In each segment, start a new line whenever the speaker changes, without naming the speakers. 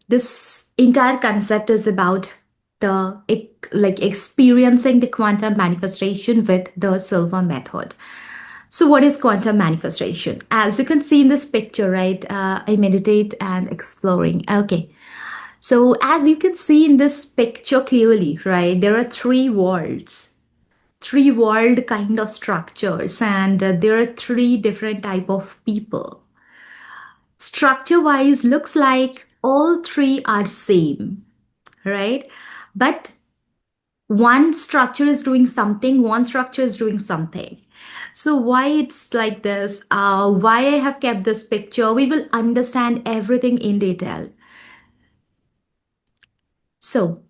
This entire concept is about the experiencing the quantum manifestation with the Silva method. So, what is quantum manifestation? As you can see in this picture, right? I meditate and exploring. Okay. So, as you can see in this picture clearly, right, there are three worlds, three world kind of structures, and there are three different type of people. Structure wise, looks like all three are same, right? But one structure is doing something, one structure is doing something. So why it's like this, why I have kept this picture, we will understand everything in detail. So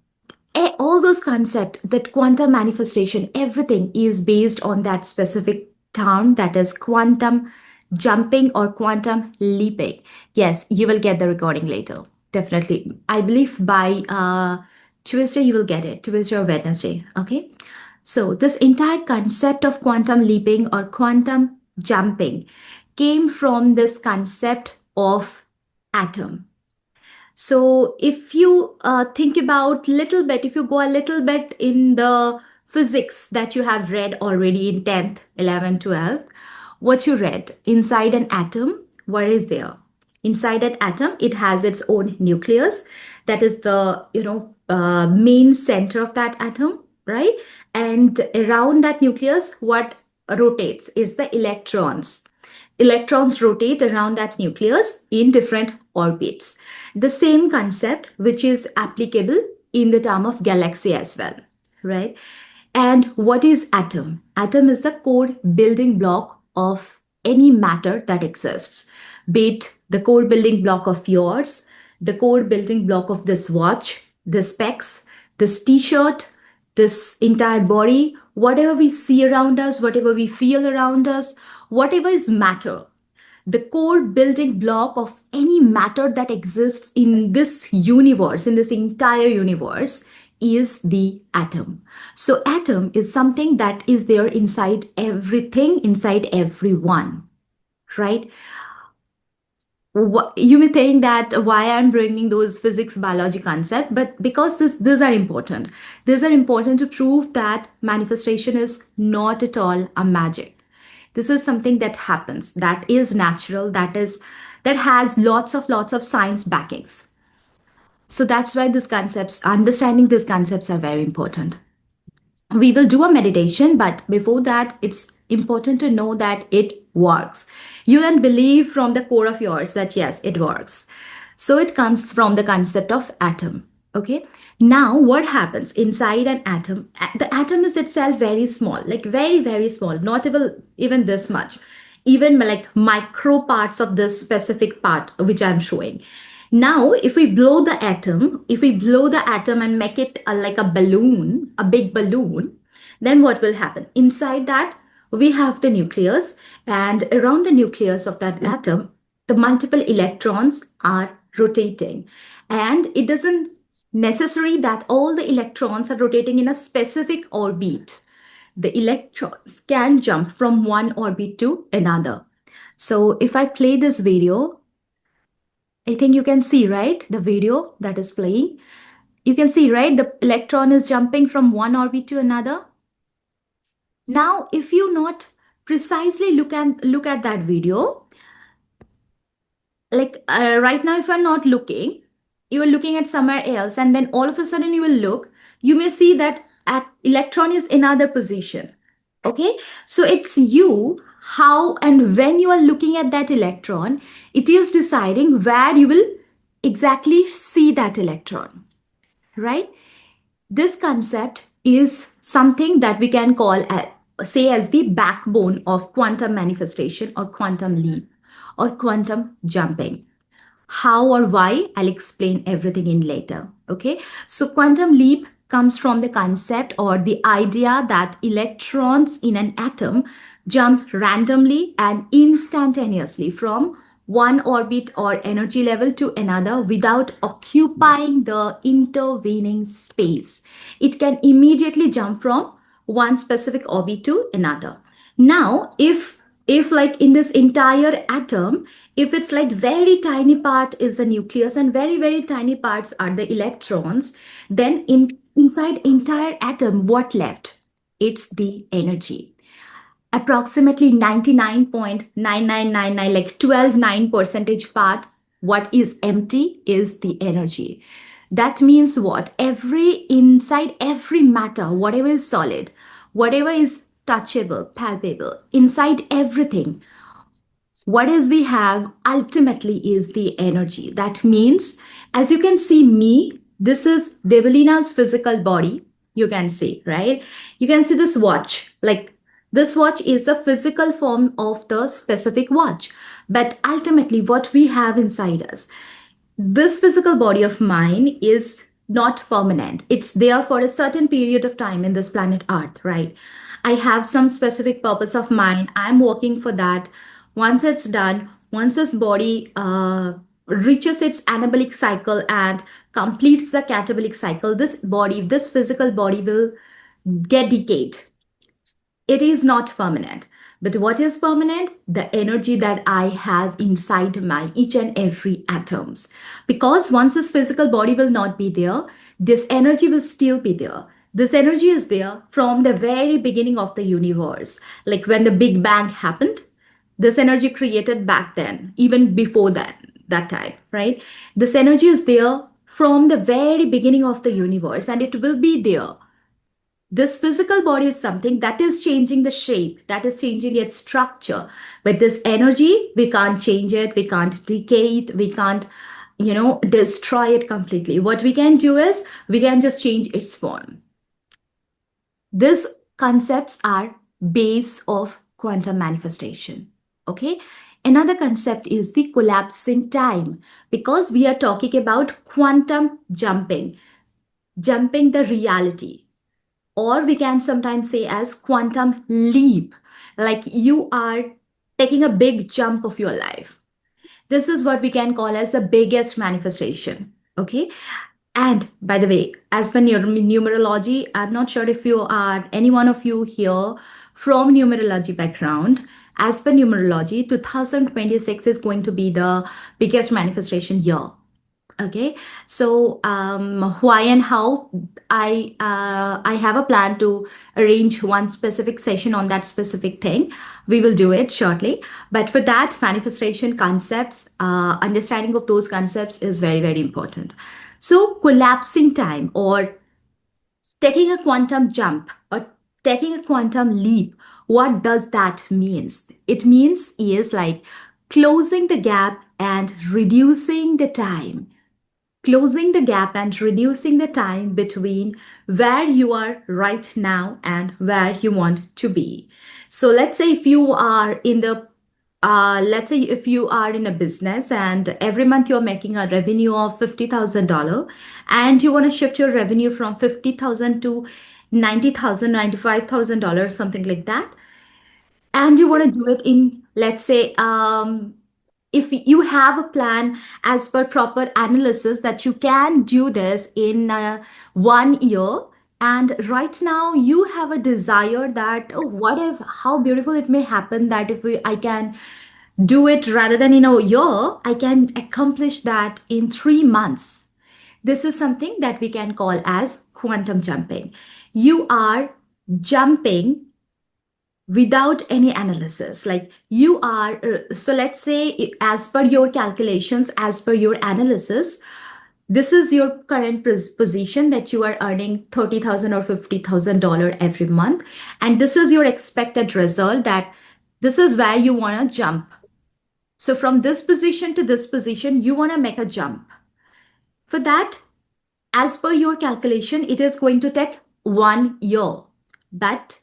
all those concepts, that quantum manifestation, everything is based on that specific term, that is quantum jumping or quantum leaping. Yes, you will get the recording later, definitely. I believe by Tuesday you will get it, Tuesday or Wednesday. Okay. So this entire concept of quantum leaping or quantum jumping came from this concept of atom. So if you think about little bit, if you go a little bit in the physics that you have read already in 10th, 11th, 12th, what you read inside an atom, what is there? Inside an atom, it has its own nucleus. That is the, main center of that atom, right? And around that nucleus, what rotates is the electrons. Electrons rotate around that nucleus in different orbits. The same concept which is applicable in the term of galaxy as well, right? And what is atom? Atom is the core building block of any matter that exists, be it the core building block of yours, the core building block of this watch, the specs, this t-shirt, this entire body, whatever we see around us, whatever we feel around us, whatever is matter, the core building block of any matter that exists in this universe, in this entire universe, is the atom. So, atom is something that is there inside everything, inside everyone, right? You may think that why I'm bringing those physics biology concept, but because these are important. These are important to prove that manifestation is not at all a magic. This is something that happens, that is natural, that has lots of science backings. So that's why these concepts, understanding these concepts are very important. We will do a meditation, but before that, it's important to know that it works. You then believe from the core of yours that yes, it works. So it comes from the concept of atom. Okay. Now, what happens inside an atom? The atom is itself very small, like very, very small, not even this much, even like micro parts of this specific part which I'm showing. Now, if we blow the atom, if we blow the atom and make it like a balloon, a big balloon, then what will happen? Inside that, we have the nucleus, and around the nucleus of that atom, the multiple electrons are rotating. And it doesn't necessary that all the electrons are rotating in a specific orbit. The electrons can jump from one orbit to another. So if I play this video, I think you can see, right? The video that is playing. You can see, right? The electron is jumping from one orbit to another. Now, if you not precisely look at that video, like right now, if you're not looking, you are looking at somewhere else, and then all of a sudden you will look, you may see that at electron is another position. Okay, so it's you how and when you are looking at that electron, it is deciding where you will exactly see that electron, right? This concept is something that we can call say as the backbone of quantum manifestation or quantum leap or quantum jumping. How or why, I'll explain everything in later. Okay, so quantum leap comes from the concept or the idea that electrons in an atom jump randomly and instantaneously from one orbit or energy level to another without occupying the intervening space. It can immediately jump from one specific orbit to another. Now, if If like in this entire atom, if it's like very tiny part is the nucleus and very very tiny parts are the electrons, then inside entire atom what left? It's the energy. Approximately 99.9999, like 12.9 percentage part, what is empty is the energy. That means what? Every inside every matter, whatever is solid, whatever is touchable, palpable, inside everything, what is we have ultimately is the energy. That means, as you can see me, this is Debalina's physical body. You can see, right? You can see this watch. Like this watch is the physical form of the specific watch. But ultimately, what we have inside us, this physical body of mine is not permanent. It's there for a certain period of time in this planet Earth, right? I have some specific purpose of mine. I'm working for that. Once it's done, once this body reaches its anabolic cycle and completes the catabolic cycle, this body, this physical body will get decayed. It is not permanent. But what is permanent? The energy that I have inside my each and every atoms. Because once this physical body will not be there, this energy will still be there. This energy is there from the very beginning of the universe. Like when the Big Bang happened, this energy created back then, even before that time, right? This energy is there from the very beginning of the universe and it will be there. This physical body is something that is changing the shape, that is changing its structure. But this energy, we can't change it, we can't decay it, we can't, destroy it completely. What we can do is we can just change its form. These concepts are base of quantum manifestation. Okay. Another concept is the collapsing time, because we are talking about quantum jumping the reality, or we can sometimes say as quantum leap, like you are taking a big jump of your life. This is what we can call as the biggest manifestation. Okay. And by the way, as per numerology, I'm not sure if you are any one of you here from numerology background. As per numerology, 2026 is going to be the biggest manifestation year. Okay, so why and how, I have a plan to arrange one specific session on that specific thing. We will do it shortly. But for that, manifestation concepts, understanding of those concepts is very very important. So collapsing time, or taking a quantum jump, or taking a quantum leap, what does that means? It means is like closing the gap and reducing the time, closing the gap and reducing the time between where you are right now and where you want to be. So let's say if you are in the let's say if you are in a business and every month you're making a revenue of $50,000 and you want to shift your revenue from 50,000 to 90,000, $95,000, something like that, and you want to do it in, let's say, if you have a plan as per proper analysis that you can do this in 1 year, and right now you have a desire that, oh, what if, how beautiful it may happen that if I can do it rather than in a year, I can accomplish that in 3 months. This is something that we can call as quantum jumping. You are jumping without any analysis, like you are so let's say as per your calculations, as per your analysis, this is your current position that you are earning 30,000 or $50,000 every month, and this is your expected result, that this is where you want to jump. So from this position to this position you want to make a jump. For that, as per your calculation, it is going to take 1 year. But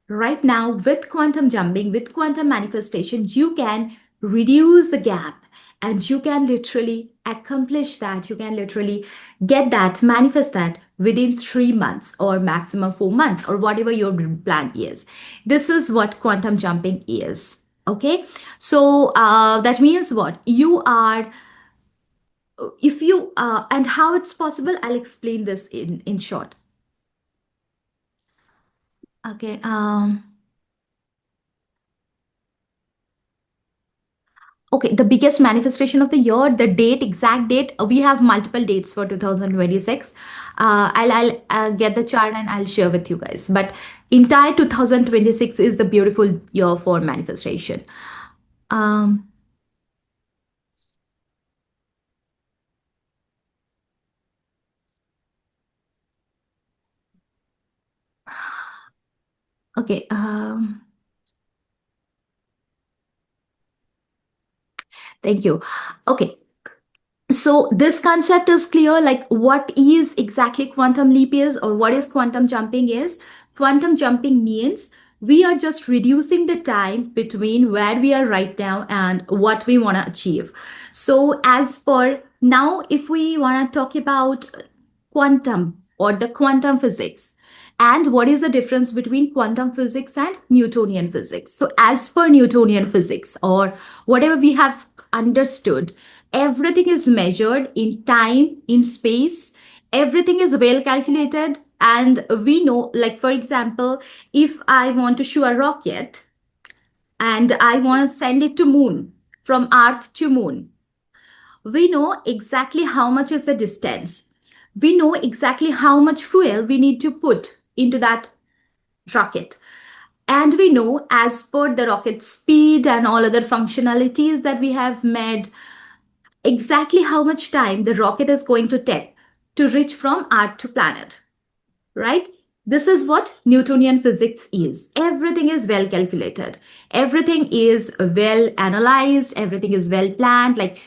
right now, with quantum jumping, with quantum manifestation, you can reduce the gap and you can literally accomplish that. You can literally get that, manifest that within 3 months or maximum 4 months or whatever your plan is. This is what quantum jumping is. Okay, so that means what you are, if you and how it's possible, I'll explain this in short. Okay. Okay, the biggest manifestation of the year, the date, exact date, we have multiple dates for 2026. I'll get the chart and I'll share with you guys. But entire 2026 is the beautiful year for manifestation. Um, okay, thank you. Okay, so this concept is clear, like what is exactly quantum leap is, or what is quantum jumping is. Quantum jumping means we are just reducing the time between where we are right now and what we want to achieve. So as for now, if we want to talk about quantum or the quantum physics, and what is the difference between quantum physics and Newtonian physics. So as per Newtonian physics, or whatever we have understood, everything is measured in time, in space, everything is well calculated. And we know, like for example, if I want to shoot a rocket and I want to send it to moon, from earth to moon, we know exactly how much is the distance, we know exactly how much fuel we need to put into that rocket, and we know as per the rocket speed and all other functionalities that we have made, exactly how much time the rocket is going to take to reach from earth to planet, right? This is what Newtonian physics is. Everything is well calculated, everything is well analyzed, everything is well planned. Like,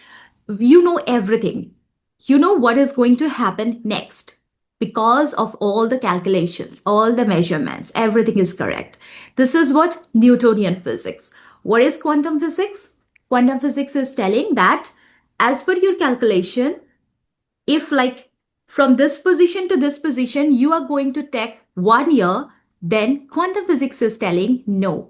you know everything, you know what is going to happen next because of all the calculations, all the measurements, everything is correct. This is what Newtonian physics. What is quantum physics? Quantum physics is telling that as per your calculation, if like from this position to this position you are going to take 1 year, then quantum physics is telling no,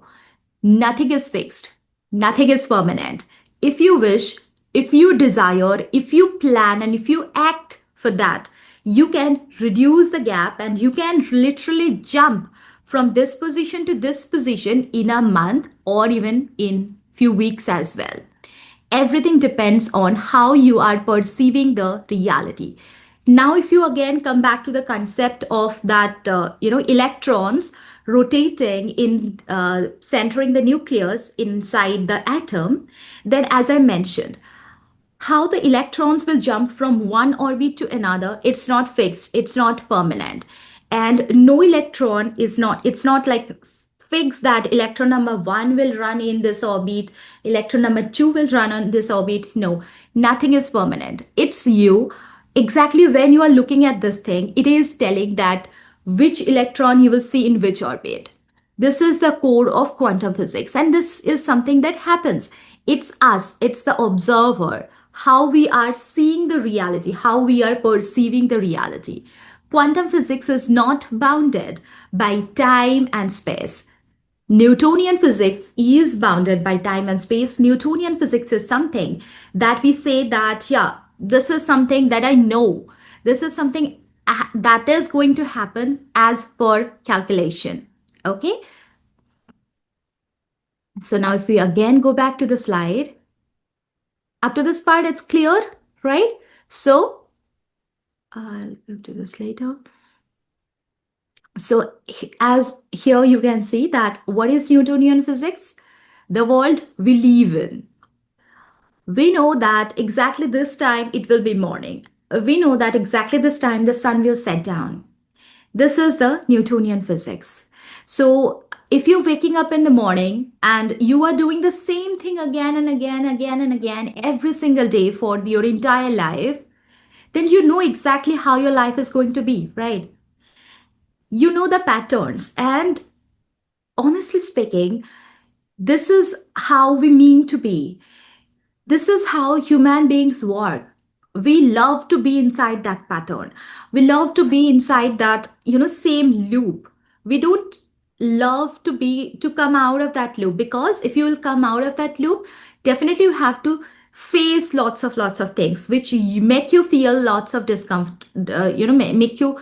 nothing is fixed, nothing is permanent. If you wish, if you desire, if you plan, and if you act for that, you can reduce the gap and you can literally jump from this position to this position in a month or even in few weeks as well. Everything depends on how you are perceiving the reality. Now if you again come back to the concept of that electrons rotating in centering the nucleus inside the atom, then as I mentioned, how the electrons will jump from one orbit to another, it's not fixed, it's not permanent. And no electron is not, it's not like fixed that electron number 1 will run in this orbit, electron number 2 will run on this orbit. No, nothing is permanent. It's you, exactly when you are looking at this thing, it is telling that which electron you will see in which orbit. This is the core of quantum physics, and this is something that happens. It's us, it's the observer, how we are seeing the reality, how we are perceiving the reality. Quantum physics is not bounded by time and space. Newtonian physics is bounded by time and space. Newtonian physics is something that we say that, yeah, this is something that I know. This is something that is going to happen as per calculation. Okay. So now if we again go back to the slide, up to this part, it's clear, right? So I'll go to this later. So as here you can see that what is Newtonian physics? The world we live in. We know that exactly this time it will be morning. We know that exactly this time the sun will set down. This is the Newtonian physics. So if you're waking up in the morning and you are doing the same thing again and again, again and again, every single day for your entire life, then you know exactly how your life is going to be, right? You know the patterns. And honestly speaking, this is how we mean to be. This is how human beings work. We love to be inside that pattern. We love to be inside that, same loop. We don't love to come out of that loop, because if you will come out of that loop, definitely you have to face lots of things which make you feel lots of discomfort, make you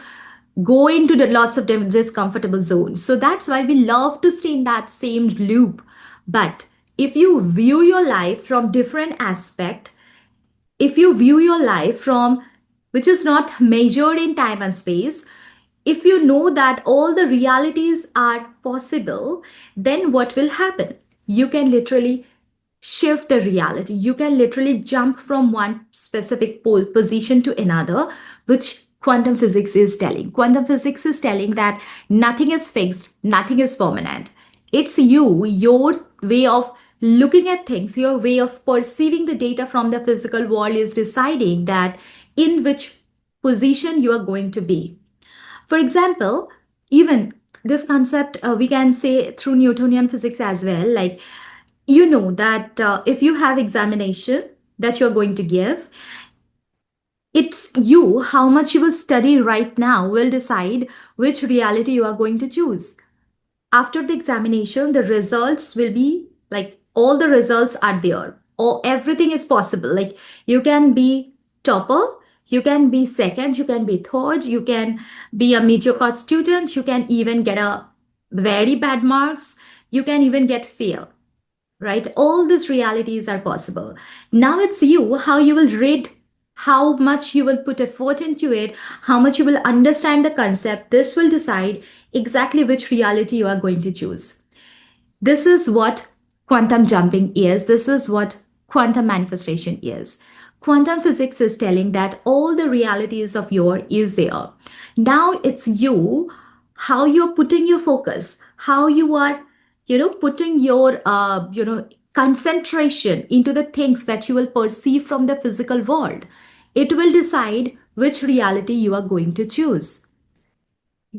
go into the lots of discomfortable zones. So that's why we love to stay in that same loop. But if you view your life from different aspect, if you view your life from which is not measured in time and space, if you know that all the realities are possible, then what will happen? You can literally shift the reality. You can literally jump from one specific pole position to another, which quantum physics is telling. Quantum physics is telling that nothing is fixed, nothing is permanent. It's you, your way of looking at things, your way of perceiving the data from the physical world is deciding that in which position you are going to be. For example, even this concept we can say through Newtonian physics as well. Like, you know that if you have examination that you're going to give, it's you, how much you will study right now will decide which reality you are going to choose. After the examination, the results will be like all the results are there, or everything is possible. Like, you can be topper, you can be second, you can be third, you can be a mediocre student, you can even get a very bad marks, you can even get fail, right? All these realities are possible. Now it's you, how you will read, how much you will put effort into it, how much you will understand the concept. This will decide exactly which reality you are going to choose. This is what quantum jumping is. This is what quantum manifestation is. Quantum physics is telling that all the realities of your is there. Now it's you, how you're putting your focus, how you are, putting your, concentration into the things that you will perceive from the physical world. It will decide which reality you are going to choose.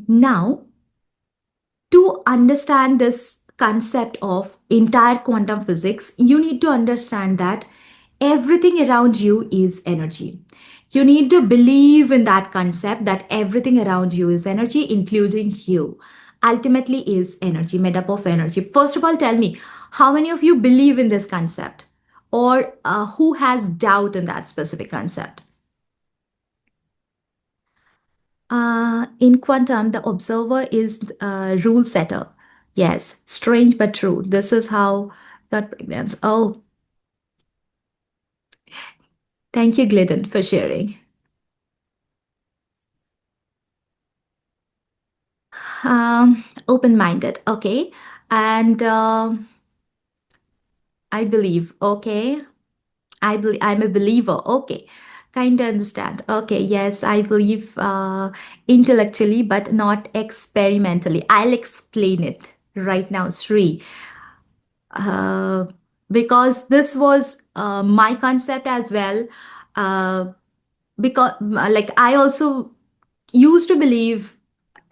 Now, to understand this concept of entire quantum physics, you need to understand that everything around you is energy. You need to believe in that concept that everything around you is energy, including you. Ultimately, is energy, made up of energy. First of all, tell me, how many of you believe in this concept? Or who has doubt in that specific concept? In quantum, the observer is a rule setter. Yes, strange but true. This is how God pregnant. Oh, thank you, Glidden, for sharing. Open-minded. Okay, and I believe. Okay, I believe I'm a believer. Okay, kind of understand. Okay, yes, I believe intellectually, but not experimentally. I'll explain it right now, Sri. uh, because this was my concept as well. Uh, because, like, I also used to believe,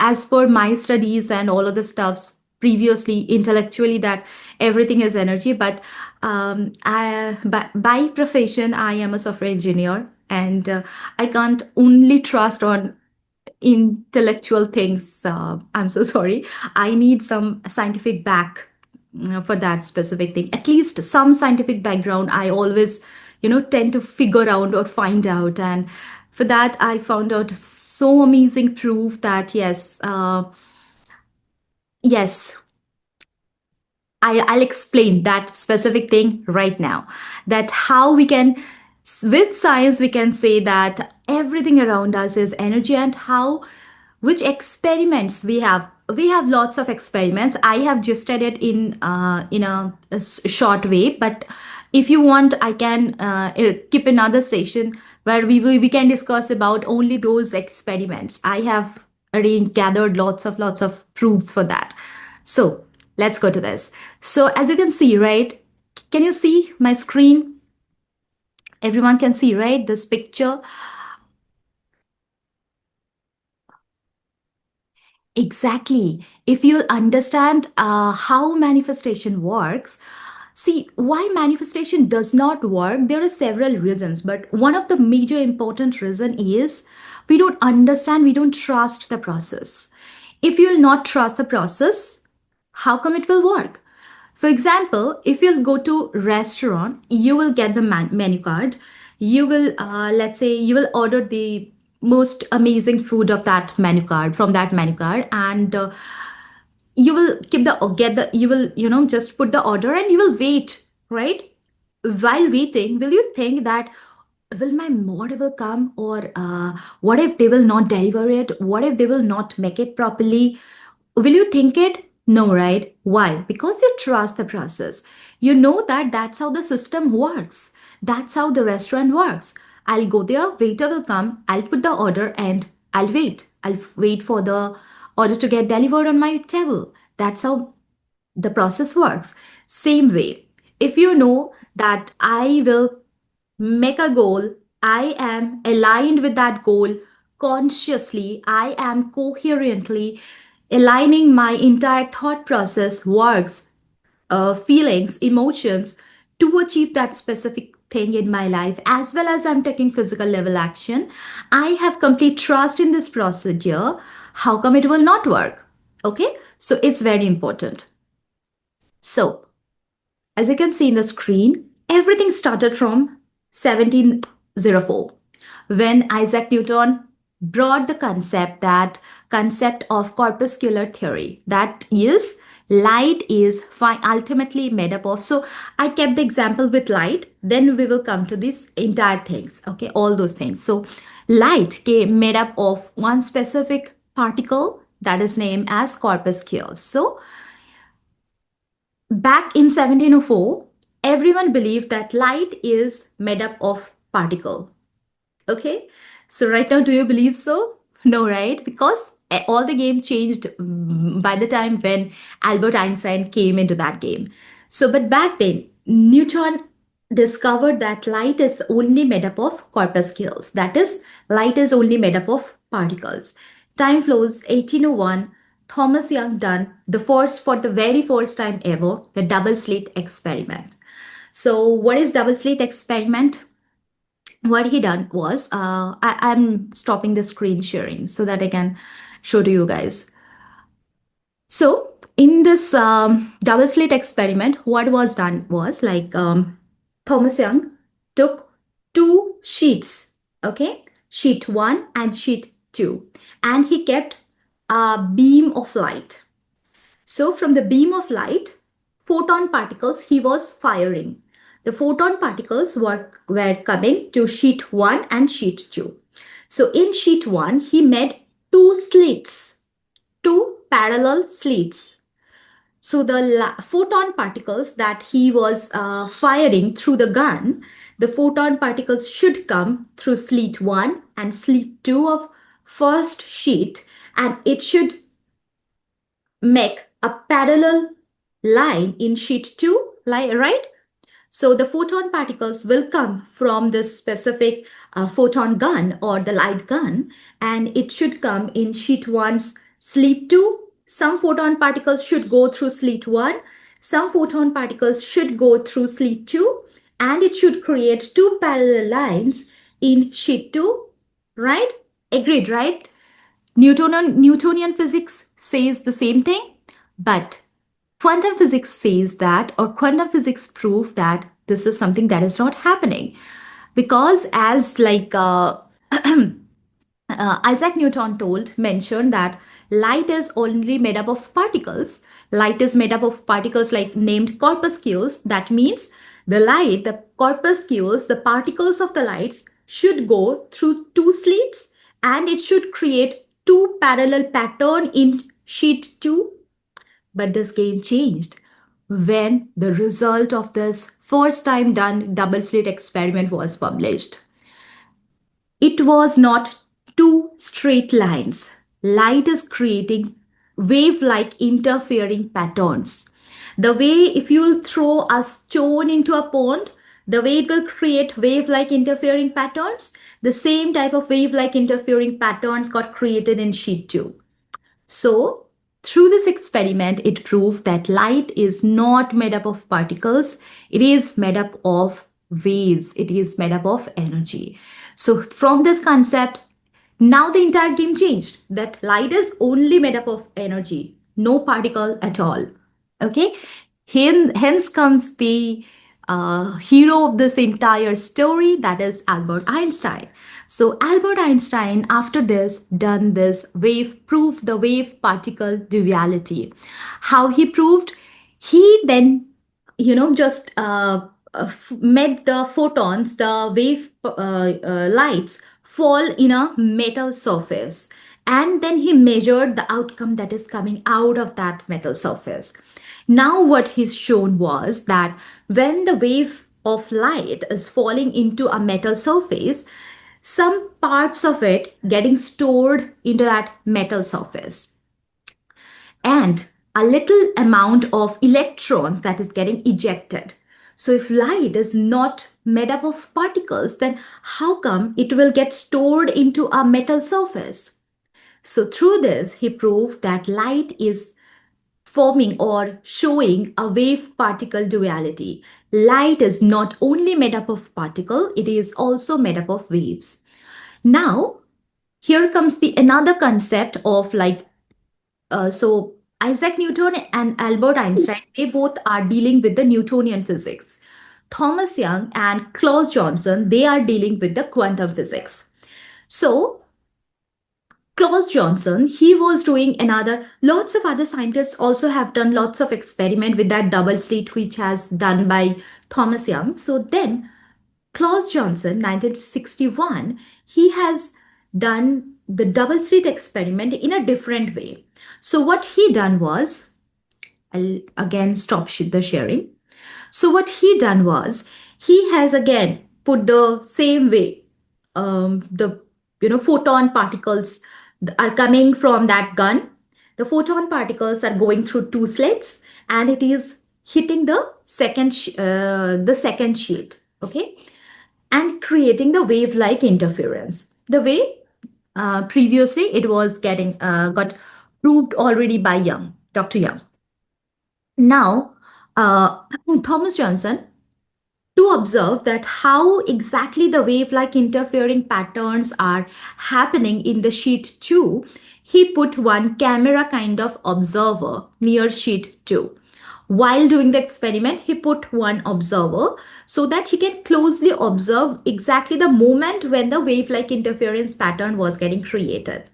as per my studies and all of the stuffs previously, intellectually, that everything is energy. But by profession, I am a software engineer, and I can't only trust on intellectual things. I'm so sorry. I need some scientific back for that specific thing. At least some scientific background. I always, tend to figure out or find out. And for that, I found out so amazing proof that yes, yes, I'll explain that specific thing right now. That how we can, with science, we can say that everything around us is energy, and how, which experiments we have. We have lots of experiments. I have just studied it in a short way, but if you want, I can keep another session where we can discuss about only those experiments. I have arranged, gathered lots of proofs for that. So let's go to this. So as you can see, right? Can you see my screen? Everyone can see, right? This picture. Exactly. If you understand how manifestation works, see why manifestation does not work. There are several reasons, but one of the major important reason is we don't understand, we don't trust the process. If you will not trust the process, how come it will work? For example, if you'll go to restaurant, you will get the menu card. You will, let's say, you will order the most amazing food of that menu card, from that menu card, and you will keep the get the you will just put the order and you will wait, right? While waiting, will you think that will my order will come, or what if they will not deliver it, what if they will not make it properly? Will you think it? No, right? Why? Because you trust the process. You know that that's how the system works. That's how the restaurant works. I'll go there, waiter will come, I'll put the order and I'll wait. I'll wait for the order to get delivered on my table. That's how the process works. Same way, if you know that I will make a goal, I am aligned with that goal consciously, I am coherently aligning my entire thought process, works, feelings, emotions to achieve that specific thing in my life, as well as I'm taking physical level action. I have complete trust in this procedure. How come it will not work? Okay, so it's very important. So, as you can see in the screen, everything started from 1704 when Isaac Newton brought the concept of corpuscular theory, that is light is ultimately made up of. So I kept the example with light, then we will come to these entire things, okay, all those things. So light came made up of one specific particle that is named as corpuscule. So back in 1704, everyone believed that light is made up of particle. Okay, so right now, do you believe so? No, right? Because all the game changed by the time when Albert Einstein came into that game. So, but back then, Newton discovered that light is only made up of corpuscles. That is, light is only made up of particles. Time flows 1801. Thomas Young done the first, for the very first time ever, the double slit experiment. So, what is double slit experiment? What he done was, I'm stopping the screen sharing so that I can show to you guys. So in this double slit experiment, what was done was like, Thomas Young took two sheets, okay, sheet 1 and sheet 2, and he kept a beam of light. So from the beam of light, photon particles he was firing. The photon particles were coming to sheet 1 and sheet 2. So in sheet 1, he made two slits, two parallel slits. So the photon particles that he was firing through the gun, the photon particles should come through slit 1 and slit 2 of first sheet, and it should make a parallel line in sheet 2, right? So the photon particles will come from this specific photon gun or the light gun, and it should come in sheet 1's slit 2. Some photon particles should go through slit 1. Some photon particles should go through slit 2, and it should create two parallel lines in sheet 2, right? Agreed, right? Newtonian physics says the same thing, but quantum physics says that, or quantum physics prove that this is something that is not happening. Because as like Isaac Newton mentioned that light is only made up of particles. Light is made up of particles like named corpuscles. That means the light, the corpuscles, the particles of the lights should go through two slits, and it should create two parallel pattern in sheet 2. But this game changed when the result of this first time done double slit experiment was published. It was not two straight lines. Light is creating wave-like interfering patterns. The way if you will throw a stone into a pond, the way it will create wave-like interfering patterns, the same type of wave-like interfering patterns got created in sheet 2. So, through this experiment, it proved that light is not made up of particles, it is made up of waves, it is made up of energy. So, from this concept, now the entire game changed, that light is only made up of energy, no particle at all. Okay, hence comes the hero of this entire story, that is Albert Einstein. So Albert Einstein, after this, done this proved the wave particle duality. How he proved? He then, just made the photons, the wave lights fall in a metal surface. And then he measured the outcome that is coming out of that metal surface. Now, what he's shown was that when the wave of light is falling into a metal surface, some parts of it getting stored into that metal surface, and a little amount of electrons that is getting ejected. So if light is not made up of particles, then how come it will get stored into a metal surface? So through this, he proved that light is forming or showing a wave particle duality. Light is not only made up of particle, it is also made up of waves. Now, here comes the another concept of so Isaac Newton and Albert Einstein, they both are dealing with the Newtonian physics. Thomas Young and Claus Johnson, they are dealing with the quantum physics. So Claus Johnson, he was doing another, lots of other scientists also have done lots of experiment with that double slit which has done by Thomas Young. So then Claus Johnson, 1961, he has done the double slit experiment in a different way. So what he done was, I'll again stop the sharing. So what he done was, he has again put the same way, the photon particles are coming from that gun. The photon particles are going through two slits, and it is hitting the second sheet. Okay, and creating the wave-like interference. The way previously it was getting got proved already by Dr. Young. Now, Thomas Johnson, to observe that how exactly the wave-like interfering patterns are happening in the sheet 2, he put one camera kind of observer near sheet 2. While doing the experiment, he put one observer so that he can closely observe exactly the moment when the wave-like interference pattern was getting created.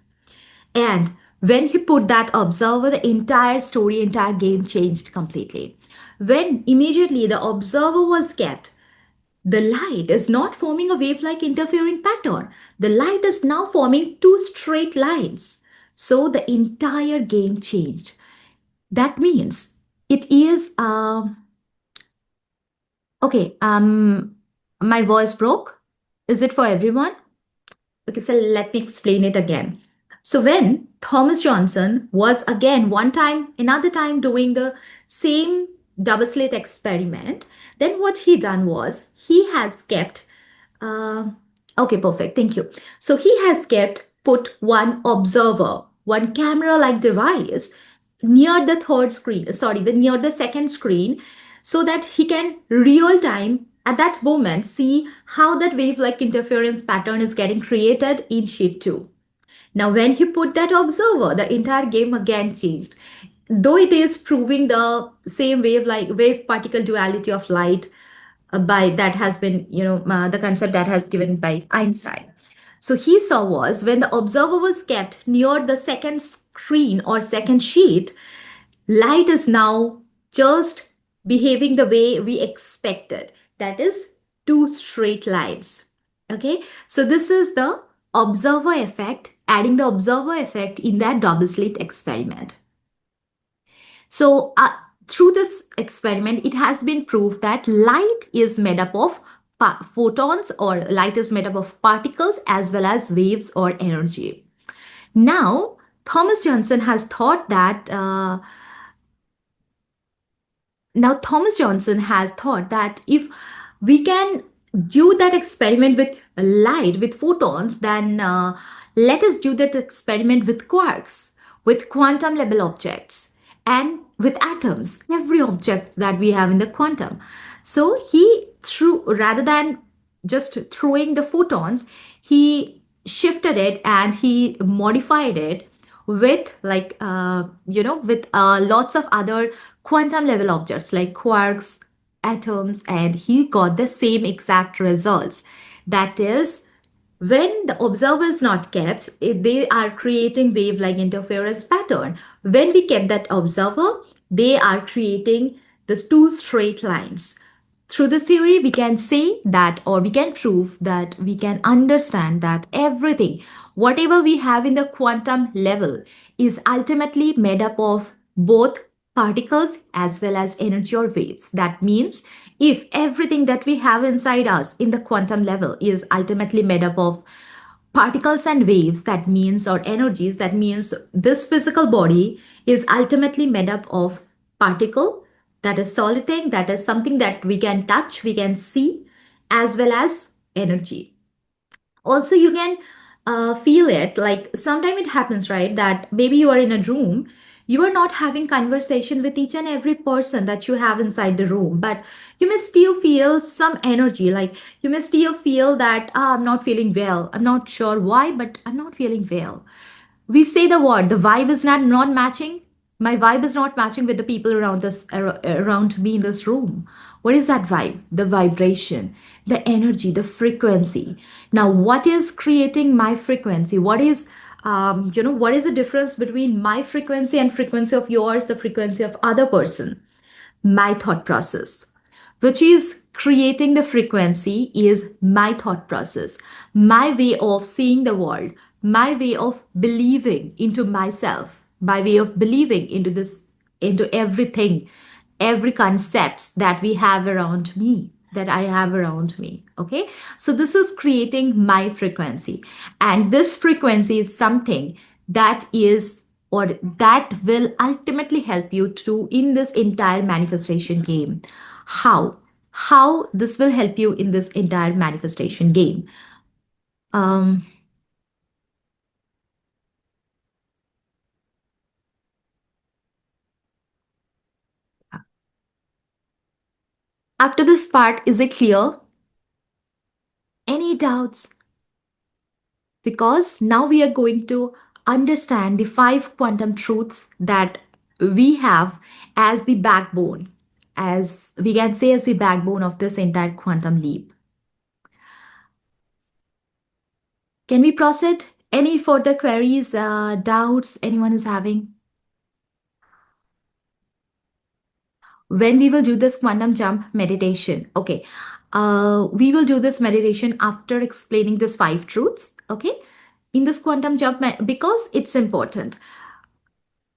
And when he put that observer, the entire story, entire game changed completely. When immediately the observer was kept, the light is not forming a wave-like interfering pattern. The light is now forming two straight lines. So the entire game changed. That means it is okay. My voice broke. Is it for everyone? Okay, so let me explain it again. So when Thomas Johnson was again one time, another time doing the same double slit experiment, then what he done was he has kept, uh, okay, perfect, thank you. So he has put one observer, one camera-like device near the third screen, near the second screen, so that he can real time at that moment see how that wave-like interference pattern is getting created in sheet 2. Now, when he put that observer, the entire game again changed. Though it is proving the same wave particle duality of light by that has been, the concept that has given by Einstein. So he saw was when the observer was kept near the second screen or second sheet, light is now just behaving the way we expected. That is two straight lines. Okay, so this is the observer effect, adding the observer effect in that double slit experiment. So through this experiment, it has been proved that light is made up of photons, or light is made up of particles as well as waves or energy. Now, Thomas Johnson has thought that if we can do that experiment with light, with photons, then let us do that experiment with quarks, with quantum level objects, and with atoms, every object that we have in the quantum. So he threw, rather than just throwing the photons, he shifted it and he modified it with lots of other quantum level objects like quarks, atoms, and he got the same exact results. That is, When the observer is not kept, they are creating wave-like interference pattern. When we kept that observer, they are creating the two straight lines. Through this theory, we can say that, or we can prove that, we can understand that everything, whatever we have in the quantum level, is ultimately made up of both particles as well as energy or waves. That means if everything that we have inside us in the quantum level is ultimately made up of particles and waves, that means, or energies, that means this physical body is ultimately made up of particle, that is solid thing, that is something that we can touch, we can see, as well as energy. Also you can feel it, like sometimes it happens, right, that maybe you are in a room, you are not having conversation with each and every person that you have inside the room, but you may still feel some energy, like you may still feel that, I'm not feeling well, I'm not sure why, but I'm not feeling well. We say the word, the vibe is not matching, my vibe is not matching with the people around around me in this room. What is that vibe? The vibration, the energy, the frequency. Now what is creating my frequency? What is what is the difference between my frequency and frequency of yours, the frequency of other person? My thought process, which is creating the frequency, is my thought process, my way of seeing the world, my way of believing into myself, my way of believing into this, into everything, every concepts that we have around me, that I have around me. Okay, so this is creating my frequency, and this frequency is something that is, or that will ultimately help you to in this entire manifestation game. How this will help you in this entire manifestation game? um After this part, is it clear? Any doubts? Because now we are going to understand the five quantum truths that we have as the backbone, as we can say, as the backbone of this entire quantum leap. Can we proceed? Any further queries, doubts anyone is having? When we will do this quantum jump meditation, okay, we will do this meditation after explaining this five truths, okay, in this quantum jump, because it's important.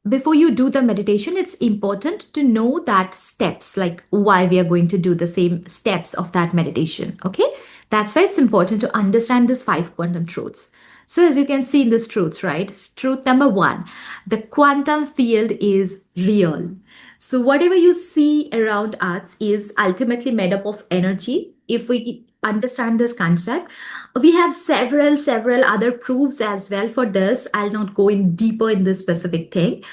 Before you do the meditation, it's important to know that steps, like why we are going to do the same steps of that meditation. Okay, that's why it's important to understand these five quantum truths. So as you can see in this truths, right, truth number one, the quantum field is real. So whatever you see around us is ultimately made up of energy. If we understand this concept, we have several other proofs as well for this. I'll not go in deeper in this specific thing,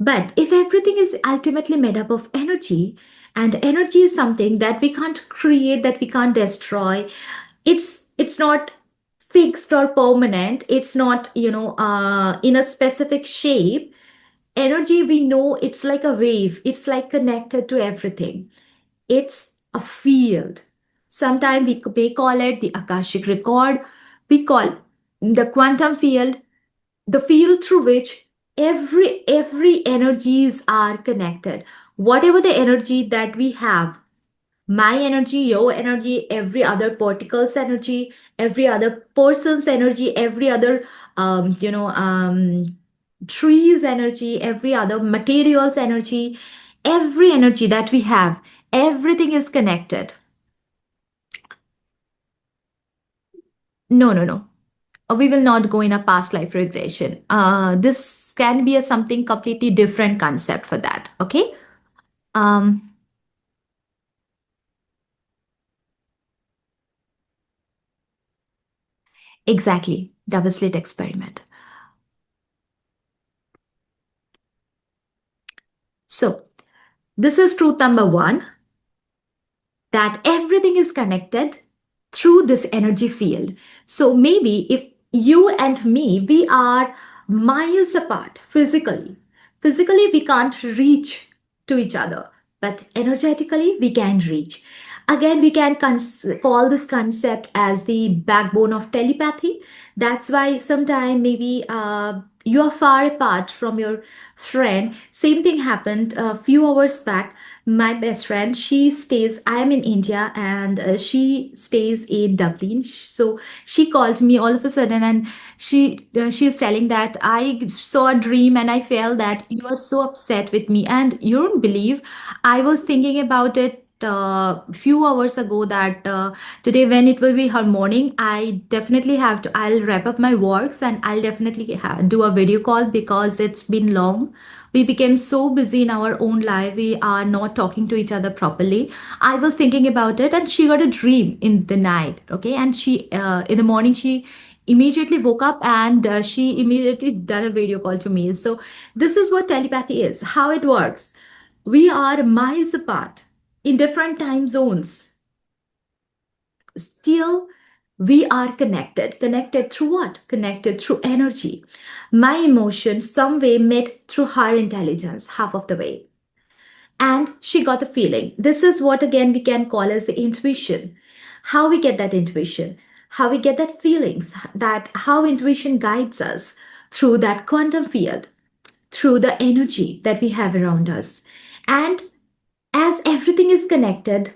but if everything is ultimately made up of energy, and energy is something that we can't create, that we can't destroy, it's not fixed or permanent, it's not, in a specific shape. Energy, we know, it's like a wave, it's like connected to everything. It's a field. Sometimes we may call it the Akashic record. We call the quantum field the field through which every energies are connected. Whatever the energy that we have, my energy, your energy, every other particle's energy, every other person's energy, every other trees energy, every other materials energy, every energy that we have, everything is connected. No. We will not go in a past life regression. This can be a something completely different concept for that. Okay. Um, exactly. Double slit experiment. So this is truth number one, that everything is connected through this energy field. So maybe if you and me, we are miles apart physically. Physically, we can't reach to each other, but energetically, we can reach. Again, we can call this concept as the backbone of telepathy. That's why sometime maybe you are far apart from your friend. Same thing happened a few hours back. My best friend, she stays, I am in India, and she stays in Dublin. So she called me all of a sudden, and she is telling that I saw a dream and I felt that you are so upset with me, and you don't believe, I was thinking about it few hours ago that today when it will be her morning, I definitely have to, I'll wrap up my works and I'll definitely do a video call because it's been long. We became so busy in our own life, we are not talking to each other properly. I was thinking about it and she got a dream in the night, okay, and she in the morning she immediately woke up and she immediately done a video call to me. So this is what telepathy is, how it works. We are miles apart in different time zones. Still, we are connected. Connected through what? Connected through energy. My emotions, some way, met through her intelligence, half of the way. And she got the feeling. This is what, again, we can call as the intuition. How we get that intuition, how we get that feelings, that how intuition guides us through that quantum field, through the energy that we have around us. And as everything is connected,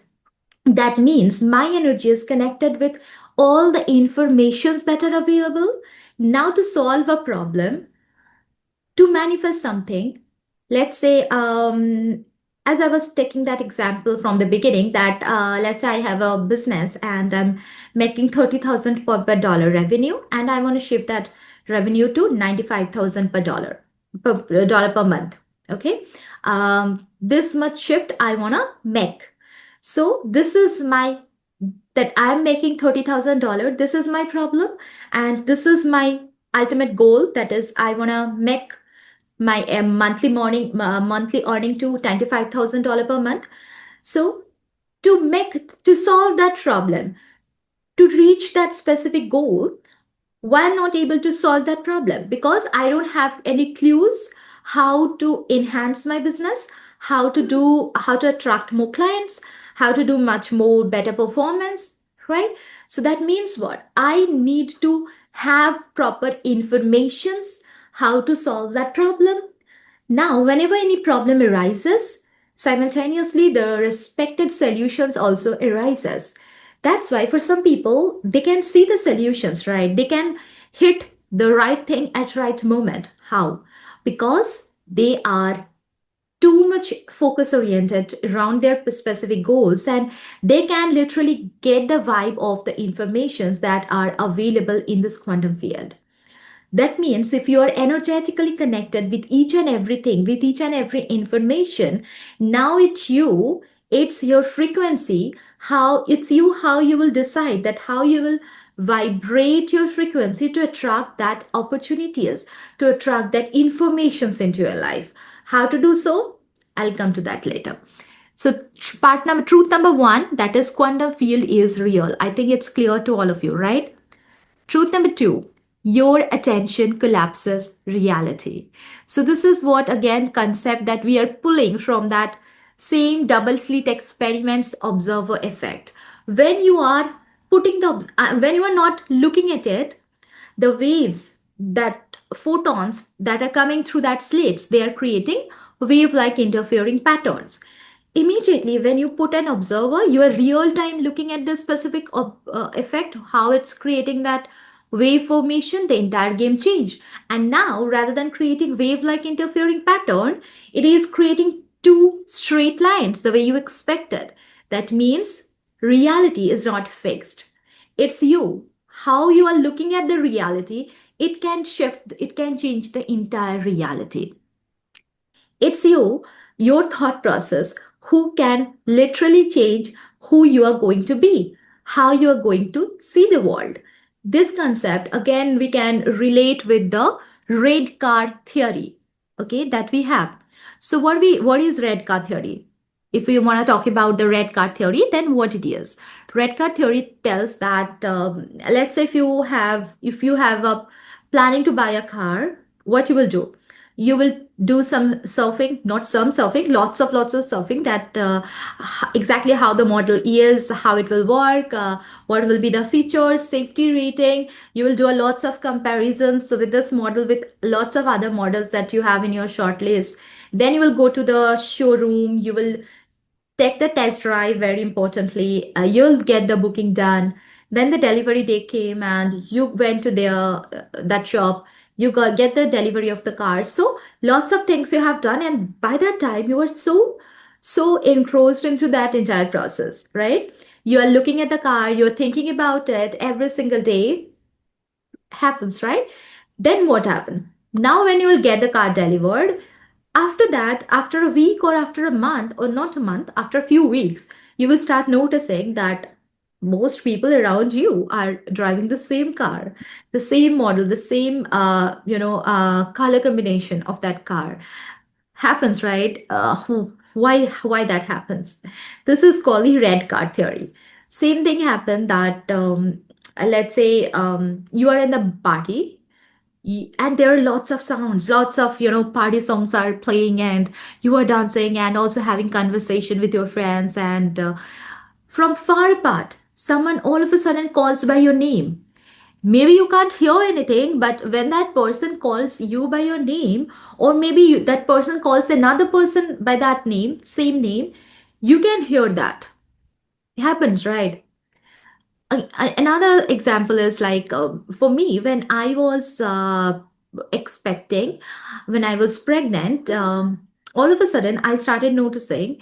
that means my energy is connected with all the informations that are available. Now to solve a problem, to manifest something, let's say, as I was taking that example from the beginning, that let's say I have a business and I'm making 30,000 per dollar revenue, and I want to shift that revenue to 95,000 per dollar per month. Okay, this much shift I want to make. So this is my, that I'm making $30,000. This is my problem, and this is my ultimate goal. That is, I want to make my monthly earning to $95,000 per month. So to solve that problem, to reach that specific goal, why I'm not able to solve that problem? Because I don't have any clues how to enhance my business, how to attract more clients, how to do much more better performance, right? So that means what? I need to have proper informations how to solve that problem. Now, whenever any problem arises, simultaneously the respected solutions also arises. That's why for some people, they can see the solutions, right? They can hit the right thing at right moment. How? Because they are too much focus oriented around their specific goals, and they can literally get the vibe of the informations that are available in this quantum field. That means if you are energetically connected with each and everything, with each and every information, now it's your frequency, how you will decide that how you will vibrate your frequency to attract that opportunities, to attract that informations into your life. How to do so? I'll come to that later. So truth number one, that is quantum field is real. I think it's clear to all of you, right? Truth number two, your attention collapses reality. So this is what, again, concept that we are pulling from that same double slit experiments observer effect. When you are when you are not looking at it, the waves, that photons that are coming through that slits, they are creating wave like interfering patterns. Immediately when you put an observer, you are real time looking at the specific effect, how it's creating that wave formation, the entire game change. And now, rather than creating wave like interfering pattern, it is creating two straight lines the way you expected. That means reality is not fixed, it's you, how you are looking at the reality. It can shift, it can change the entire reality. It's you, your thought process, who can literally change who you are going to be, how you are going to see the world. This concept, again, we can relate with the red card theory, okay, that we have. So what is red card theory? If we want to talk about the red card theory, then what it is? Red card theory tells that let's say if you have a planning to buy a car, what you will do? you will do some surfing, not some surfing, lots of surfing, that exactly how the model is, how it will work, what will be the features, safety rating. You will do a lots of comparisons with this model with lots of other models that you have in your short list. Then you will go to the showroom, you will take the test drive, very importantly. You'll get the booking done. Then the delivery day came and you went to their that shop. You get the delivery of the car. So lots of things you have done, and by that time you were so engrossed into that entire process, right? You are looking at the car, you're thinking about it every single day. Happens, right? Then what happened? Now when you will get the car delivered, after that, after a week or after a month, or not a month, after a few weeks, you will start noticing that most people around you are driving the same car, the same model, the same color combination of that car. Happens, right? Why that happens? This is called the red card theory. Same thing happened that let's say you are in the party, and there are lots of sounds, lots of party songs are playing, and you are dancing and also having conversation with your friends, and from far apart someone all of a sudden calls by your name. Maybe you can't hear anything, but when that person calls you by your name, or maybe that person calls another person by that name, same name, you can hear that. It happens, right? Another example is like, for me, when I was expecting, when I was pregnant, all of a sudden I started noticing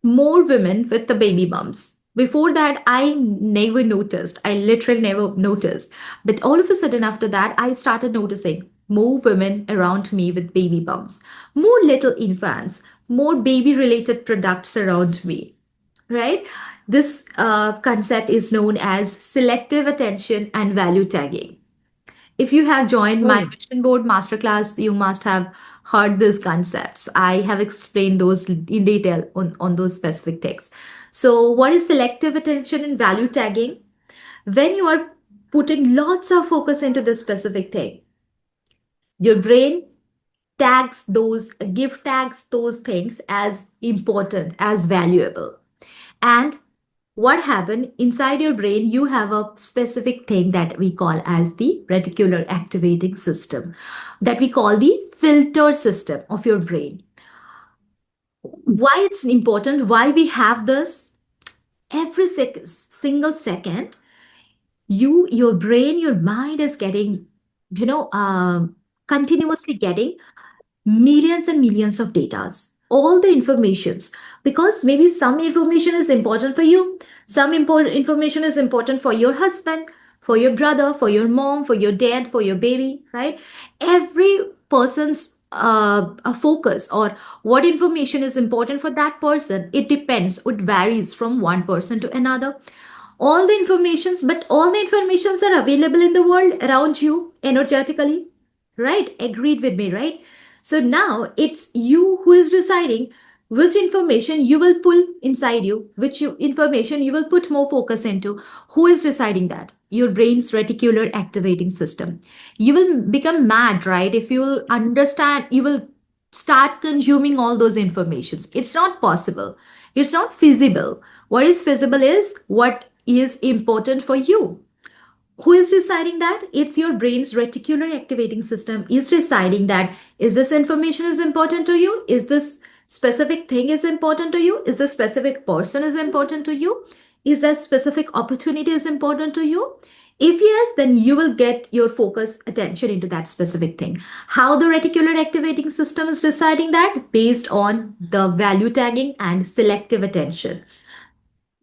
more women with the baby bumps. Before that, I never noticed. I literally never noticed. But all of a sudden, after that, I started noticing more women around me with baby bumps, more little infants, more baby related products around me, right? This concept is known as selective attention and value tagging. If you have joined my vision board masterclass, you must have heard these concepts. I have explained those in detail on those specific things. So, what is selective attention and value tagging? When you are putting lots of focus into this specific thing, your brain tags those things as important, as valuable. And what happened inside your brain, you have a specific thing that we call as the reticular activating system, that we call the filter system of your brain. Why it's important, why we have this? Every single second, your brain, your mind is getting, you know continuously getting millions and millions of datas, all the informations, because maybe some information is important for you, some important information is important for your husband, for your brother, for your mom, for your dad, for your baby, right? Every person's a focus, or what information is important for that person, it depends, it varies from one person to another. All the informations, but all the informations are available in the world around you energetically, right? Agreed with me, right? So now it's you who is deciding which information you will pull inside you, which information you will put more focus into. Who is deciding that? Your brain's reticular activating system. You will become mad, right? If you will understand, you will start consuming all those informations. It's not possible. It's not feasible. What is feasible is what is important for you. Who is deciding that? It's your brain's reticular activating system is deciding that, is this information is important to you, is this specific thing is important to you, is this specific person is important to you, is that specific opportunity is important to you. If yes, then you will get your focus attention into that specific thing. How the reticular activating system is deciding that? Based on the value tagging and selective attention.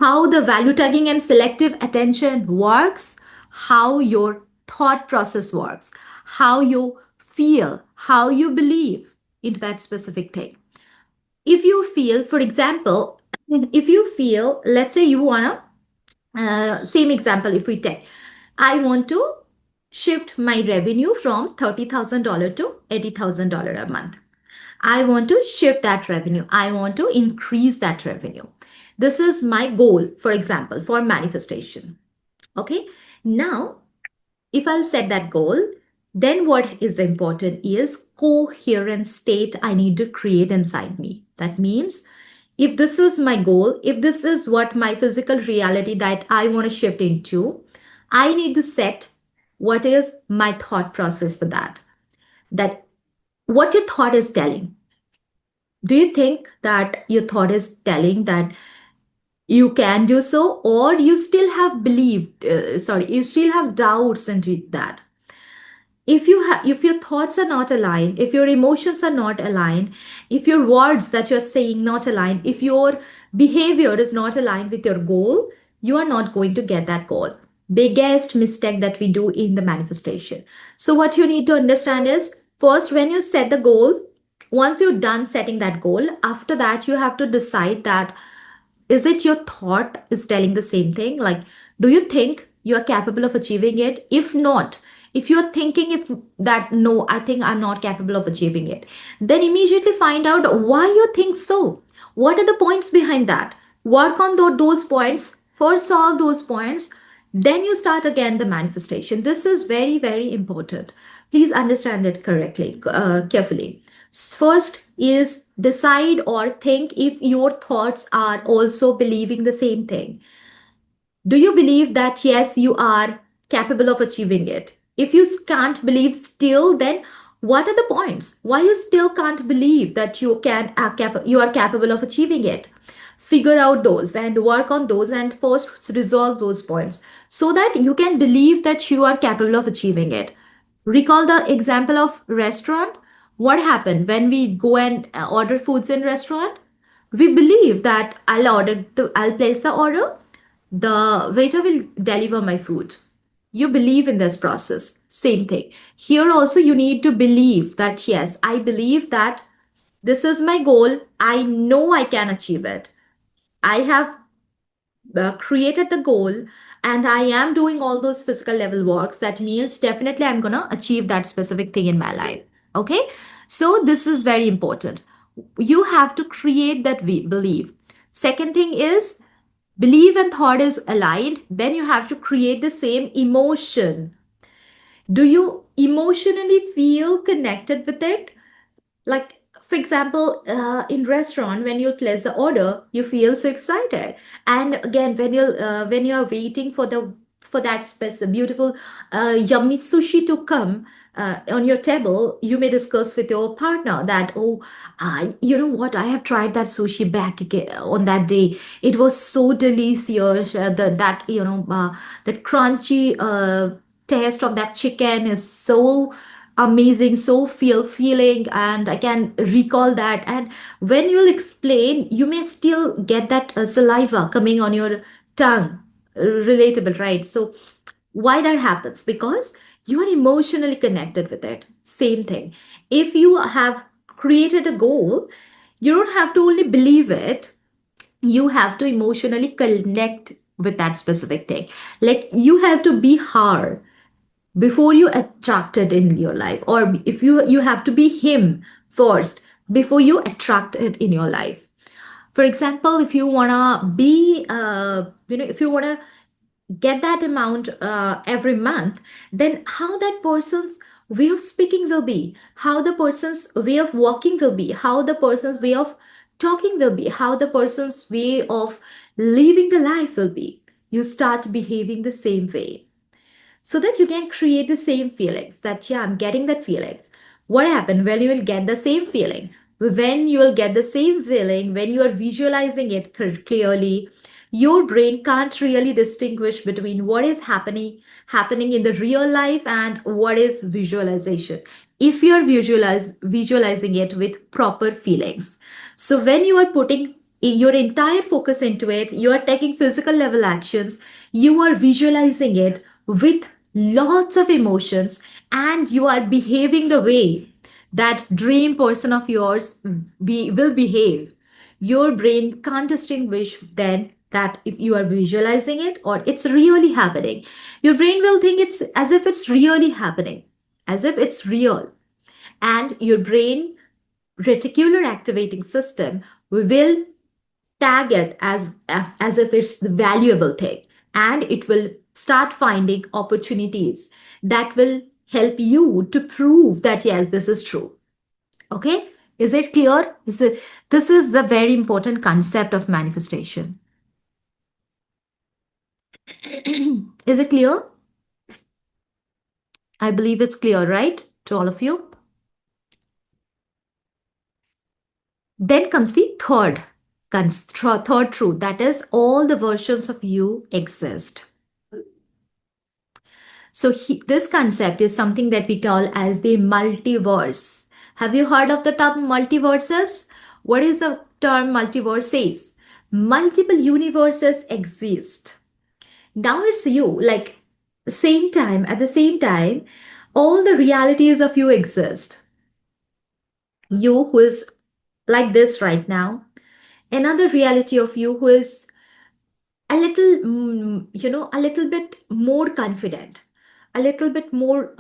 How the value tagging and selective attention works, how your thought process works, how you feel, how you believe into that specific thing. If you feel, for example, if you feel, let's say you want to, same example, if we take, I want to shift my revenue from $30,000 to $80,000 a month. I want to shift that revenue. I want to increase that revenue. This is my goal, for example, for manifestation. Okay. Now, if I'll set that goal, Then what is important is coherent state I need to create inside me. That means if this is my goal, if this is what my physical reality that I want to shift into, I need to set what is my thought process for that. That what your thought is telling. Do you think that your thought is telling that you can do so, or you still have believed, you still have doubts into that? If your thoughts are not aligned, if your emotions are not aligned, if your words that you're saying not aligned, if your behavior is not aligned with your goal, you are not going to get that goal. Biggest mistake that we do in the manifestation. So what you need to understand is, first, when you set the goal, once you're done setting that goal, after that you have to decide that, is it your thought is telling the same thing? Like, do you think you are capable of achieving it? If not, if you're thinking if that, no, I think I'm not capable of achieving it, then immediately find out why you think so. What are the points behind that? Work on those points, first solve those points, then you start again the manifestation. This is very, very important. Please understand it correctly, carefully. First is decide or think if your thoughts are also believing the same thing. Do you believe that yes, you are capable of achieving it? If you can't believe still, then what are the points? Why you still can't believe that you are capable of achieving it? Figure out those and work on those and first resolve those points so that you can believe that you are capable of achieving it. Recall the example of restaurant. What happened when we go and order foods in restaurant? We believe that I'll place the order, the waiter will deliver my food. You believe in this process. Same thing. Here also, you need to believe that, yes, I believe that this is my goal. I know I can achieve it. I have created the goal and I am doing all those physical level works. That means definitely I'm going to achieve that specific thing in my life. Okay. So this is very important. You have to create that belief. Second thing is, belief and thought is aligned, then you have to create the same emotion. Do you emotionally feel connected with it? Like, for example, in restaurant, when you place the order, you feel so excited. And again, when you are waiting for the for that specific beautiful yummy sushi to come on your table, you may discuss with your partner that, oh, you know what, I have tried that sushi back again on that day. It was so delicious. That that crunchy taste of that chicken is so amazing, so feeling, and I can recall that. And when you'll explain, you may still get that saliva coming on your tongue. Relatable, right? So why that happens? Because you are emotionally connected with it. Same thing, if you have created a goal, you don't have to only believe it, you have to emotionally connect with that specific thing. Like, you have to be hard before you attract it in your life, or if you have to be him first before you attract it in your life. For example, if you want to be if you want to get that amount every month, then how that person's way of speaking will be, how the person's way of walking will be, how the person's way of talking will be, how the person's way of living the life will be. You start behaving the same way so that you can create the same feelings that, yeah, I'm getting that feelings. What happened when you will get the same feeling? When you will get the same feeling, when you are visualizing it clearly, your brain can't really distinguish between what is happening in the real life and what is visualization, if you are visualizing it with proper feelings. So when you are putting your entire focus into it, you are taking physical level actions, you are visualizing it with lots of emotions, and you are behaving the way that dream person of yours will behave. Your brain can't distinguish then that if you are visualizing it or it's really happening. Your brain will think it's as if it's really happening, as if it's real. And your brain reticular activating system will tag it as if it's the valuable thing, and it will start finding opportunities that will help you to prove that yes, this is true. Okay, is it clear? This is the very important concept of manifestation. Is it clear? I believe it's clear, right, to all of you? Then comes the third truth, that is all the versions of you exist. So this concept is something that we call as the multiverse. Have you heard of the term multiverses? What is the term multiverse says? Multiple universes exist. Now it's you, like at the same time, all the realities of you exist. You who is like this right now, another reality of you who is a little a little bit more confident, a little bit more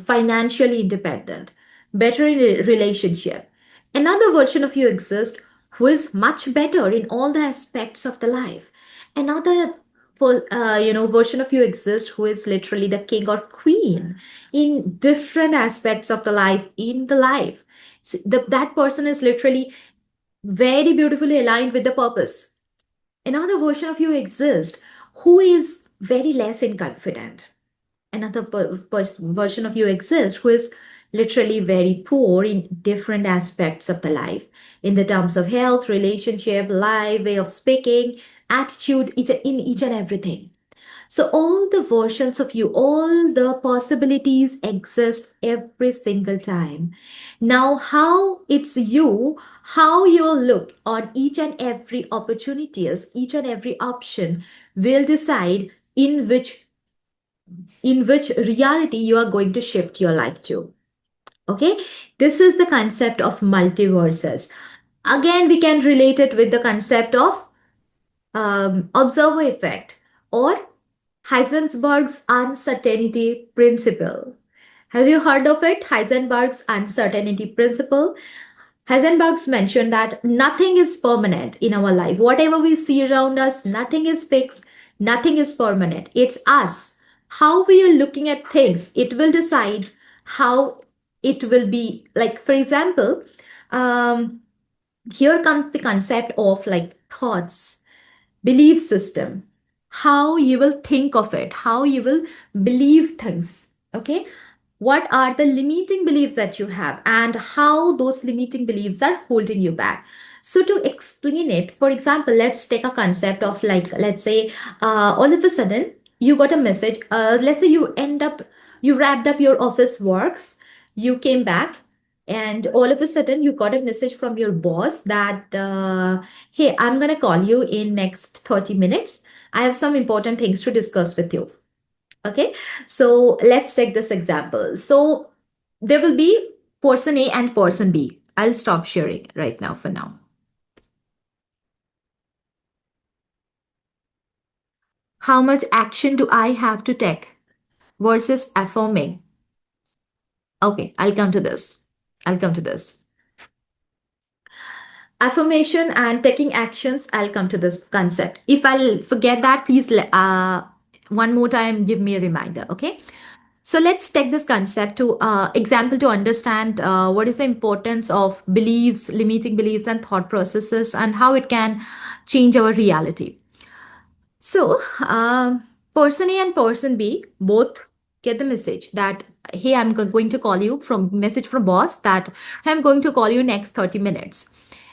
financially independent, better in a relationship. Another version of you exists who is much better in all the aspects of the life. Another version of you exists who is literally the king or queen in different aspects of the life in the life. That person is literally very beautifully aligned with the purpose. Another version of you exists who is very less in confident. Another version of you exists who is literally very poor in different aspects of the life, in the terms of health, relationship, life, way of speaking, attitude, in each and everything. So, all the versions of you, all the possibilities exist every single time. Now, how it's you, how you look on each and every opportunities, each and every option will decide in which reality you are going to shift your life to. Okay, this is the concept of multiverses. Again, we can relate it with the concept of observer effect or Heisenberg's uncertainty principle. Have you heard of it? Heisenberg's uncertainty principle. Heisenberg's mentioned that nothing is permanent in our life. Whatever we see around us, nothing is fixed, nothing is permanent. It's us. How we are looking at things, it will decide how it will be. Like, for example, um, here comes the concept of like thoughts, belief system, how you will think of it, how you will believe things. Okay, what are the limiting beliefs that you have and how those limiting beliefs are holding you back. So to explain it, for example, let's take a concept of like, let's say all of a sudden you got a message. Let's say you wrapped up your office works, you came back, and all of a sudden you got a message from your boss that hey, I'm going to call you in next 30 minutes. I have some important things to discuss with you. Okay, so let's take this example. So there will be person A and person B. I'll stop sharing right now for now. How much action do I have to take versus affirming? Okay, I'll come to this. I'll come to this. Affirmation and taking actions, I'll come to this concept. If I'll forget that, please one more time give me a reminder. Okay, so let's take this concept to example to understand what is the importance of beliefs, limiting beliefs and thought processes, and how it can change our reality. So, person A and person B both get the message that, hey, I'm going to call you, from message from boss that, hey, I'm going to call you next 30 minutes.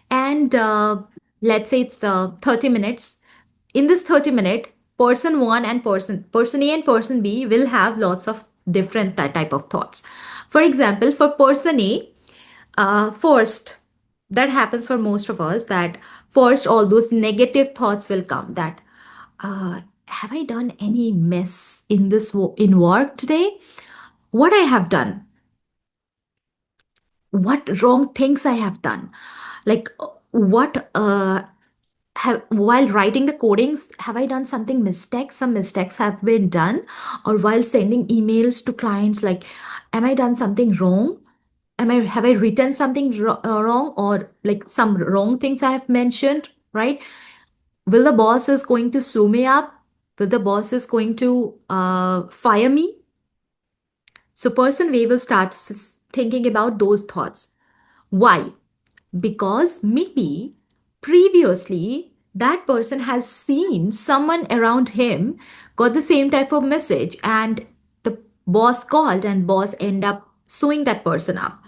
And let's say it's 30 minutes. In this 30-minute, person A and person B will have lots of different type of thoughts. For example, for person A, first, that happens for most of us, that first all those negative thoughts will come that have I done any mess in in work today? What I have done? What wrong things I have done? Like what have, while writing the codings, have I done something mistake? Some mistakes have been done, or while sending emails to clients, like, am I done something wrong? Have I written something wrong, or like some wrong things I have mentioned, right? Will the boss is going to sue me up? Will the boss is going to fire me? So person A will start thinking about those thoughts. Why? Because maybe previously that person has seen someone around him got the same type of message, and the boss called and boss end up suing that person up.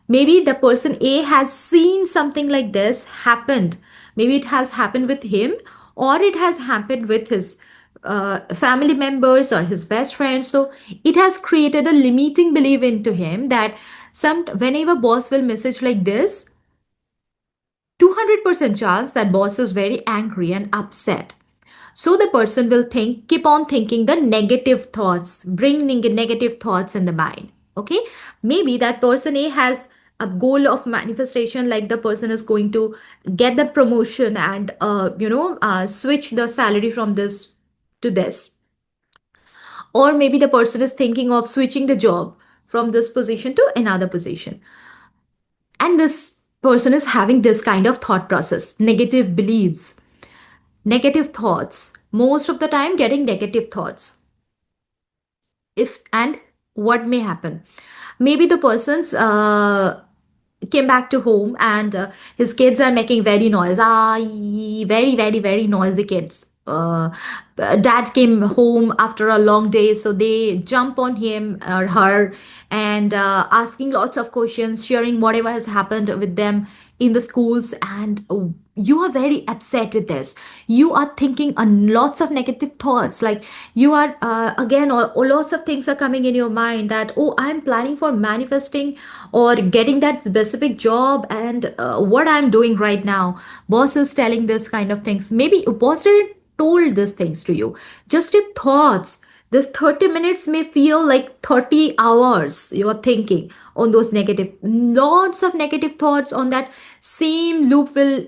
Maybe the person A has seen something like this happened. Maybe it has happened with him, or it has happened with his family members or his best friend. So it has created a limiting belief into him that some whenever boss will message like this, 200% chance that boss is very angry and upset. So the person will keep on thinking the negative thoughts, bring negative thoughts in the mind. Okay, maybe that person A has a goal of manifestation, like the person is going to get the promotion and switch the salary from this to this, or maybe the person is thinking of switching the job from this position to another position, and this person is having this kind of thought process, negative beliefs, negative thoughts, most of the time getting negative thoughts. If and what may happen, maybe the person's came back to home, and his kids are making very noise, very very very noisy kids. Dad came home after a long day, so they jump on him or her, and asking lots of questions, sharing whatever has happened with them in the schools. And you are very upset with this. You are thinking lots of negative thoughts, like you are again, or lots of things are coming in your mind that, oh, I'm planning for manifesting or getting that specific job, and what I'm doing right now, boss is telling this kind of things. Maybe boss didn't told these things to you, just your thoughts. This 30 minutes may feel like 30 hours you are thinking on those negative, lots of negative thoughts on that same loop will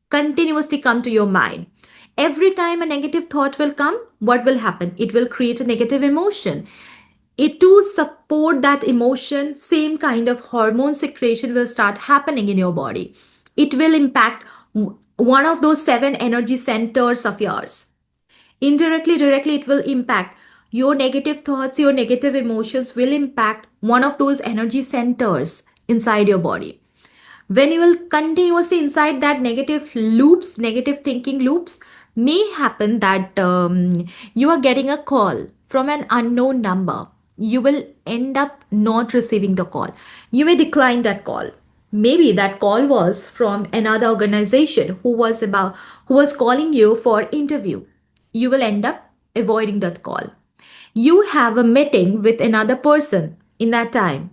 continuously come to your mind. Every time a negative thought will come, what will happen? It will create a negative emotion. It to support that emotion, same kind of hormone secretion will start happening in your body. It will impact one of those seven energy centers of yours. Indirectly, directly, it will impact your negative thoughts, your negative emotions will impact one of those energy centers inside your body. When you will continuously inside that negative loops, negative thinking loops, may happen that you are getting a call from an unknown number. You will end up not receiving the call. You may decline that call. Maybe that call was from another organization who was calling you for interview. You will end up avoiding that call. You have a meeting with another person in that time.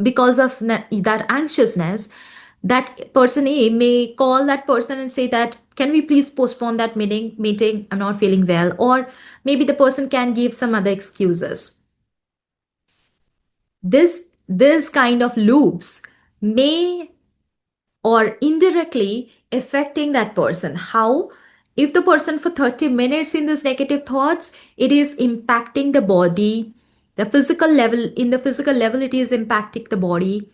Because of that anxiousness, that person A may call that person and say that, can we please postpone that meeting, I'm not feeling well. Or maybe the person can give some other excuses. This kind of loops may or indirectly affecting that person. How? If the person for 30 minutes in this negative thoughts, it is impacting the body, the physical level, in the physical level it is impacting the body.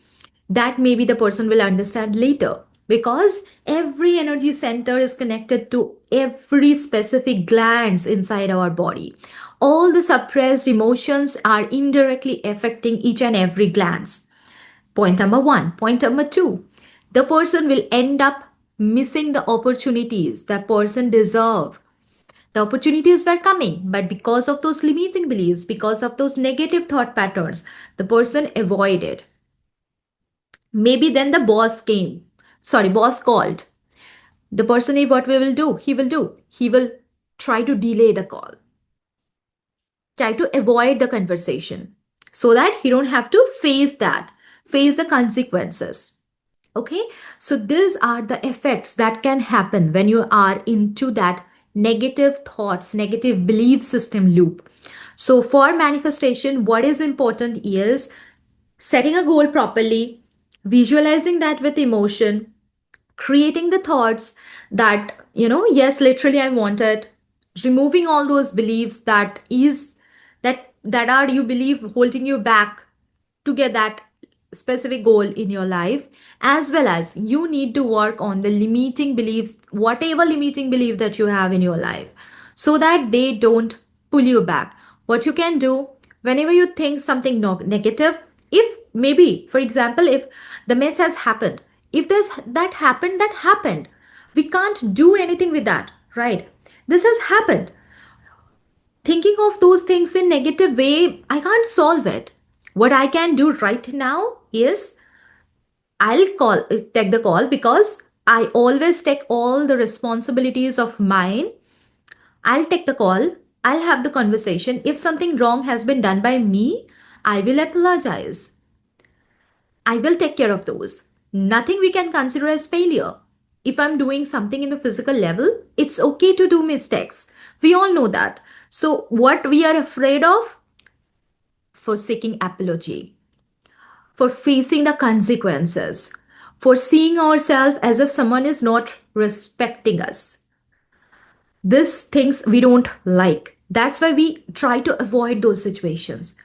That maybe the person will understand later, because every energy center is connected to every specific glands inside our body. All the suppressed emotions are indirectly affecting each and every glands. Point number one. Point number two, the person will end up missing the opportunities that person deserve. The opportunities were coming, but because of those limiting beliefs, because of those negative thought patterns, the person avoided. Maybe then the boss came. Sorry, boss called. The person, what we will do? He will do. He will try to delay the call, try to avoid the conversation so that he don't have to face the consequences. Okay, so these are the effects that can happen when you are into that negative thoughts, negative belief system loop. So for manifestation, what is important is setting a goal properly, visualizing that with emotion, creating the thoughts that, yes, literally I want it, removing all those beliefs that are, you believe, holding you back to get that specific goal in your life. As well as you need to work on the limiting beliefs, whatever limiting belief that you have in your life, so that they don't pull you back. What you can do, Whenever you think something negative, if maybe, for example, if the mess has happened, if there's that happened, we can't do anything with that, right? This has happened. Thinking of those things in negative way, I can't solve it. What I can do right now is take the call, because I always take all the responsibilities of mine. I'll take the call. I'll have the conversation. If something wrong has been done by me, I will apologize. I will take care of those. Nothing we can consider as failure. If I'm doing something in the physical level, it's okay to do mistakes. We all know that. So, what we are afraid of? For seeking apology, for facing the consequences, for seeing ourselves as if someone is not respecting us. These things we don't like. That's why we try to avoid those situations.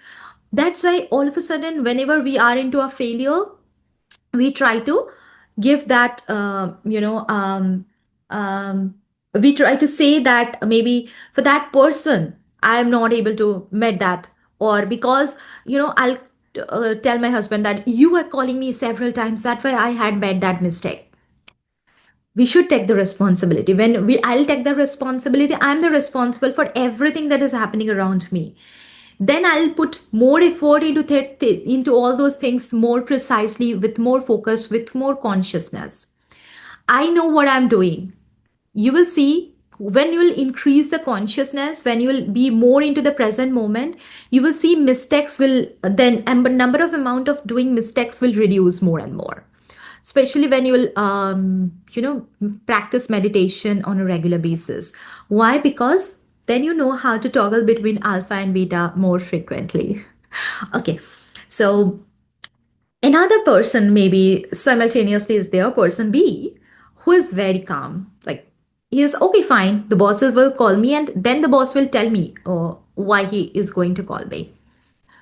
That's why all of a sudden, whenever we are into a failure, we try to give that, we try to say that maybe for that person, I am not able to met that. Or because, I'll tell my husband that you were calling me several times, that's why I had made that mistake. We should take the responsibility. When we I'll take the responsibility, I'm the responsible for everything that is happening around me. Then I'll put more effort into all those things more precisely, with more focus, with more consciousness. I know what I'm doing. You will see, when you will increase the consciousness, when you will be more into the present moment, you will see mistakes will then, and the number of amount of doing mistakes will reduce more and more, especially when you will practice meditation on a regular basis. Why? Because then you know how to toggle between alpha and beta more frequently. Okay, so another person maybe simultaneously is there, person B, who is very calm. Like, he is okay, fine, the bosses will call me, and then the boss will tell me why he is going to call me.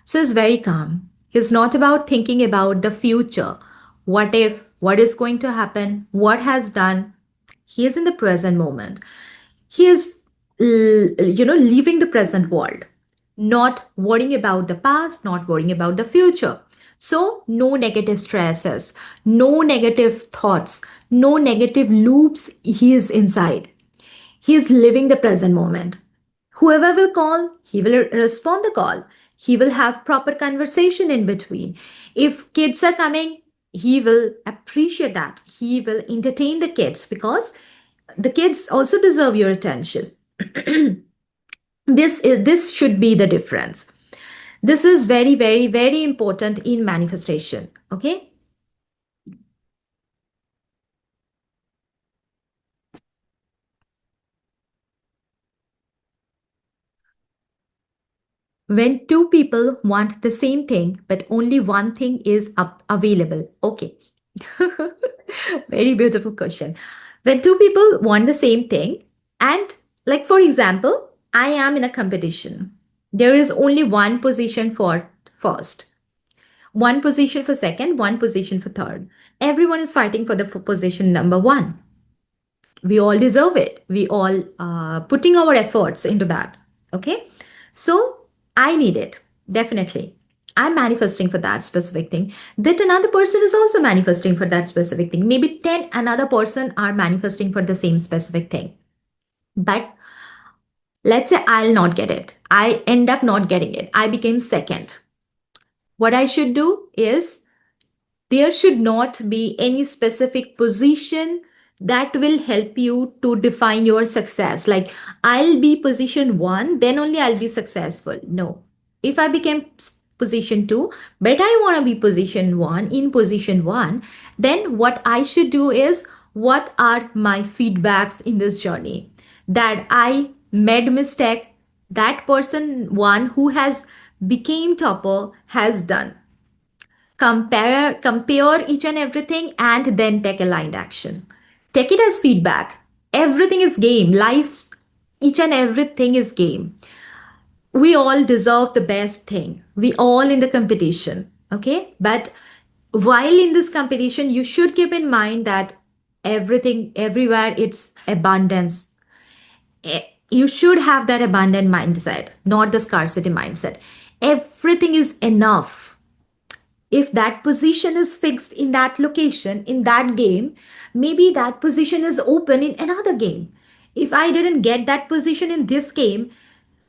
So he's very calm. He's not about thinking about the future. What if, what is going to happen, what has done. He is in the present moment. He is, leaving the present world, not worrying about the past, not worrying about the future. So, no negative stresses, no negative thoughts, no negative loops he is inside. He is living the present moment. Whoever will call, he will respond the call. He will have proper conversation in between. If kids are coming, he will appreciate that. He will entertain the kids, because the kids also deserve your attention. This should be the difference. This is very, very, very important in manifestation. Okay. When two people want the same thing, but only one thing is available. Okay. Very beautiful question. When two people want the same thing, and like for example, I am in a competition. There is only one position for first, one position for second, one position for third. Everyone is fighting for the position number one. We all deserve it. We all putting our efforts into that. Okay. So I need it. Definitely. I'm manifesting for that specific thing. That another person is also manifesting for that specific thing. Maybe 10 another person are manifesting for the same specific thing. But let's say I'll not get it. I end up not getting it. I became second. What I should do is, there should not be any specific position that will help you to define your success. Like, I'll be position one, then only I'll be successful. No. If I became position two, but I want to be position one, in position one, then what I should do is, what are my feedbacks in this journey? That I made mistake, that person one who has became topper has done. Compare each and everything, and then take aligned action. Take it as feedback. Everything is game. Life's each and everything is game. We all deserve the best thing. We all in the competition. Okay. But while in this competition, you should keep in mind that everything, everywhere, it's abundance. You should have that abundant mindset, not the scarcity mindset. Everything is enough. If that position is fixed in that location, in that game, maybe that position is open in another game. If I didn't get that position in this game,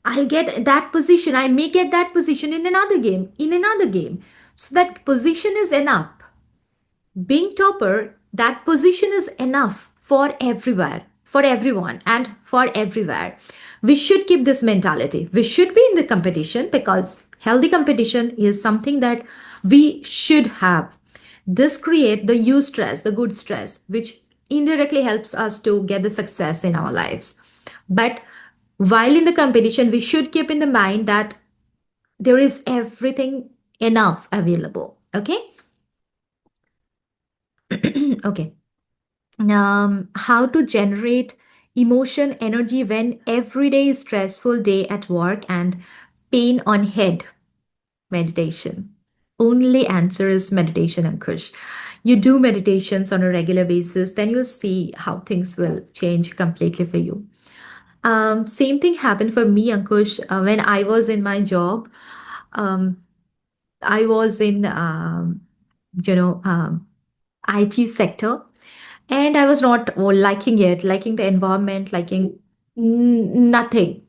I'll get that position. I may get that position in another game, in another game. So that position is enough. Being topper, that position is enough for everywhere, for everyone, and for everywhere. We should keep this mentality. We should be in the competition because healthy competition is something that we should have. This create the stress, the good stress, which indirectly helps us to get the success in our lives. But while in the competition, we should keep in the mind that there is everything enough available. Okay. Okay. How to generate emotion energy when every day is stressful day at work and pain on head. Meditation. Only answer is meditation, Ankush. You do meditations on a regular basis, then you'll see how things will change completely for you. Same thing happened for me, Ankush, when I was in my job. um, I was in you know IT sector, and I was not liking it, liking the environment, liking nothing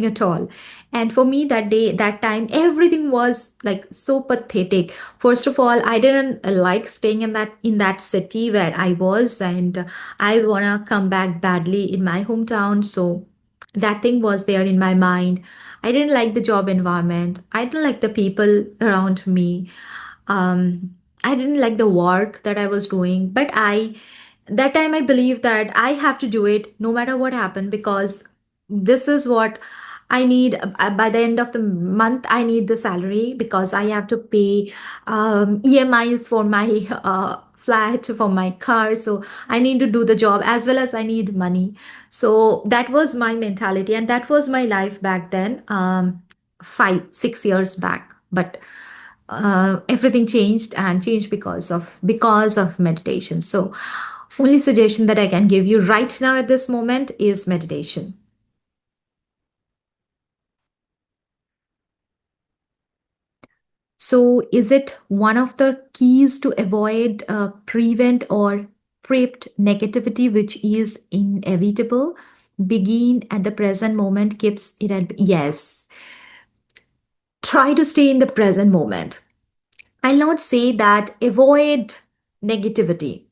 at all. And for me, that day, that time, everything was like so pathetic. First of all, I didn't like staying in that city where I was, and I wanna come back badly in my hometown. So that thing was there in my mind. I didn't like the job environment. I didn't like the people around me. I didn't like the work that I was doing, but that time I believed that I have to do it no matter what happened, because this is what I need. By the end of the month, I need the salary because I have to pay EMIs for my flat, for my car. So I need to do the job as well as I need money. So that was my mentality, and that was my life back then, 5 6 years back. But everything changed, and changed because of meditation. So only suggestion that I can give you right now at this moment is meditation. So is it one of the keys to avoid, prevent, or preempt negativity, which is inevitable? Begin at the present moment keeps it at yes. Try to stay in the present moment. I'll not say that avoid negativity.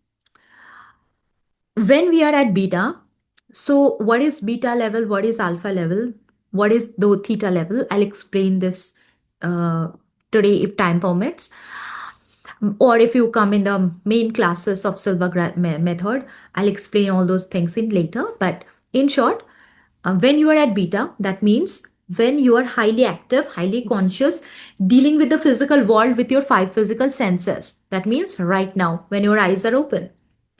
When we are at beta, so what is beta level, what is alpha level, what is the theta level? I'll explain this uh, today if time permits, or if you come in the main classes of Silva method, I'll explain all those things in later. But in short, when you are at beta, that means when you are highly active, highly conscious, dealing with the physical world with your five physical senses. That means right now, when your eyes are open,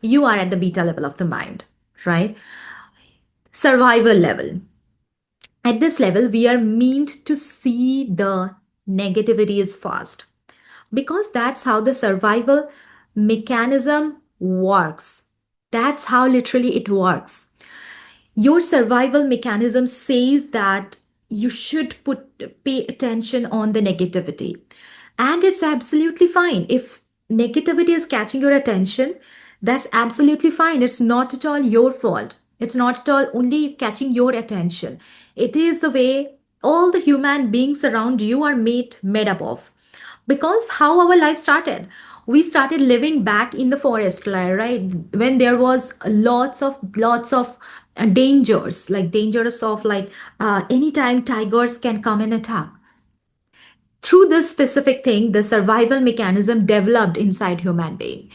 you are at the beta level of the mind, right? Survival level. At this level, we are meant to see the negativity is fast, because that's how the survival mechanism works. That's how literally it works. Your survival mechanism says that you should pay attention on the negativity, and it's absolutely fine if negativity is catching your attention. That's absolutely fine. It's not at all your fault. It's not at all only catching your attention. It is the way all the human beings around you are made up of. Because how our life started, we started living back in the forest, right, when there was lots of dangers, like dangerous of like anytime tigers can come and attack. Through this specific thing, the survival mechanism developed inside human being,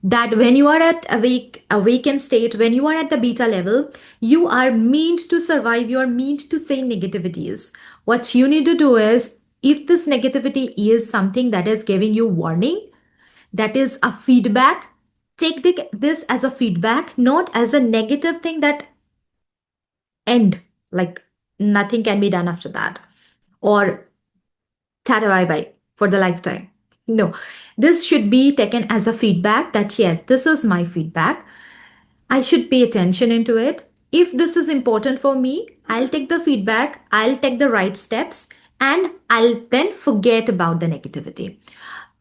that when you are at awakened state, when you are at the beta level, you are meant to survive, you are meant to say negativities. What you need to do is, if this negativity is something that is giving you warning, that is a feedback, take this as a feedback, not as a negative thing that end, like nothing can be done after that, or tata bye bye for the lifetime. No, this should be taken as a feedback, that yes, this is my feedback. I should pay attention into it. If this is important for me, I'll take the feedback, I'll take the right steps, and I'll then forget about the negativity.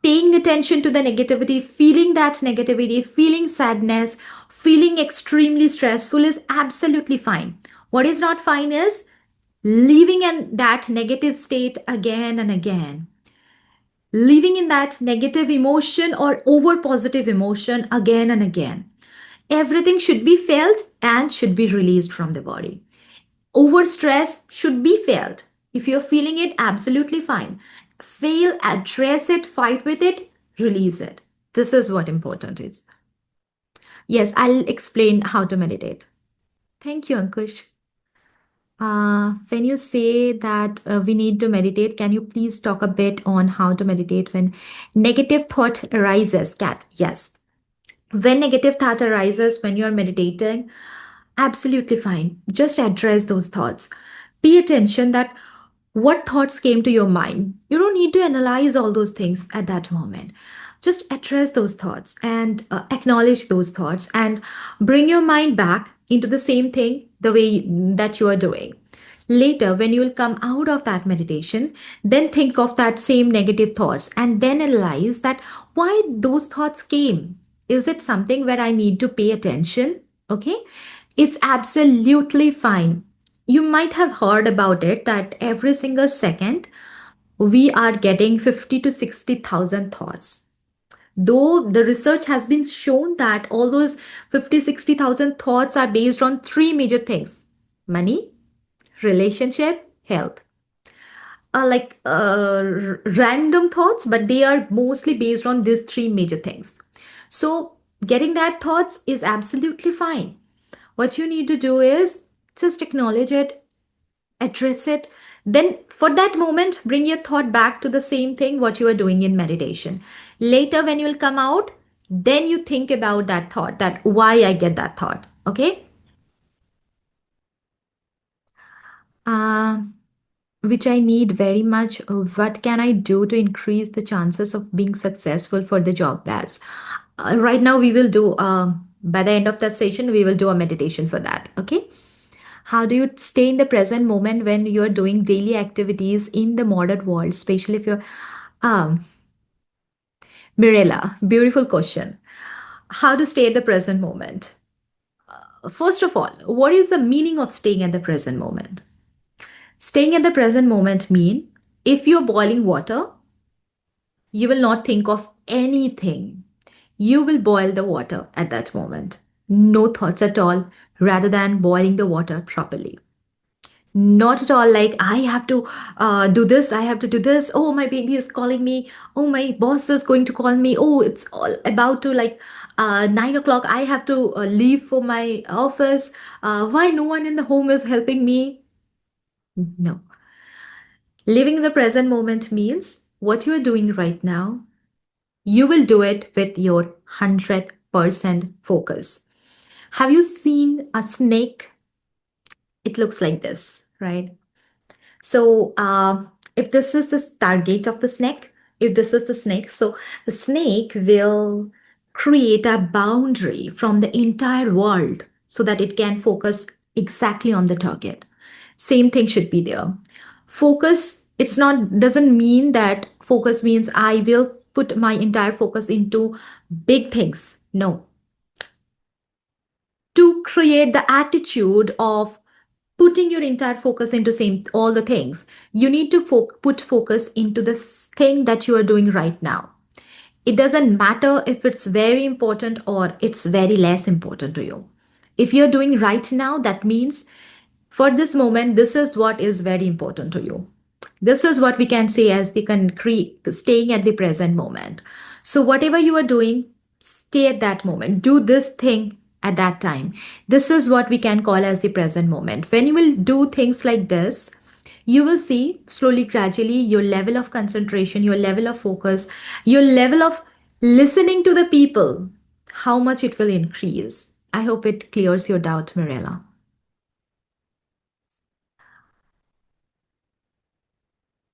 Paying attention to the negativity, feeling that negativity, feeling sadness, feeling extremely stressful is absolutely fine. What is not fine is living in that negative state again and again, living in that negative emotion or over positive emotion again and again. Everything should be felt and should be released from the body. Over stress should be felt. If you're feeling it, absolutely fine. Fail, address it, fight with it, release it. This is what important is. Yes, I'll explain how to meditate. Thank you, Ankush. When you say that we need to meditate, can you please talk a bit on how to meditate when negative thought arises? Kat, yes. When negative thought arises when you're meditating, absolutely fine. Just address those thoughts. Pay attention that what thoughts came to your mind. You don't need to analyze all those things at that moment. Just address those thoughts and acknowledge those thoughts and bring your mind back into the same thing the way that you are doing. Later, when you will come out of that meditation, then think of that same negative thoughts and then analyze that why those thoughts came. Is it something where I need to pay attention? Okay. It's absolutely fine. You might have heard about it that every single second we are getting 50 to 60,000 thoughts. Though the research has been shown that all those 50, 60,000 thoughts are based on three major things: money, relationship, health. Random thoughts, but they are mostly based on these three major things. So, getting that thoughts is absolutely fine. What you need to do is just acknowledge it, address it. Then, for that moment, bring your thought back to the same thing what you are doing in meditation. Later, when you will come out, then you think about that thought, that why I get that thought. Okay. Uh, which I need very much. What can I do to increase the chances of being successful for the job as? Right now, we will do, by the end of that session, we will do a meditation for that. Okay. How do you stay in the present moment when you're doing daily activities in the modern world, especially if you're, um, Mirella, beautiful question. How to stay at the present moment? First of all, what is the meaning of staying at the present moment? Staying at the present moment mean if you're boiling water, you will not think of anything. You will boil the water at that moment. No thoughts at all, rather than boiling the water properly. Not at all like I have to do this, I have to do this. Oh, my baby is calling me. Oh, my boss is going to call me. Oh, it's all about to like 9 o'clock. I have to leave for my office. Why no one in the home is helping me? No. Living in the present moment means what you are doing right now, you will do it with your 100% focus. Have you seen a snake? It looks like this, right? So, if this is the target of the snake, if this is the snake, so the snake will create a boundary from the entire world so that it can focus exactly on the target. Same thing should be there. Focus, it's not, doesn't mean that focus means I will put my entire focus into big things. No. To create the attitude of putting your entire focus into same all the things, you need to put focus into the thing that you are doing right now. It doesn't matter if it's very important or it's very less important to you. If you're doing right now, that means for this moment, this is what is very important to you. This is what we can say as the concrete staying at the present moment. So, whatever you are doing, stay at that moment. Do this thing at that time. This is what we can call as the present moment. When you will do things like this, you will see slowly, gradually, your level of concentration, your level of focus, your level of listening to the people, how much it will increase. I hope it clears your doubt, Mirella.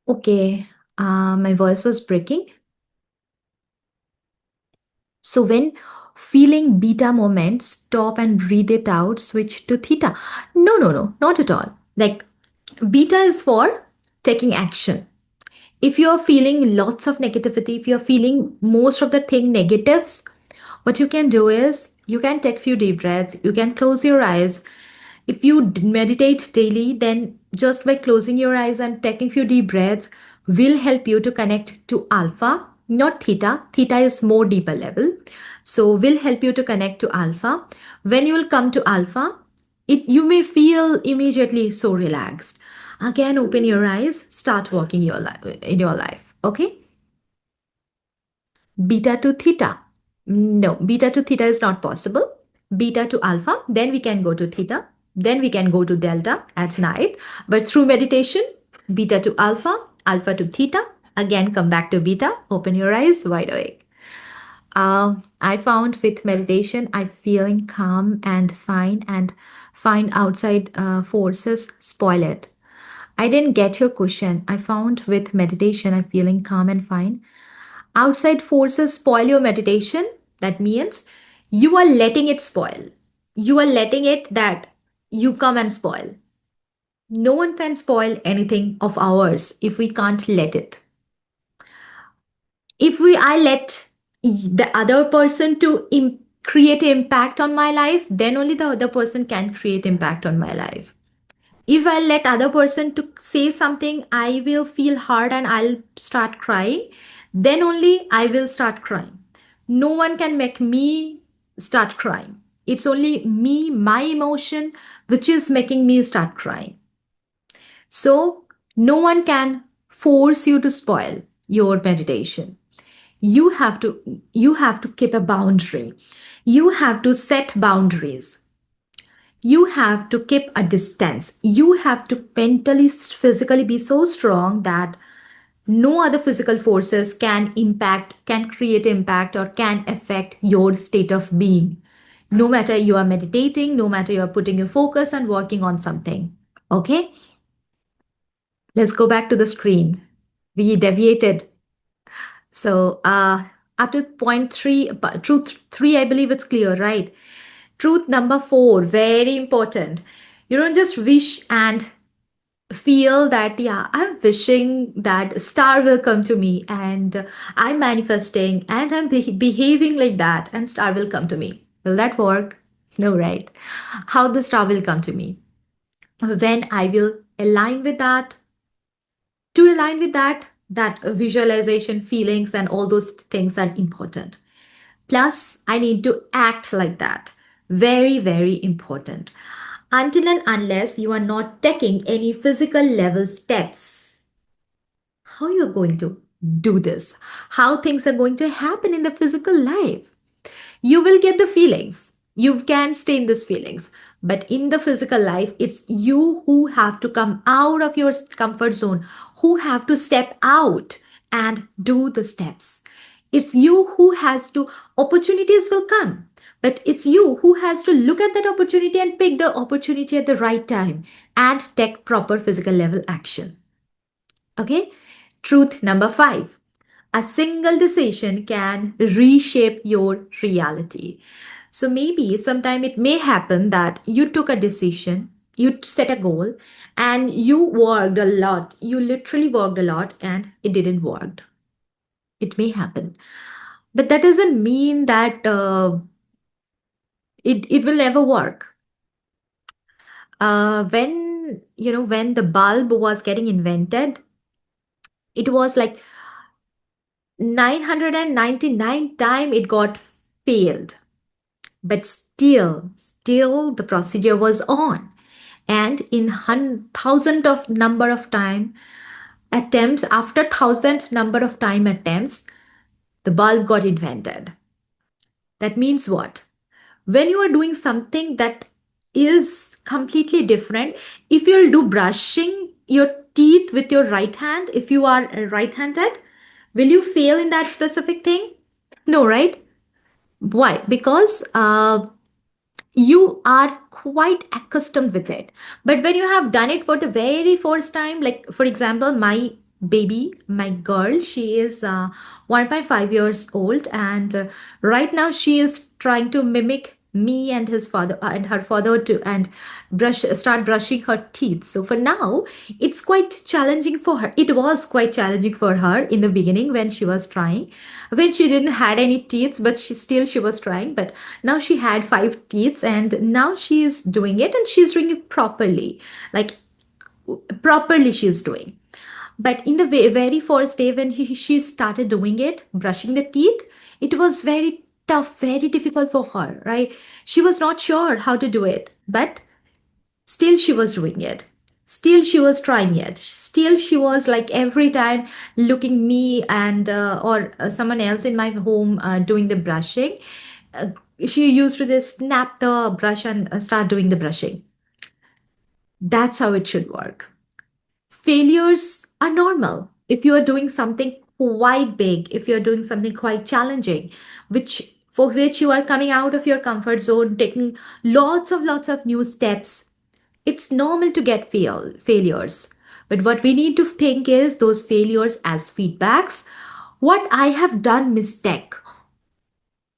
Okay, my voice was breaking. So when feeling beta moment, stop and breathe it out, switch to theta. No, no, no, not at all. Like beta is for taking action. If you're feeling lots of negativity, if you're feeling most of the thing negatives, what you can do is you can take few deep breaths, you can close your eyes. If you meditate daily, then just by closing your eyes and taking few deep breaths will help you to connect to alpha, not theta. Theta is more deeper level. So will help you to connect to alpha. When you will come to alpha, it you may feel immediately so relaxed. Again, open your eyes, start working your life in your life. Okay? Beta to theta. No, beta to theta is not possible. Beta to alpha, then we can go to theta, then we can go to delta at night. But through meditation, beta to alpha, alpha to theta, again come back to beta, open your eyes wide awake. I found with meditation, I feeling calm and fine and find outside forces spoil it. I didn't get your question. I found with meditation, I feeling calm and fine. Outside forces spoil your meditation. That means you are letting it spoil. You are letting it that you come and spoil. No one can spoil anything of ours if we can't let it. If we I let the other person to create impact on my life, then only the other person can create impact on my life. If I let other person to say something, I will feel hard and I'll start crying, then only I will start crying. No one can make me start crying. It's only me, my emotion, which is making me start crying. So no one can force you to spoil your meditation. You have to keep a boundary. You have to set boundaries. You have to keep a distance. You have to mentally, physically be so strong that no other physical forces can impact, can create impact, or can affect your state of being. No matter you are meditating, no matter you are putting your focus and working on something. Okay, let's go back to the screen. We deviated. So, up to point three, truth three, I believe it's clear, right? Truth number four, very important. You don't just wish and feel that, yeah, I'm wishing that star will come to me and I'm manifesting and I'm behaving like that and star will come to me. Will that work? No, right? How the star will come to me? When I will align with that, to align with that, that visualization, feelings, and all those things are important. Plus, I need to act like that. Very, very important. Until and unless you are not taking any physical level steps, how you're going to do this, how things are going to happen in the physical life. You will get the feelings. You can stay in these feelings. But in the physical life, it's you who have to come out of your comfort zone, who have to step out and do the steps. It's you who has to, opportunities will come. But it's you who has to look at that opportunity and pick the opportunity at the right time and take proper physical level action. Okay? Truth number five, a single decision can reshape your reality. So maybe sometime it may happen that you took a decision, you set a goal, and you worked a lot. You literally worked a lot and it didn't work. It may happen. But that doesn't mean that it will never work. When the bulb was getting invented, it was like 999 time it got failed, but still the procedure was on, and in thousand of number of time attempts, after thousand number of time attempts, the bulb got invented. That means what? When you are doing something that is completely different, if you'll do brushing your teeth with your right hand, if you are right handed, will you fail in that specific thing? No, right? Why? Because you are quite accustomed with it. But when you have done it for the very first time, like for example, my baby, my girl, she is 1.5 years old, and right now she is trying to mimic me and his father and her father to and start brushing her teeth. So for now, it's quite challenging for her. It was quite challenging for her in the beginning when she was trying, when she didn't had any teeth, but she was trying. But now she had five teeth, and now she is doing it, and she's doing it properly, like properly she's doing. But in the very first day when she started doing it, brushing the teeth, it was very tough, very difficult for her, right? She was not sure how to do it, but still she was doing it. Still she was trying it. Still she was like every time looking me and or someone else in my home doing the brushing. Uh, she used to just snap the brush and start doing the brushing. That's how it should work. Failures are normal. If you are doing something quite big, if you're doing something quite challenging, which for which you are coming out of your comfort zone, taking lots of new steps, it's normal to get failures. But what we need to think is those failures as feedbacks. What I have done mistake.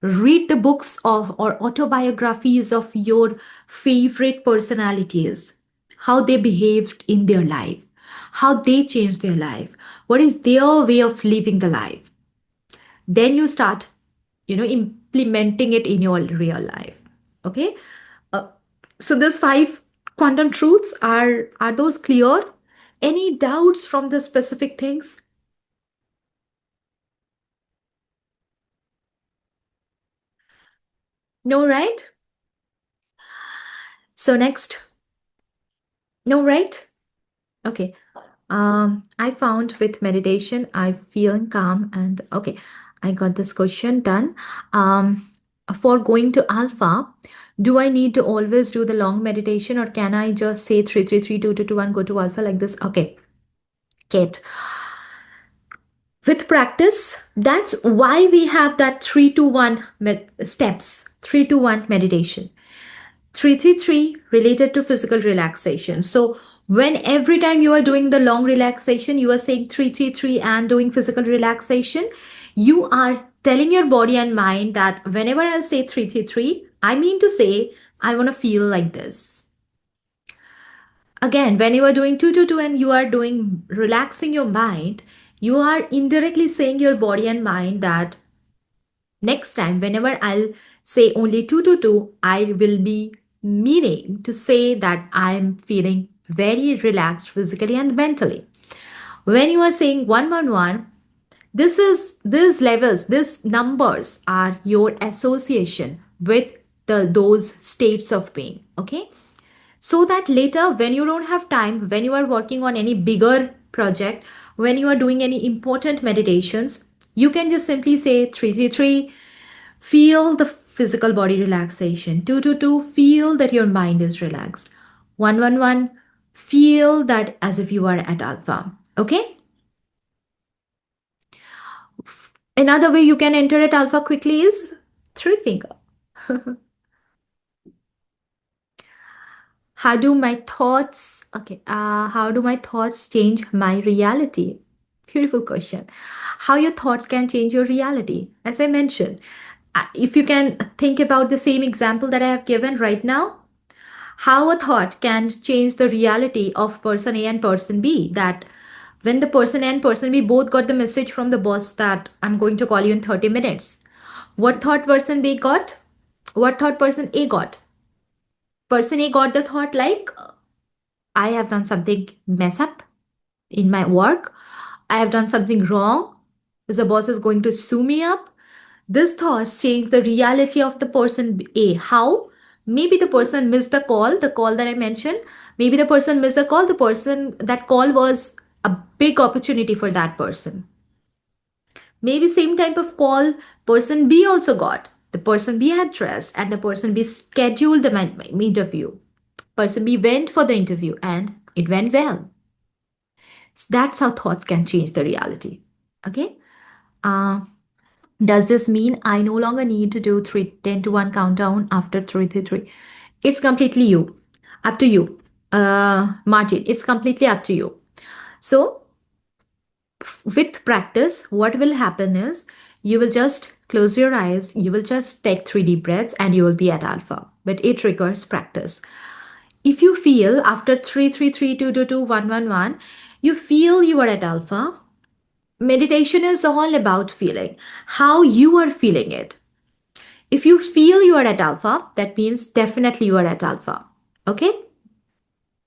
Read the books of or autobiographies of your favorite personalities, how they behaved in their life, how they changed their life, what is their way of living the life. Then you start, implementing it in your real life. Okay. Uh, so these five quantum truths are those clear? Any doubts from the specific things? No, right? So next, no, right? Okay. I found with meditation, I feel calm and okay. I got this question done. For going to alpha, do I need to always do the long meditation, or can I just say 3 3 3 2 2 2 1 go to alpha like this? Okay, Kate. With practice, that's why we have that 3 to 1 steps, 3 to 1 meditation. 333 related to physical relaxation. So when every time you are doing the long relaxation, you are saying 333 and doing physical relaxation, you are telling your body and mind that whenever I say 333, I mean to say I want to feel like this. Again, when you are doing 2 to 2 and you are doing relaxing your mind, you are indirectly saying your body and mind that next time, whenever I'll say only 2 to 2, I will be meaning to say that I'm feeling very relaxed physically and mentally. When you are saying 1 1 1, these levels, these numbers are your association with those states of being. Okay, so that later when you don't have time, when you are working on any bigger project, when you are doing any important meditations, you can just simply say 3 3 3. Feel the physical body relaxation. 2 to 2, feel that your mind is relaxed. 1 1 1, feel that as if you are at alpha. Okay? Another way you can enter at alpha quickly is three finger. How do my thoughts change my reality? Beautiful question. How your thoughts can change your reality? As I mentioned, if you can think about the same example that I have given right now, how a thought can change the reality of person A and person B. That when the person A and person B both got the message from the boss that I'm going to call you in 30 minutes, what thought person B got? What thought person A got? Person A got the thought like, I have done something mess up in my work. I have done something wrong. The boss is going to sue me up. This thoughts change the reality of the person A. How? Maybe the person missed the call that I mentioned. Maybe the person missed the call. That call was a big opportunity for that person. Maybe same type of call person B also got. The person B had trust and the person B scheduled the interview. Person B went for the interview and it went well. That's how thoughts can change the reality. Okay. Uh, does this mean I no longer need to do 10 to 1 countdown after 3 3 3? It's completely you. Up to you. Martin, it's completely up to you. So with practice, what will happen is you will just Close your eyes. You will just take 3 deep breaths and you will be at alpha. But it requires practice. If you feel after 3, 3, 3, 2, 2, 2, 1, 1, 1, you feel you are at alpha. Meditation is all about feeling, how you are feeling it. If you feel you are at alpha, that means definitely you are at alpha. Okay?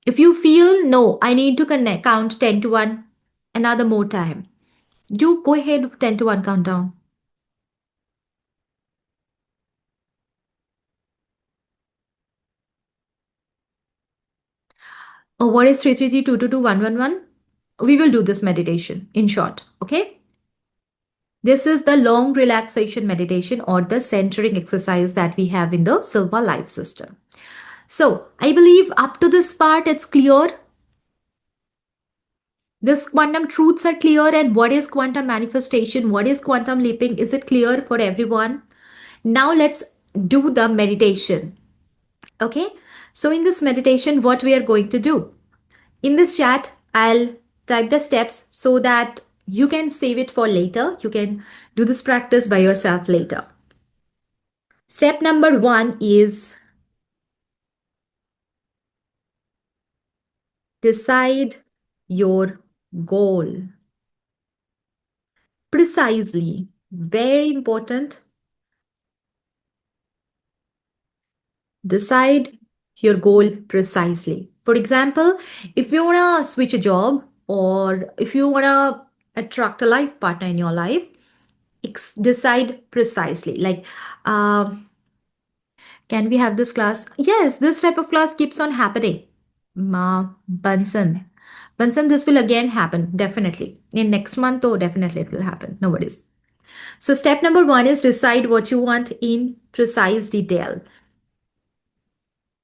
If you feel no, I need to count 10 to 1 another more time. You go ahead with 10 to 1 countdown. What is 333 222 111? We will do this meditation in short. Okay? This is the long relaxation meditation or the centering exercise that we have in the Silva life system. So, I believe up to this part it's clear. This quantum truths are clear, and what is quantum manifestation? What is quantum leaping? Is it clear for everyone? Now, let's do the meditation. Okay, so in this meditation, what we are going to do in this chat, I'll type the steps so that you can save it for later. You can do this practice by yourself later. Step number 1 is decide your goal precisely. Very important. Decide your goal precisely. For example, if you want to switch a job or if you want to attract a life partner in your life, decide precisely. Like, can we have this class? Yes, this type of class keeps on happening. Bunsen. Bunsen, this will again happen, definitely. In next month, oh, definitely it will happen. No worries. So, step number 1 is decide what you want in precise detail.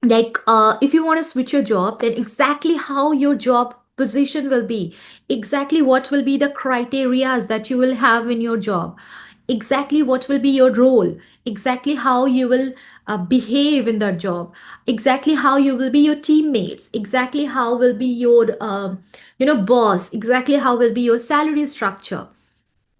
Like, if you want to switch your job, then exactly how your job position will be, exactly what will be the criterias that you will have in your job, exactly what will be your role, exactly how you will behave in that job, exactly how you will be your teammates, exactly how will be your boss, exactly how will be your salary structure,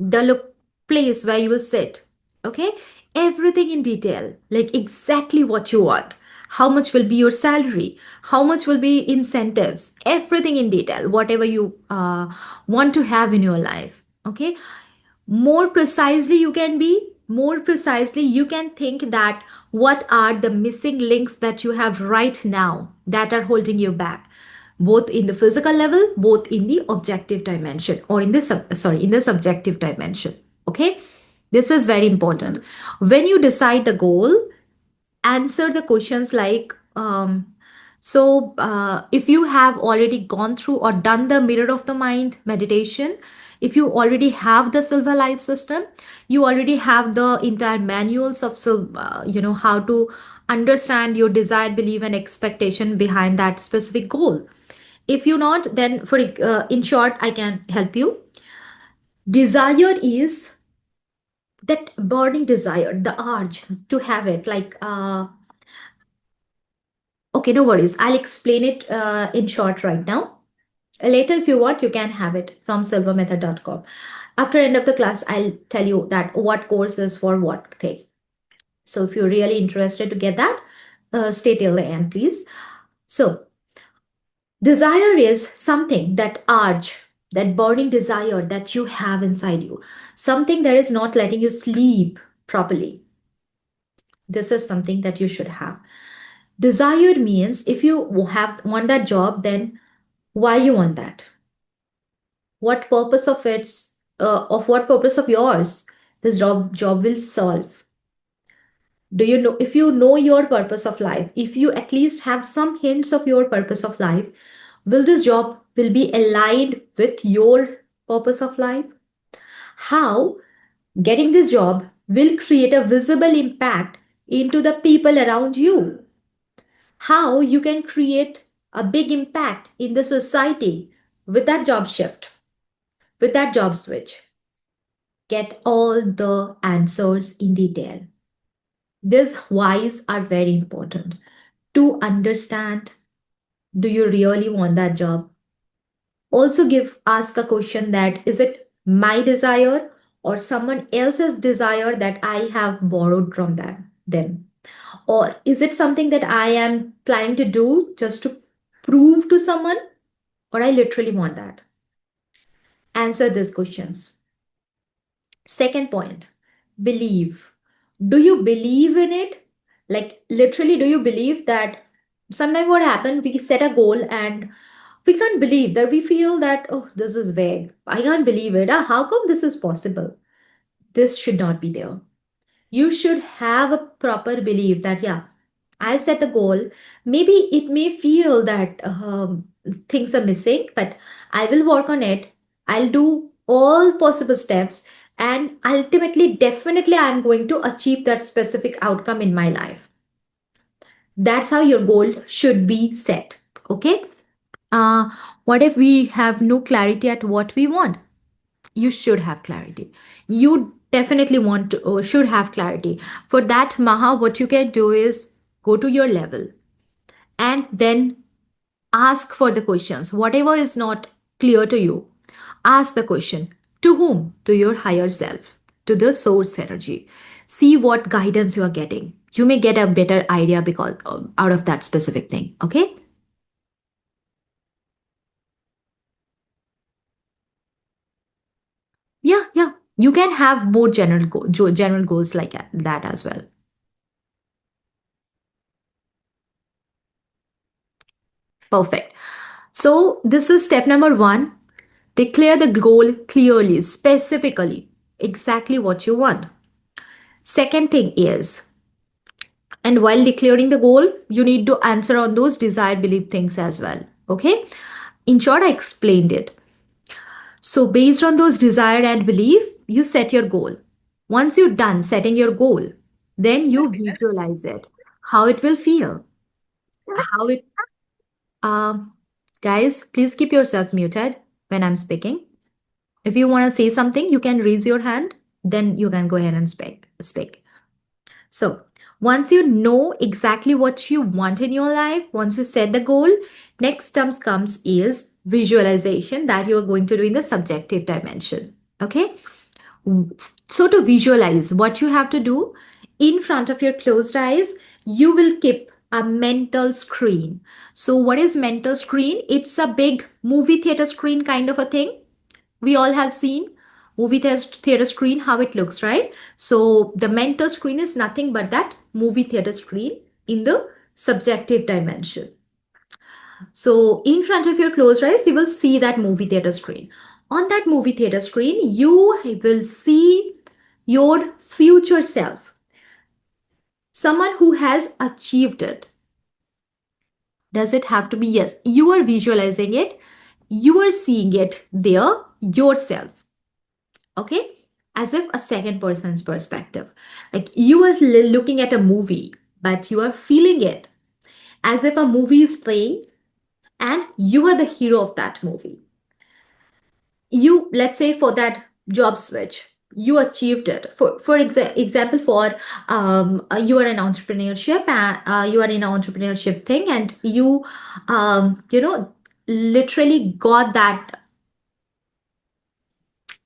the place where you will sit. Okay, everything in detail, like exactly what you want, how much will be your salary, how much will be incentives, everything in detail, whatever you want to have in your life. Okay, more precisely you can be, more precisely you can think that what are the missing links that you have right now that are holding you back, both in the physical level, both in the objective dimension, or in the in the subjective dimension. Okay, this is very important. When you decide the goal, answer the questions like, if you have already gone through or done the mirror of the mind meditation, if you already have the Silver life system, you already have the entire manuals of Silva, how to understand your desire, belief, and expectation behind that specific goal. If you not, then for in short, I can help you. Desire is that burning desire, the urge to have it. Like, okay, no worries. I'll explain it in short right now. Later, if you want, you can have it from silvermethod.com. After end of the class, I'll tell you that what course is for what thing. So if you're really interested to get that, stay till the end, please. So desire is something, that urge, that burning desire that you have inside you, something that is not letting you sleep properly. This is something that you should have. Desire means if you have want that job, then why you want that? What purpose of what purpose of yours this job will solve? Do you know, if you know your purpose of life, if you at least have some hints of your purpose of life, will this job will be aligned with your purpose of life? How getting this job will create a visible impact into the people around you? How you can create a big impact in the society with that job shift, with that job switch? Get all the answers in detail. These whys are very important to understand. Do you really want that job? Also ask a question that is it my desire or someone else's desire that I have borrowed from them? Or is it something that I am planning to do just to prove to someone, or I literally want that? Answer these questions. Second point, believe. Do you believe in it? Like, literally, do you believe that sometimes what happened, we set a goal and we can't believe that, we feel that, oh, this is vague. I can't believe it. Ah, how come this is possible? This should not be there. You should have a proper belief that, yeah, I set the goal. Maybe it may feel that things are missing, but I will work on it. I'll do all possible steps, and ultimately, definitely, I'm going to achieve that specific outcome in my life. That's how your goal should be set. Okay. Uh, what if we have no clarity at what we want? You should have clarity. You definitely want to, or should have clarity. For that, Maha, what you can do is go to your level and then ask for the questions. Whatever is not clear to you, ask the question. To whom? To your higher self, to the source energy. See what guidance you are getting. You may get a better idea because out of that specific thing. Okay. Yeah, yeah. You can have more general goals like that as well. Perfect. So, this is step number one. Declare the goal clearly, specifically, exactly what you want. Second thing is, and while declaring the goal, you need to answer on those desired belief things as well. Okay? In short, I explained it. So, based on those desire and belief, you set your goal. Once you're done setting your goal, then you visualize it, how it will feel, how it. Um, guys, please keep yourself muted when I'm speaking. If you want to say something, you can raise your hand, then you can go ahead and speak. So, once you know exactly what you want in your life, once you set the goal, next terms comes is visualization that you are going to do in the subjective dimension. Okay? So, to visualize, what you have to do in front of your closed eyes, you will keep a mental screen. So, what is mental screen? It's a big movie theater screen kind of a thing. We all have seen movie theater screen, how it looks, right? So, the mental screen is nothing but that movie theater screen in the subjective dimension. So, in front of your closed eyes, you will see that movie theater screen. On that movie theater screen, you will see your future self, someone who has achieved it. Does it have to be? Yes, you are visualizing it, you are seeing it there yourself. Okay, as if a second person's perspective. Like you are looking at a movie, but you are feeling it as if a movie is playing and you are the hero of that movie. You, let's say, for that job switch, you achieved it. For example, for you are an entrepreneurship, you are in an entrepreneurship thing, and you literally got that,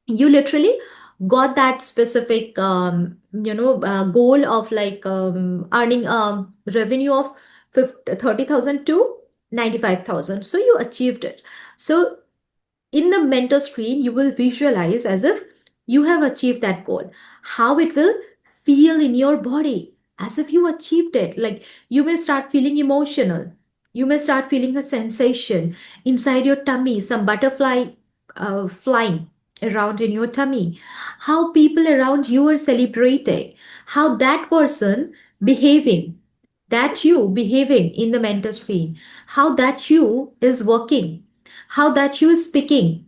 you literally got that specific goal of like earning revenue of 30,000 to 95,000. So you achieved it. So in the mentor screen, you will visualize as if you have achieved that goal, how it will feel in your body as if you achieved it. Like you may start feeling emotional, you may start feeling a sensation inside your tummy, some butterfly flying around in your tummy, how people around you are celebrating, how that person behaving, that you behaving in the mentor screen, how that you is working, how that you is speaking,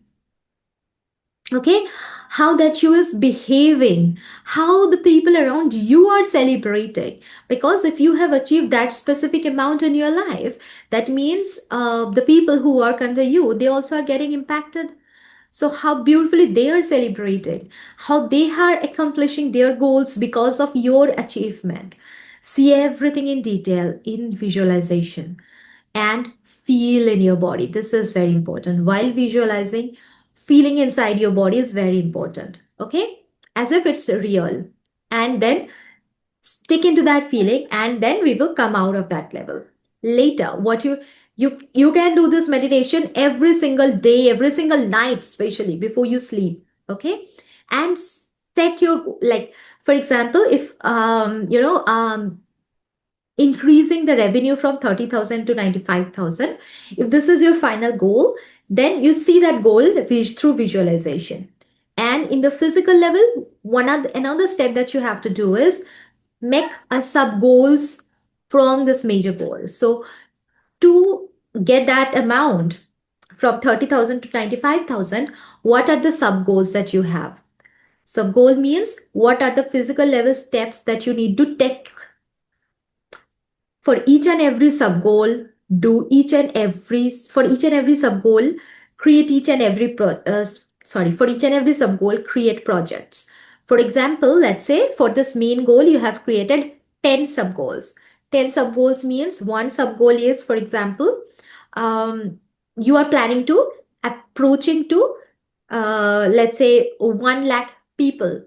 okay, how that you is behaving, how the people around you are celebrating. Because if you have achieved that specific amount in your life, that means the people who work under you, they also are getting impacted. So how beautifully they are celebrating, how they are accomplishing their goals because of your achievement. See everything in detail in visualization and feel in your body. This is very important. While visualizing, feeling inside your body is very important. Okay? as if it's real, and then stick into that feeling, and then we will come out of that level later. What you can do this meditation every single day, every single night, especially before you sleep. Okay, and set your, like, for example, if increasing the revenue from 30,000 to 95,000, if this is your final goal, then you see that goal through visualization. And in the physical level, another step that you have to do is make a sub goals from this major goal. So to get that amount from 30,000 to 95,000, what are the sub goals that you have? Sub goal means what are the physical level steps that you need to take for each and every sub goal. Do each and every For each and every sub goal, create each and every for each and every sub goal, create projects. For example, let's say for this main goal you have created 10 sub goals. 10 sub goals means one sub goal is, for example, you are planning to approaching to let's say 1 lakh people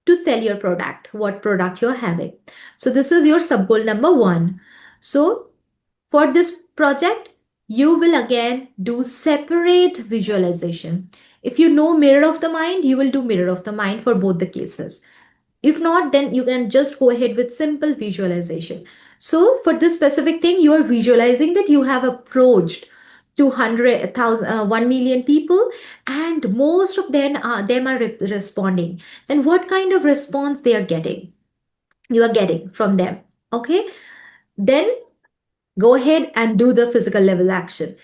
to sell your product, what product you're having. So this is your sub goal number 1. So for this project, you will again do separate visualization. If you know mirror of the mind, you will do mirror of the mind for both the cases. If not, then you can just go ahead with simple visualization. So for this specific thing, you are visualizing that you have approached 200,000, 1 million people, and most of them are responding. Then what kind of response they are getting? You are getting from them. Okay. Then go ahead and do the physical level action.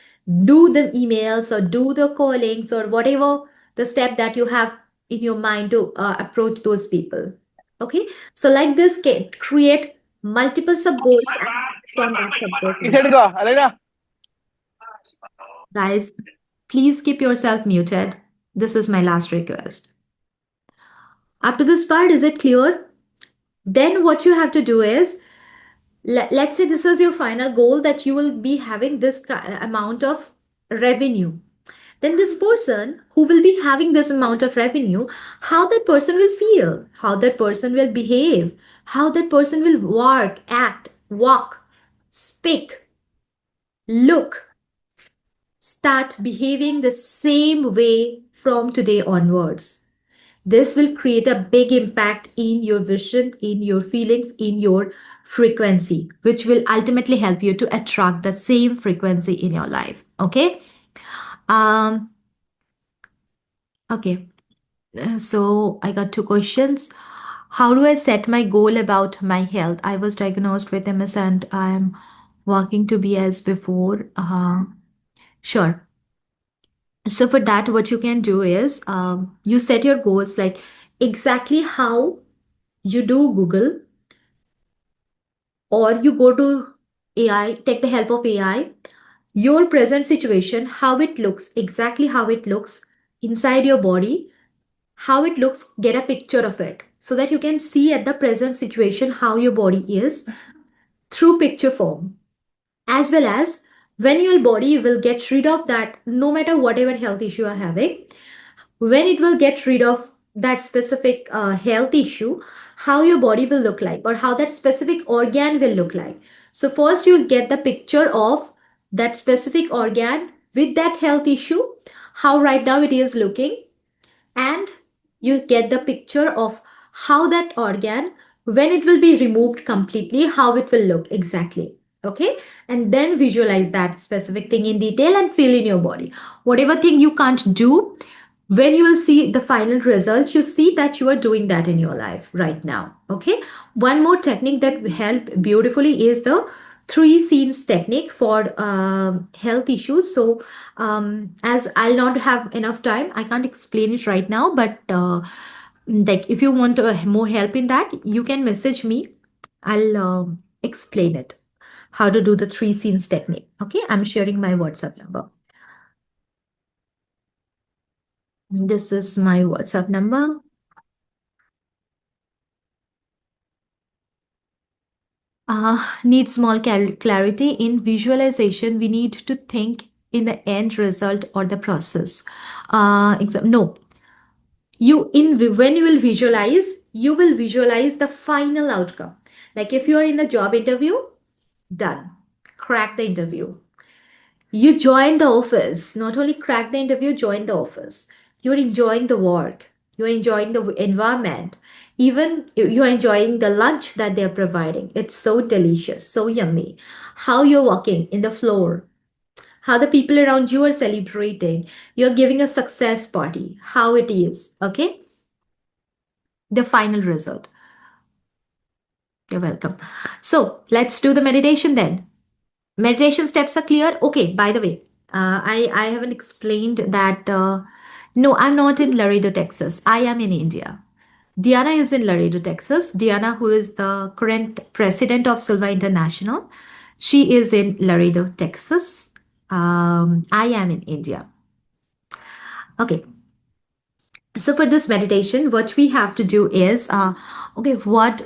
Do the emails or do the callings or whatever the step that you have in your mind to approach those people. Okay, so like this, create multiple sub goals and focus on that sub goals
ఈ
only.
Side గా అలాగా.
Guys, please keep yourself muted. This is my last request. Up to this part, is it clear? Then what you have to do is, let's say this is your final goal, that you will be having this amount of revenue. Then this person who will be having this amount of revenue, how that person will feel, how that person will behave, how that person will work, act, walk, speak, look, start behaving the same way from today onwards. This will create a big impact in your vision, in your feelings, in your frequency, which will ultimately help you to attract the same frequency in your life. Okay. Um, okay. So I got two questions. How do I set my goal about my health? I was diagnosed with MS and I'm working to be as before. Sure. So for that, what you can do is you set your goals, like exactly how you do Google, or you go to AI, take the help of AI, your present situation, how it looks, exactly how it looks inside your body, how it looks, get a picture of it so that you can see at the present situation how your body is through picture form. As well as when your body will get rid of that, no matter whatever health issue you are having, when it will get rid of that specific health issue, how your body will look like or how that specific organ will look like. So first you'll get the picture of that specific organ with that health issue, how right now it is looking, and you get the picture of how that organ, when it will be removed completely, how it will look exactly. Okay, and then visualize that specific thing in detail and feel in your body whatever thing you can't do. When you will see the final result, you see that you are doing that in your life right now. Okay, one more technique that help beautifully is the three scenes technique for health issues. So as I'll not have enough time, I can't explain it right now, but like if you want more help in that, you can message me. I'll explain it how to do the three scenes technique. Okay, I'm sharing my WhatsApp number. This is my WhatsApp number. Need small clarity in visualization. We need to think in the end result or the process. No, When you will visualize the final outcome. Like if you are in a job interview, done, crack the interview. You join the office, not only crack the interview, join the office. You're enjoying the work, you're enjoying the environment, even you're enjoying the lunch that they're providing. It's so delicious, so yummy. How you're walking in the floor, how the people around you are celebrating. You're giving a success party, how it is, okay? The final result. You're welcome. So let's do the meditation then. Meditation steps are clear. Okay, by the way, I haven't explained that. No, I'm not in Laredo, Texas. I am in India. Diana is in Laredo, Texas. Diana, who is the current president of Silva International, she is in Laredo, Texas. I am in India. Okay, so for this meditation, what we have to do is, okay, what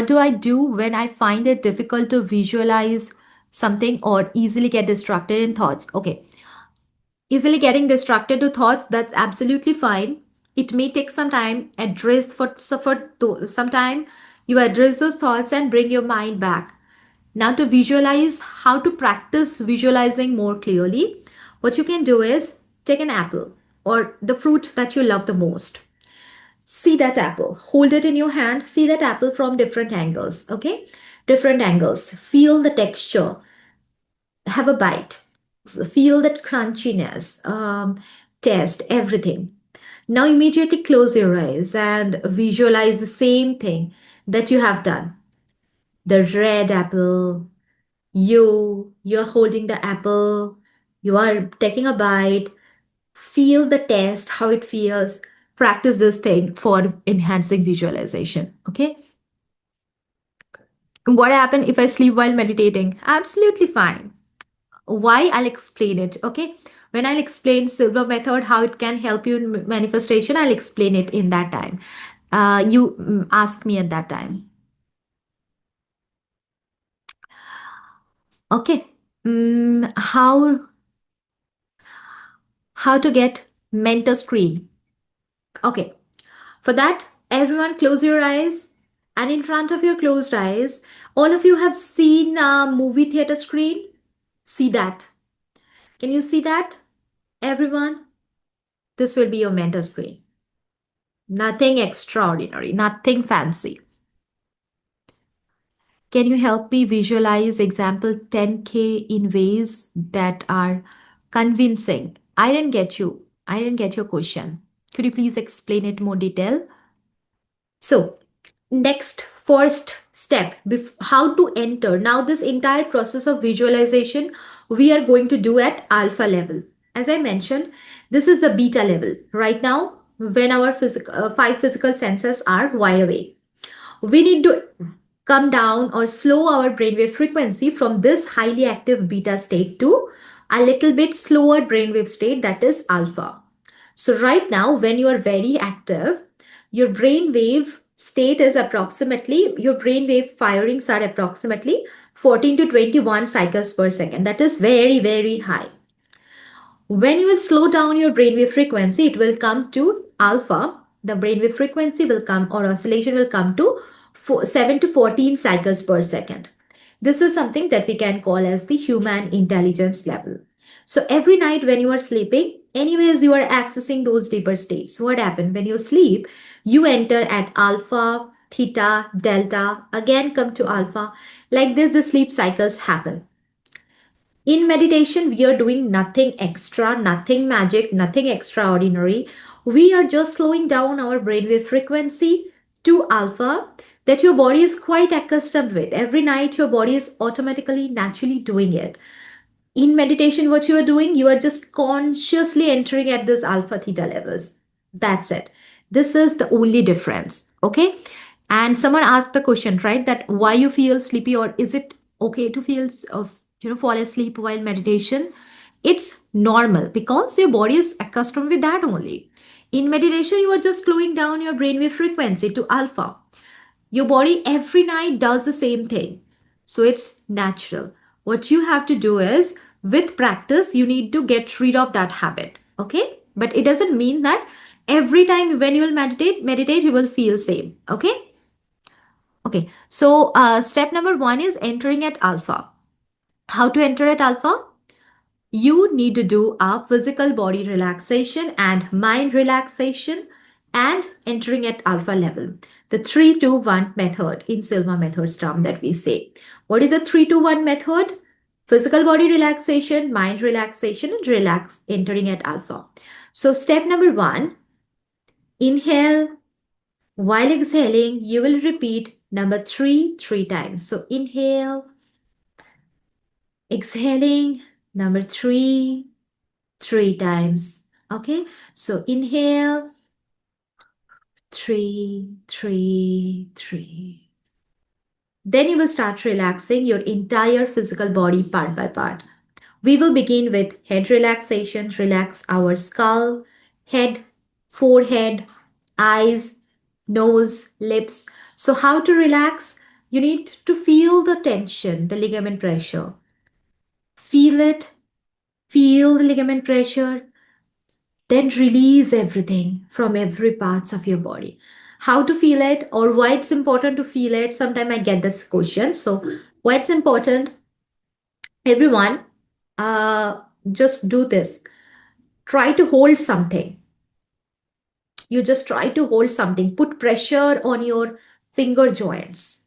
do I do when I find it difficult to visualize something or easily get distracted in thoughts? Okay, easily getting distracted to thoughts, that's absolutely fine. It may take some time, address some time, you address those thoughts and bring your mind back. Now, to visualize, how to practice visualizing more clearly, what you can do is take an apple or the fruit that you love the most. See that apple, hold it in your hand, see that apple from different angles, okay? Different angles, feel the texture, have a bite, feel that crunchiness, taste everything. Now immediately close your eyes and visualize the same thing that you have done. The red apple, you're holding the apple, you are taking a bite, feel the taste, how it feels. Practice this thing for enhancing visualization, okay? What happened if I sleep while meditating? Absolutely fine. Why? I'll explain it, okay? When I'll explain Silva method, how it can help you in manifestation, I'll explain it in that time. You ask me at that time. Okay. How to get mentor screen? Okay. For that, everyone close your eyes, and in front of your closed eyes, all of you have seen a movie theater screen. See that. Can you see that? Everyone, this will be your mentor screen. Nothing extraordinary, nothing fancy. Can you help me visualize example 10K in ways that are convincing? I didn't get you. I didn't get your question. Could you please explain it more detail? So, next first step, how to enter. Now this entire process of visualization we are going to do at alpha level. As I mentioned, this is the beta level. Right now, when our five physical senses are wide awake, we need to come down or slow our brainwave frequency from this highly active beta state to a little bit slower brainwave state, that is alpha. So right now, when you are very active, your brainwave state is approximately, your brainwave firings are approximately 14 to 21 cycles per second. That is very, very high. When you will slow down your brainwave frequency, it will come to alpha. The brainwave frequency will come, or oscillation will come to 7 to 14 cycles per second. This is something that we can call as the human intelligence level. So every night when you are sleeping, anyways, you are accessing those deeper states. What happens when you sleep? You enter at alpha, theta, delta, again come to alpha. Like this, the sleep cycles happen. In meditation, we are doing nothing extra, nothing magic, nothing extraordinary. We are just slowing down our brainwave frequency to alpha that your body is quite accustomed with. Every night, your body is automatically, naturally doing it. In meditation, what you are doing, you are just consciously entering at this alpha theta levels. That's it. This is the only difference. Okay. And someone asked the question, right, that why you feel sleepy, or is it okay to feel fall asleep while meditation? It's normal because your body is accustomed with that only. In meditation, you are just slowing down your brainwave frequency to alpha. Your body every night does the same thing. So it's natural. What you have to do is, with practice, you need to get rid of that habit. Okay, but it doesn't mean that every time when you will meditate you will feel same. Okay. Okay, so step number 1 is entering at alpha. How to enter at alpha? You need to do a physical body relaxation and mind relaxation and entering at alpha level. The 3-2-1 method in Silva Method's term that we say. What is the 3-2-1 method? Physical body relaxation, mind relaxation, and relax entering at alpha. So step number 1, inhale. While exhaling, you will repeat number 3 times. So inhale, exhaling, number 3 times. Okay, so inhale, 3. Then you will start relaxing your entire physical body part by part. We will begin with head relaxation. Relax our skull, head, forehead, eyes, nose, lips. So, how to relax? You need to feel the tension, the ligament pressure. Feel it, feel the ligament pressure, then release everything from every parts of your body. How to feel it or why it's important to feel it? Sometimes I get this question. So, why it's important? Everyone, just do this. Try to hold something. You just try to hold something. Put pressure on your finger joints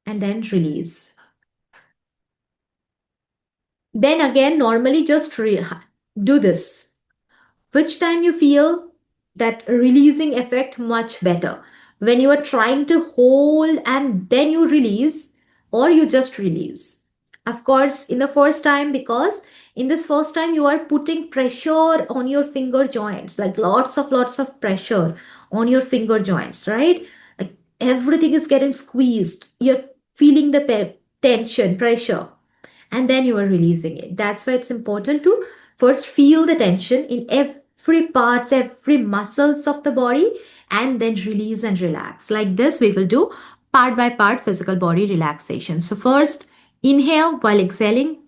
and then release. Then again, normally just do this. Which time you feel that releasing effect much better? When you are trying to hold and then you release, or you just release. Of course, in the first time, because in this first time you are putting pressure on your finger joints, like lots of pressure on your finger joints, right? Like everything is getting squeezed. You're feeling the tension, pressure, and then you are releasing it. That's why it's important to first feel the tension in every parts, every muscles of the body, and then release and relax. Like this we will do part by part physical body relaxation. So first, inhale while exhaling.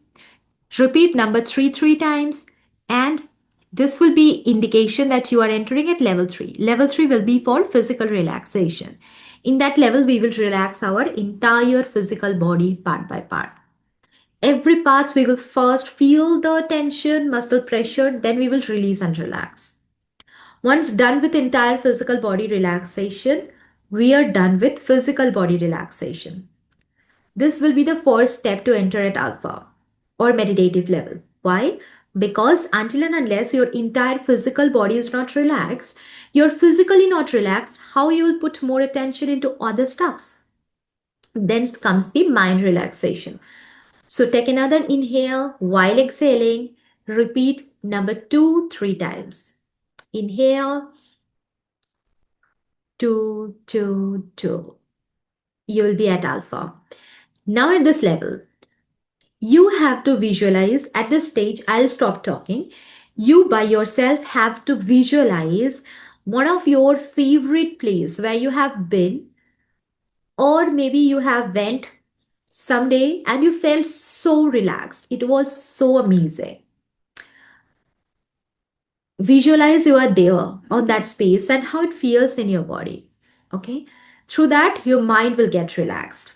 Repeat number 3 times, and this will be indication that you are entering at level 3. Level 3 will be for physical relaxation. In that level we will relax our entire physical body part by part. Every part we will first feel the tension, muscle pressure, then we will release and relax. Once done with entire physical body relaxation, we are done with physical body relaxation. This will be the first step to enter at alpha or meditative level. Why? Because until and unless your entire physical body is not relaxed, you're physically not relaxed, how you will put more attention into other stuffs? Then comes the mind relaxation. So take another inhale while exhaling. Repeat number 2 times. Inhale, 2. You will be at alpha. Now at this level, you have to visualize at this stage. I'll stop talking. You by yourself have to visualize one of your favorite place where you have been, or maybe you have went someday and you felt so relaxed. It was so amazing. Visualize you are there on that space and how it feels in your body. Okay, through that your mind will get relaxed.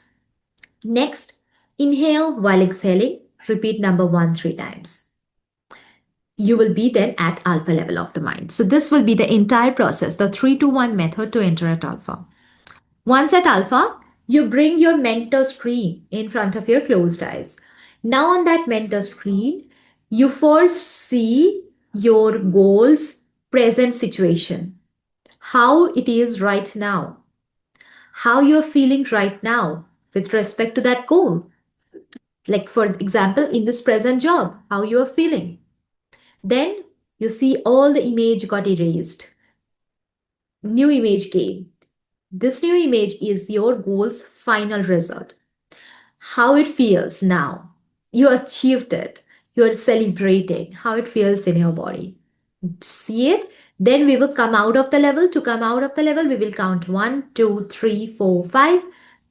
Next, inhale while exhaling. Repeat number 1 3 times. You will be then at alpha level of the mind. So this will be the entire process, the 3-2-1 method to enter at alpha. Once at alpha, you bring your mentor screen in front of your closed eyes. Now on that mentor screen, you first see your goals, present situation, how it is right now, how you're feeling right now with respect to that goal. Like for example, in this present job, how you are feeling. Then you see all the image got erased. New image came. This new image is your goal's final result. How it feels now. You achieved it. You are celebrating how it feels in your body. See it? Then we will come out of the level. To come out of the level, we will count 1, 2, 3, 4, 5.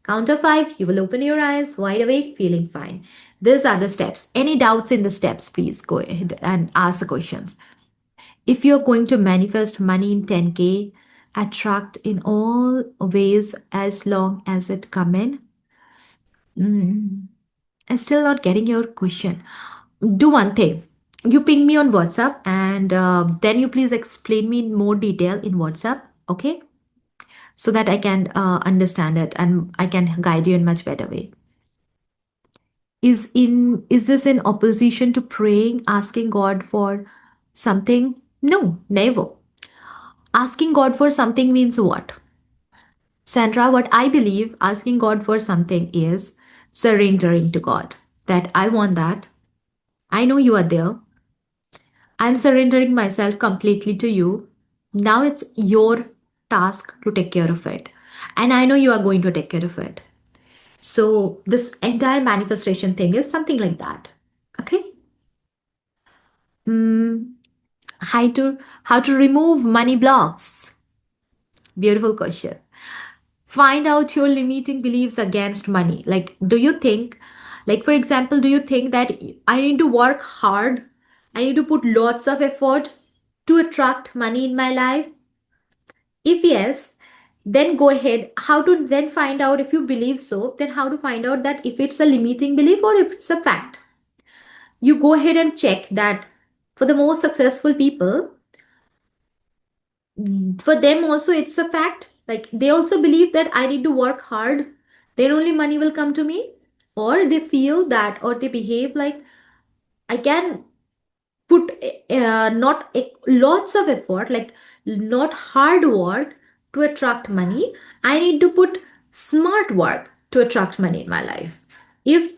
Count of 5, you will open your eyes, wide awake, feeling fine. These are the steps. Any doubts in the steps, please go ahead and ask the questions. If you're going to manifest money in 10K, attract in all ways as long as it come in. I'm still not getting your question. Do one thing. You ping me on WhatsApp and then you please explain me in more detail in WhatsApp, okay? So that I can understand it and I can guide you in much better way. Is this in opposition to praying, asking God for something? No, never. Asking God for something means what? Sandra, what I believe asking God for something is surrendering to God. That I want that. I know you are there. I'm surrendering myself completely to you. Now it's your task to take care of it. And I know you are going to take care of it. So, this entire manifestation thing is something like that. Okay? Mm, how to remove money blocks? Beautiful question. Find out your limiting beliefs against money. Like, do you think, like, for example, do you think that I need to work hard? I need to put lots of effort to attract money in my life? If yes, then go ahead. How to then find out if you believe so? Then how to find out that if it's a limiting belief or if it's a fact? You go ahead and check that for the most successful people, for them also it's a fact. Like they also believe that I need to work hard, then only money will come to me. Or they feel that, or they behave like I can put not lots of effort, like not hard work to attract money. I need to put smart work to attract money in my life. If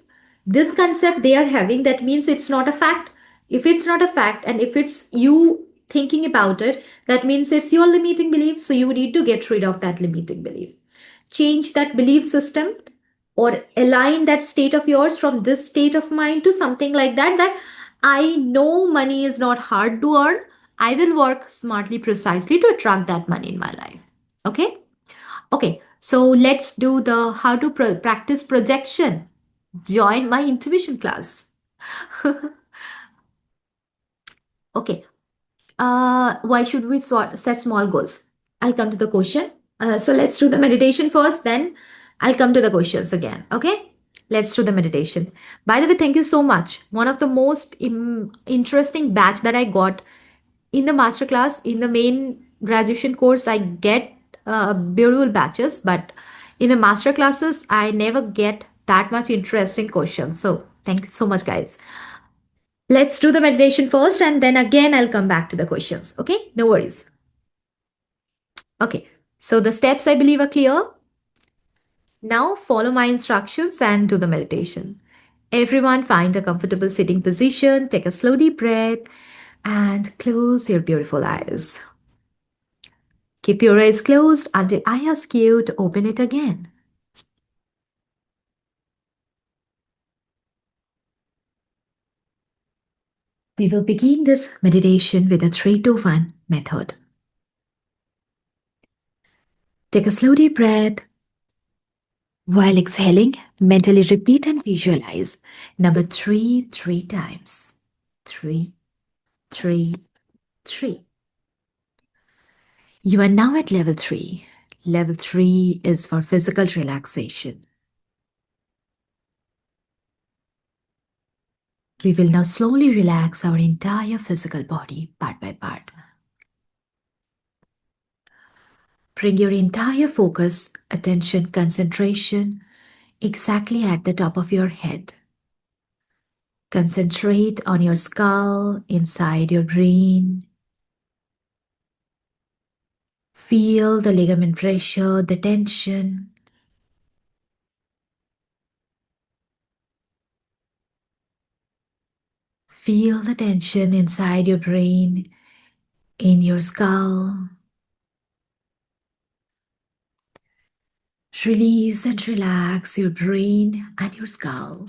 this concept they are having, that means it's not a fact. If it's not a fact and if it's you thinking about it, that means it's your limiting belief. So you need to get rid of that limiting belief, change that belief system, or align that state of yours from this state of mind to something like that I know money is not hard to earn. I will work smartly, precisely to attract that money in my life. Okay? Okay. So let's do the how to practice projection. Join my intuition class. Okay. Why should we set small goals? I'll come to the question. So let's do the meditation first, then I'll come to the questions again. Okay? Let's do the meditation. By the way, thank you so much. One of the most interesting batch that I got in the masterclass, in the main graduation course, I get beautiful batches, but in the master classes, I never get that much interesting questions. So thank you so much, guys. Let's do the meditation first, and then again, I'll come back to the questions. Okay, no worries. Okay, so the steps I believe are clear. Now follow my instructions and do the meditation. Everyone, find a comfortable sitting position, take a slow deep breath, and close your beautiful eyes. Keep your eyes closed until I ask you to open it again. We will begin this meditation with a 3-2-1 method. Take a slow deep breath. While exhaling, mentally repeat and visualize number 3 times. 3, 3, 3. You are now at level 3. Level 3 is for physical relaxation. We will now slowly relax our entire physical body part by part. Bring your entire focus, attention, concentration exactly at the top of your head. Concentrate on your skull, inside your brain. Feel the ligament pressure, the tension. Feel the tension inside your brain, in your skull. Release and relax your brain and your skull.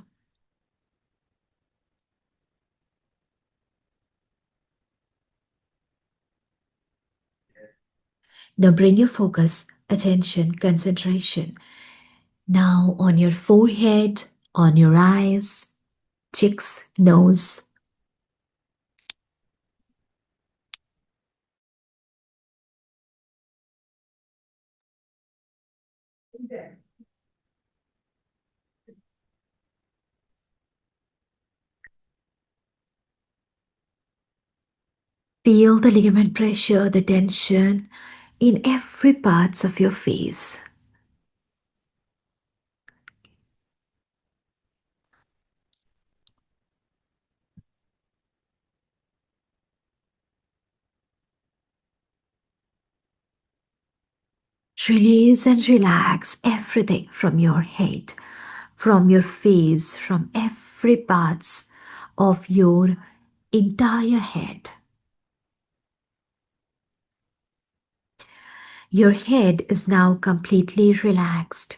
Now bring your focus, attention, concentration now on your forehead, on your eyes, cheeks, nose. Feel the ligament pressure, the tension in every parts of your face. Release and relax everything from your head, from your face, from every parts of your entire head. Your head is now completely relaxed.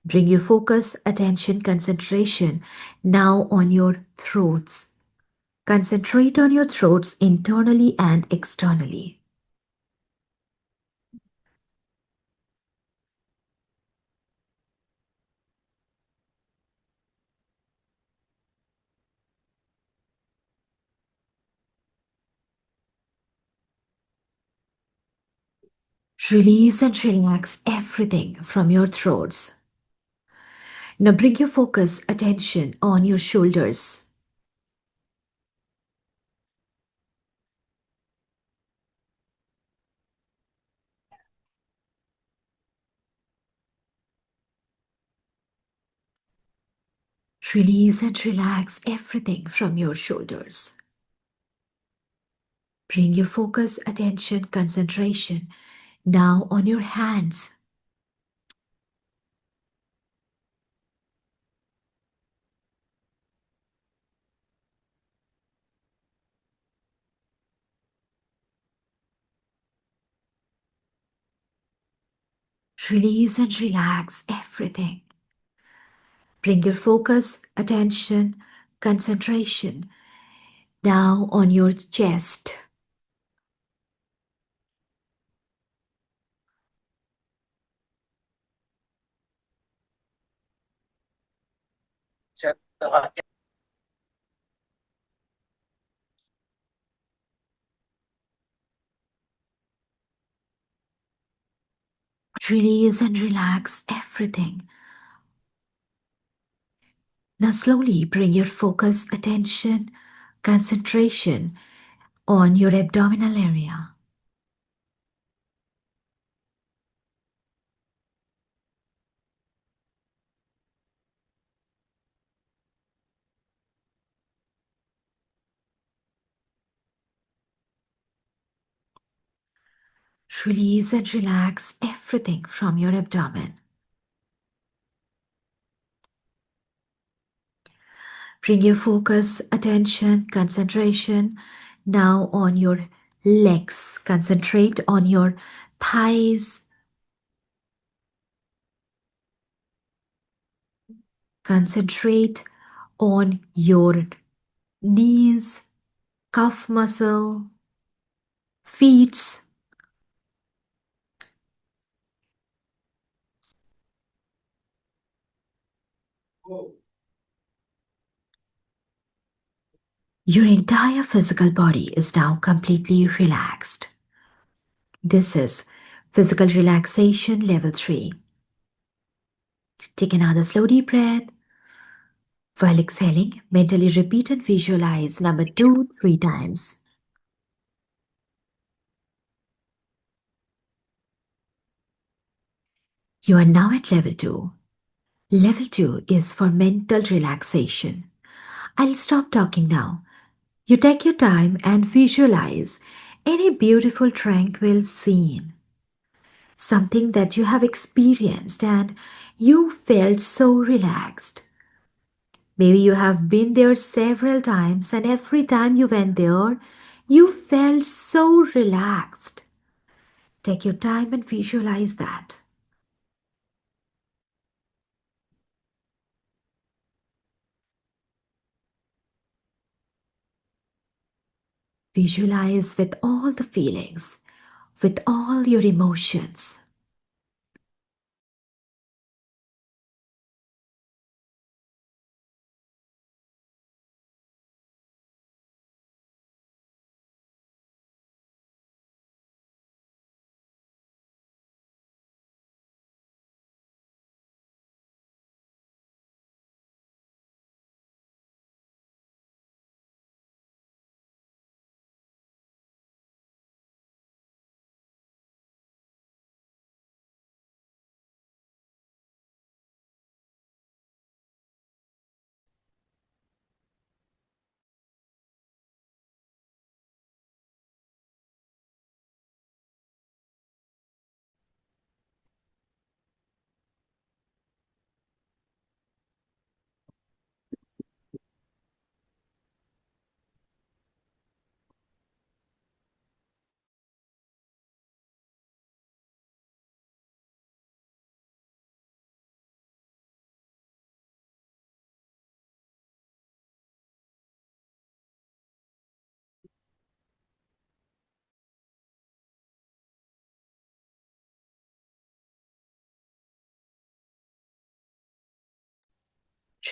Bring your focus, attention, concentration now on your throats. Concentrate on your throats internally and externally. Release and relax everything from your throats. Now bring your focus, attention on your shoulders. Release and relax everything from your shoulders. Bring your focus, attention, concentration now on your hands. Release and relax everything. Bring your focus, attention, concentration now on your chest. Release and relax everything. Now, slowly bring your focus, attention, concentration on your abdominal area. Release and relax everything from your abdomen. Bring your focus, attention, concentration now on your legs. Concentrate on your thighs. Concentrate on your knees, calf muscle, feet. Your entire physical body is now completely relaxed. This is physical relaxation level 3. Take another slow deep breath. While exhaling, mentally repeat and visualize number 2 3 times. You are now at level 2. Level 2 is for mental relaxation. I'll stop talking now. You take your time and visualize any beautiful, tranquil scene. Something that you have experienced and you felt so relaxed. Maybe you have been there several times, and every time you went there, you felt so relaxed. Take your time and visualize that. Visualize with all the feelings, with all your emotions.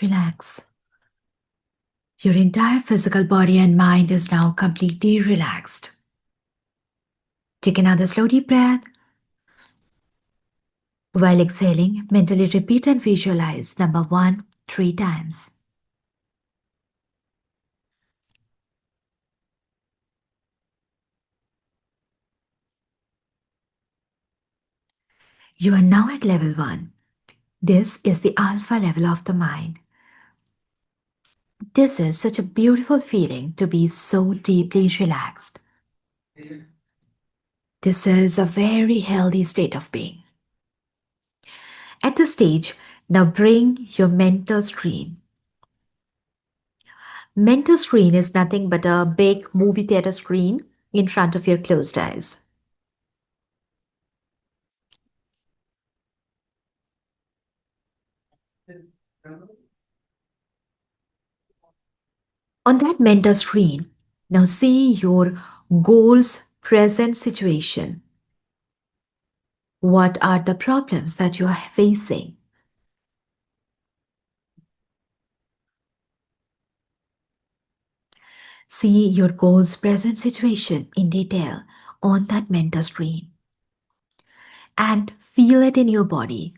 Relax. Your entire physical body and mind is now completely relaxed. Take another slow deep breath. While exhaling, mentally repeat and visualize number 1 3 times. You are now at level 1. This is the alpha level of the mind. This is such a beautiful feeling to be so deeply relaxed. This is a very healthy state of being. At this stage, now bring your mental screen. Mental screen is nothing but a big movie theater screen in front of your closed eyes. On that mental screen, now see your goals, present situation. What are the problems that you are facing? See your goals, present situation in detail on that mental screen and feel it in your body.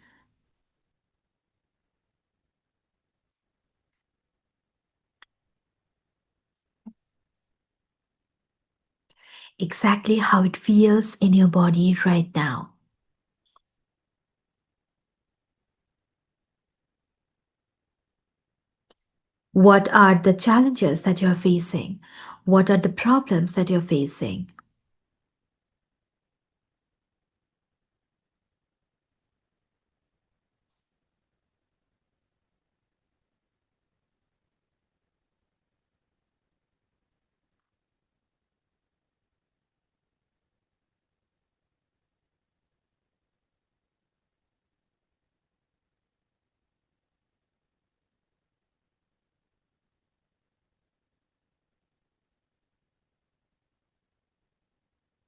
Exactly how it feels in your body right now. What are the challenges that you're facing? What are the problems that you're facing?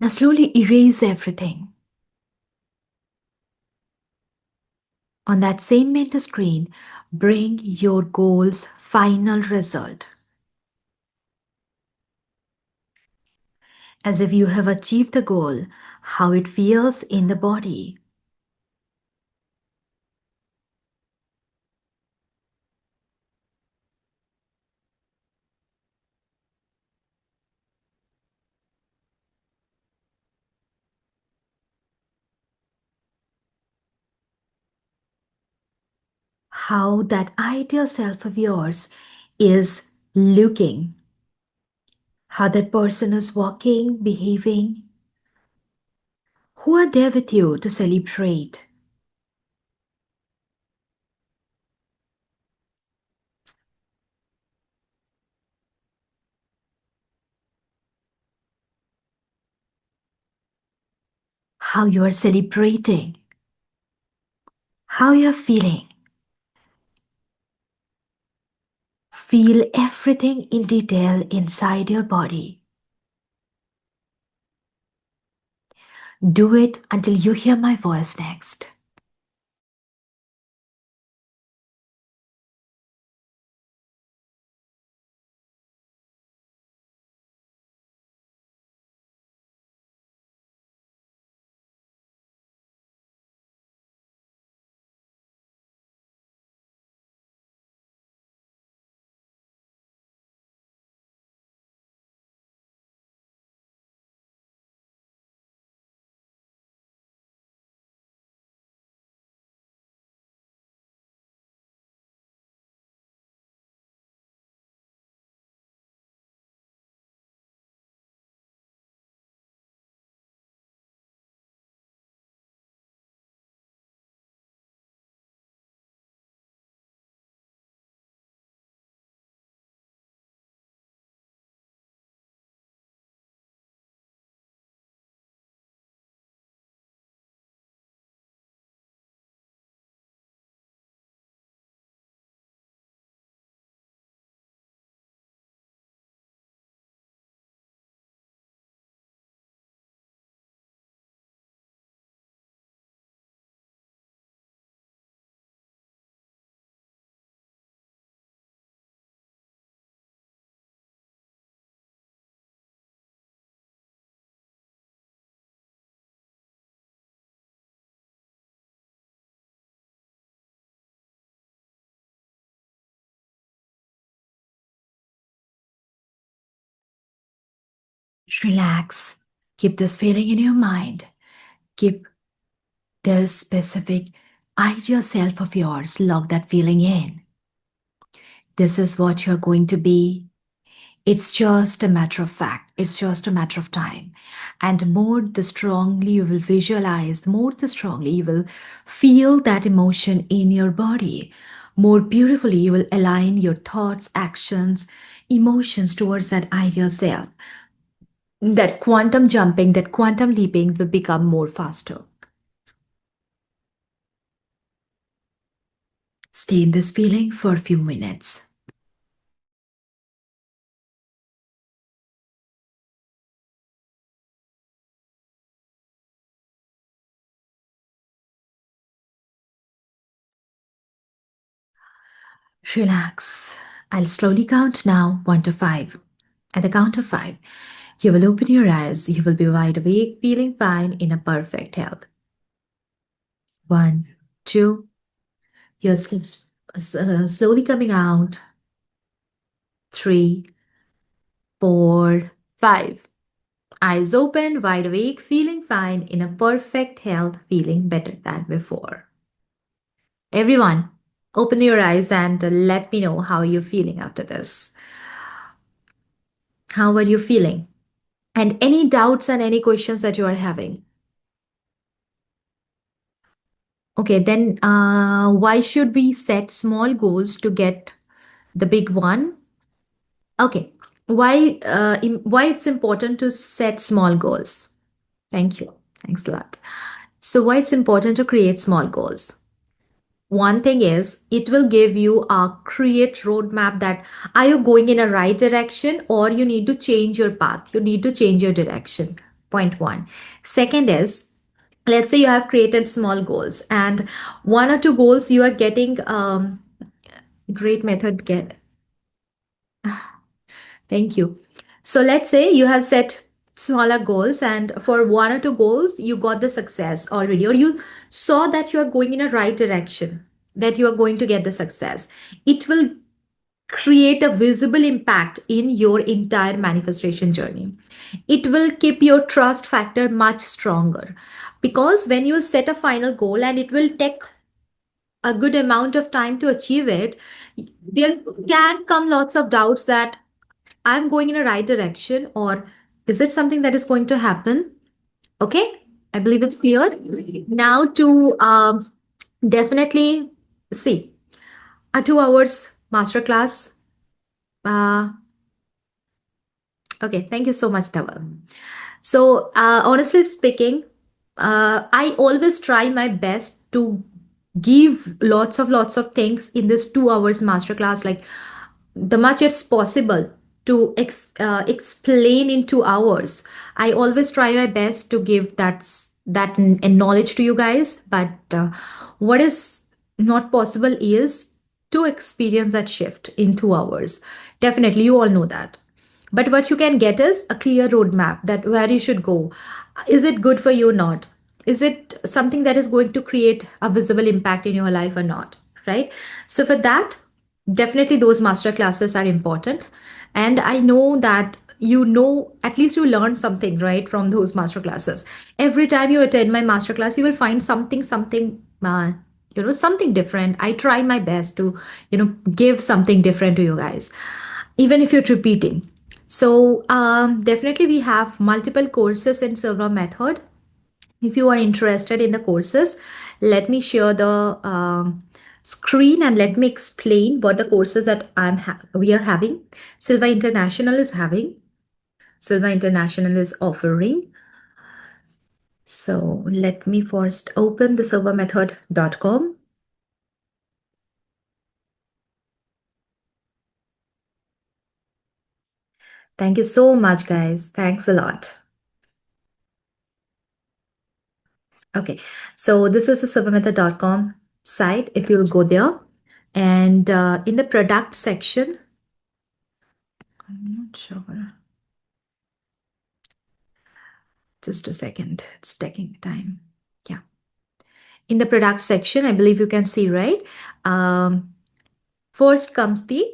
Now slowly erase everything. On that same mental screen, bring your goal's final result. As if you have achieved the goal, how it feels in the body. How that ideal self of yours is looking, how that person is walking, behaving, who are there with you to celebrate, how you are celebrating, how you are feeling. Feel everything in detail inside your body. Do it until you hear my voice next. Relax. Keep this feeling in your mind. Keep this specific ideal self of yours. Lock that feeling in. This is what you're going to be. It's just a matter of fact. It's just a matter of time. And more the strongly you will visualize, more the strongly you will feel that emotion in your body, more beautifully you will align your thoughts, actions, emotions towards that ideal self. That quantum jumping, that quantum leaping will become more faster. Stay in this feeling for a few minutes. Relax. I'll slowly count now 1 to 5. At the count of 5, you will open your eyes. You will be wide awake, feeling fine, in a perfect health. 1, 2, you're slowly coming out. 3, 4, 5. Eyes open, wide awake, feeling fine, in a perfect health, feeling better than before. Everyone, open your eyes and let me know how you're feeling after this. How are you feeling? And any doubts and any questions that you are having? Okay, then why should we set small goals to get the big one? Okay, why it's important to set small goals? Thank you. Thanks a lot. So why it's important to create small goals? One thing is it will give you a create roadmap that are you going in a right direction or you need to change your path. You need to change your direction. Point one. Second is, let's say you have created small goals and one or two goals you are getting great method get. Thank you. So let's say you have set smaller goals and for one or two goals you got the success already or you saw that you are going in a right direction, that you are going to get the success. It will create a visible impact in your entire manifestation journey. It will keep your trust factor much stronger because when you set a final goal and it will take a good amount of time to achieve it, there can come lots of doubts that I'm going in a right direction or is it something that is going to happen? Okay, I believe it's clear. Now to definitely see a 2 hours masterclass. Uh, okay, thank you so much, Dhaval. So, honestly speaking, I always try my best to give lots of things in this 2 hours masterclass, like the much it's possible to explain in 2 hours. I always try my best to give knowledge to you guys, but what is not possible is to experience that shift in 2 hours. Definitely, you all know that. But what you can get is a clear roadmap that where you should go. Is it good for you or not? Is it something that is going to create a visible impact in your life or not? Right? So, for that, definitely those master classes are important. And I know that at least you learn something, right, from those master classes. Every time you attend my master class, you will find something different. I try my best to, give something different to you guys, even if you're repeating. So definitely we have multiple courses in Silva Method. If you are interested in the courses, let me share the screen and let me explain what the courses that we are having. Silva International is having. Silva International is offering. So let me first open the silvamethod.com. Thank you so much, guys. Thanks a lot. Okay, so this is the silvermethod.com site. If you'll go there, and in the product section, I'm not sure. Just a second, it's taking time. Yeah, in the product section, I believe you can see, right? Um, First comes the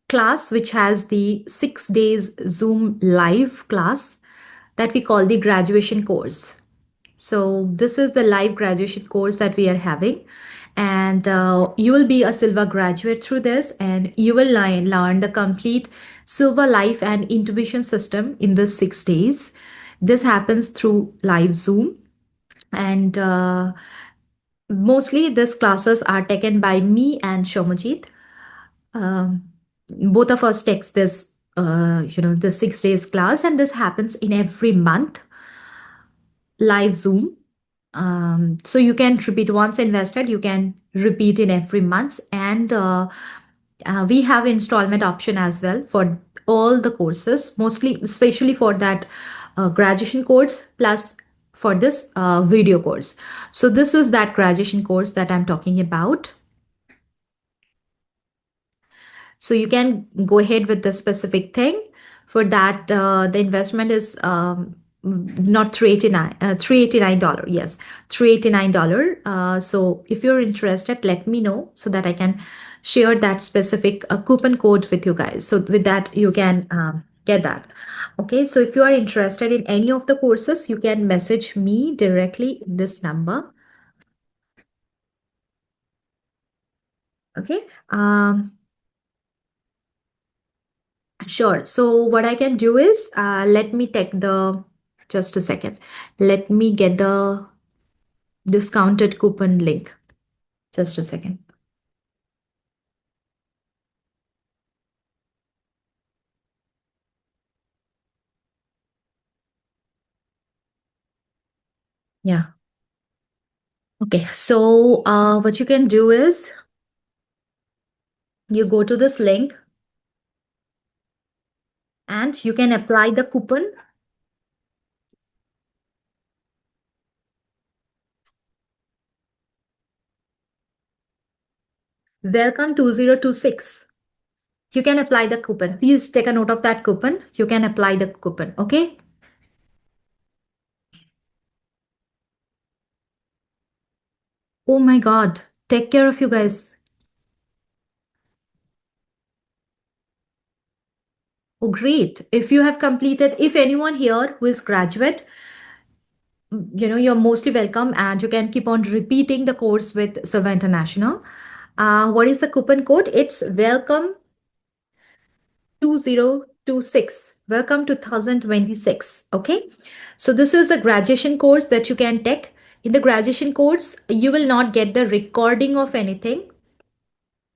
class which has the 6 days Zoom live class that we call the graduation course. So this is the live graduation course that we are having, and you will be a Silva graduate through this, and you will learn the complete Silva life and intuition system in the 6 days. This happens through live Zoom, and mostly these classes are taken by me and Shomajit. Um, Both of us takes this, the 6 days class, and this happens in every month, live Zoom. So you can repeat once invested, you can repeat in every month, and we have installment option as well for all the courses, mostly especially for that graduation course plus for this video course. So this is that graduation course that I'm talking about. So you can go ahead with the specific thing. For that, the investment is not 389, $389. Yes, $389. So if you're interested, let me know so that I can share that specific coupon code with you guys. So with that, you can get that. Okay, so if you are interested in any of the courses, you can message me directly in this number. Okay. Sure. So what I can do is, let me take just a second. Let me get the discounted coupon link. Just a second. Yeah. Okay. So what you can do is you go to this link and you can apply the coupon. Welcome 2026. You can apply the coupon. Please take a note of that coupon. You can apply the coupon. Okay. Oh my God. Take care of you guys. Oh, great. If you have completed, if anyone here who is graduate, you're mostly welcome, and you can keep on repeating the course with Silva International. What is the coupon code? It's welcome 2026. Welcome 2026. Okay. So this is the graduation course that you can take. In the graduation course, you will not get the recording of anything.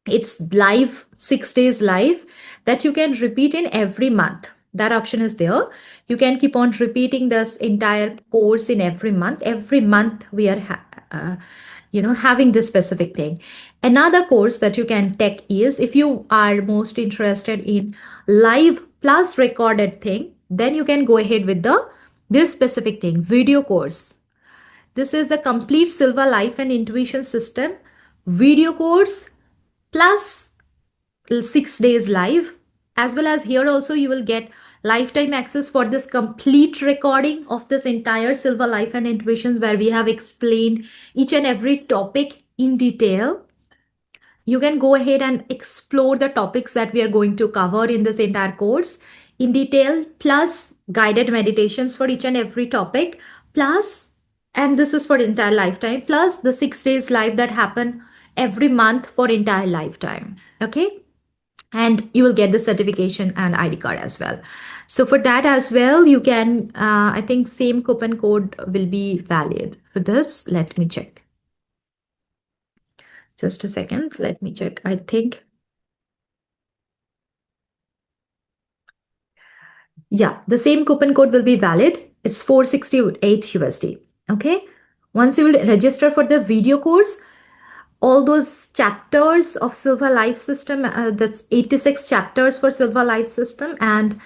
It's live, 6 days live, that you can repeat in every month. That option is there. You can keep on repeating this entire course in every month. Every month we are having this specific thing. Another course that you can take is, if you are most interested in live plus recorded thing, then you can go ahead with this specific thing, video course. This is the complete Silva life and intuition system video course plus 6 days live, as well as here also you will get lifetime access for this complete recording of this entire Silva life and intuitions, where we have explained each and every topic in detail. You can go ahead and explore the topics that we are going to cover in this entire course in detail, plus guided meditations for each and every topic, plus, and this is for entire lifetime, plus the 6 days live that happen every month for entire lifetime. Okay. And you will get the certification and ID card as well. So for that as well, you can, I think same coupon code will be valid for this. Let me check. Just a second. Let me check. I think, yeah, the same coupon code will be valid. It's 468 USD. Okay. Once you will register for the video course, all those chapters of Silva Life System, that's 86 chapters for Silva Life System and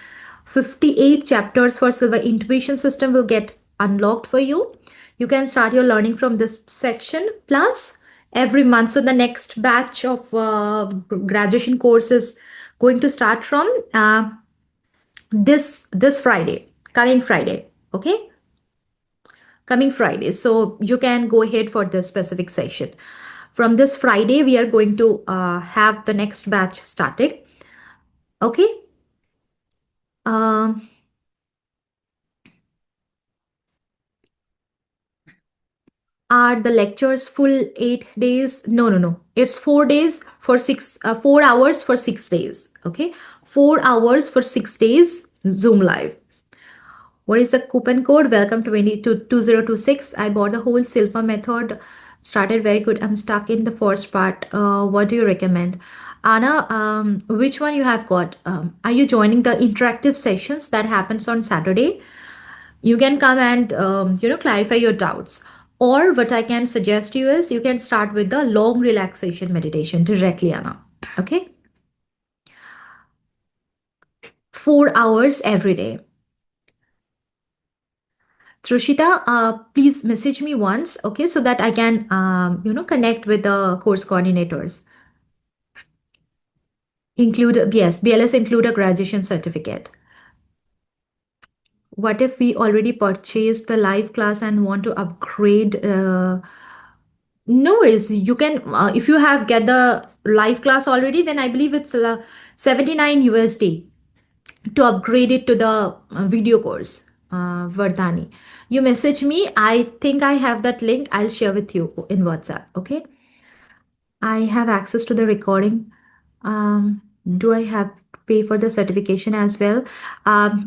58 chapters for Silva Intuition System will get unlocked for you. You can start your learning from this section plus every month. So the next batch of graduation course is going to start from this Friday, coming Friday. Okay, coming Friday. So you can go ahead for this specific session. From this Friday, we are going to have the next batch starting. Okay. Um, are the lectures full 8 days? No, no, no. It's 4 days for 4 hours for 6 days. Okay. 4 hours for 6 days, Zoom live. What is the coupon code? Welcome 20 to 2026. I bought the whole Silva method. Started very good. I'm stuck in the first part. What do you recommend? Anna, which one you have got? Are you joining the interactive sessions that happens on Saturday? You can come and clarify your doubts. Or what I can suggest you is you can start with the long relaxation meditation directly, Anna. Okay, 4 hours every day. Trushita, please message me once, okay, so that I can, connect with the course coordinators. Include, yes, BLS include a graduation certificate. What if we already purchased the live class and want to upgrade? No worries. You can, if you have get the live class already, then I believe it's 79 USD to upgrade it to the video course. Vardhani, you message me. I think I have that link. I'll share with you in WhatsApp. Okay. I have access to the recording. Do I have to pay for the certification as well?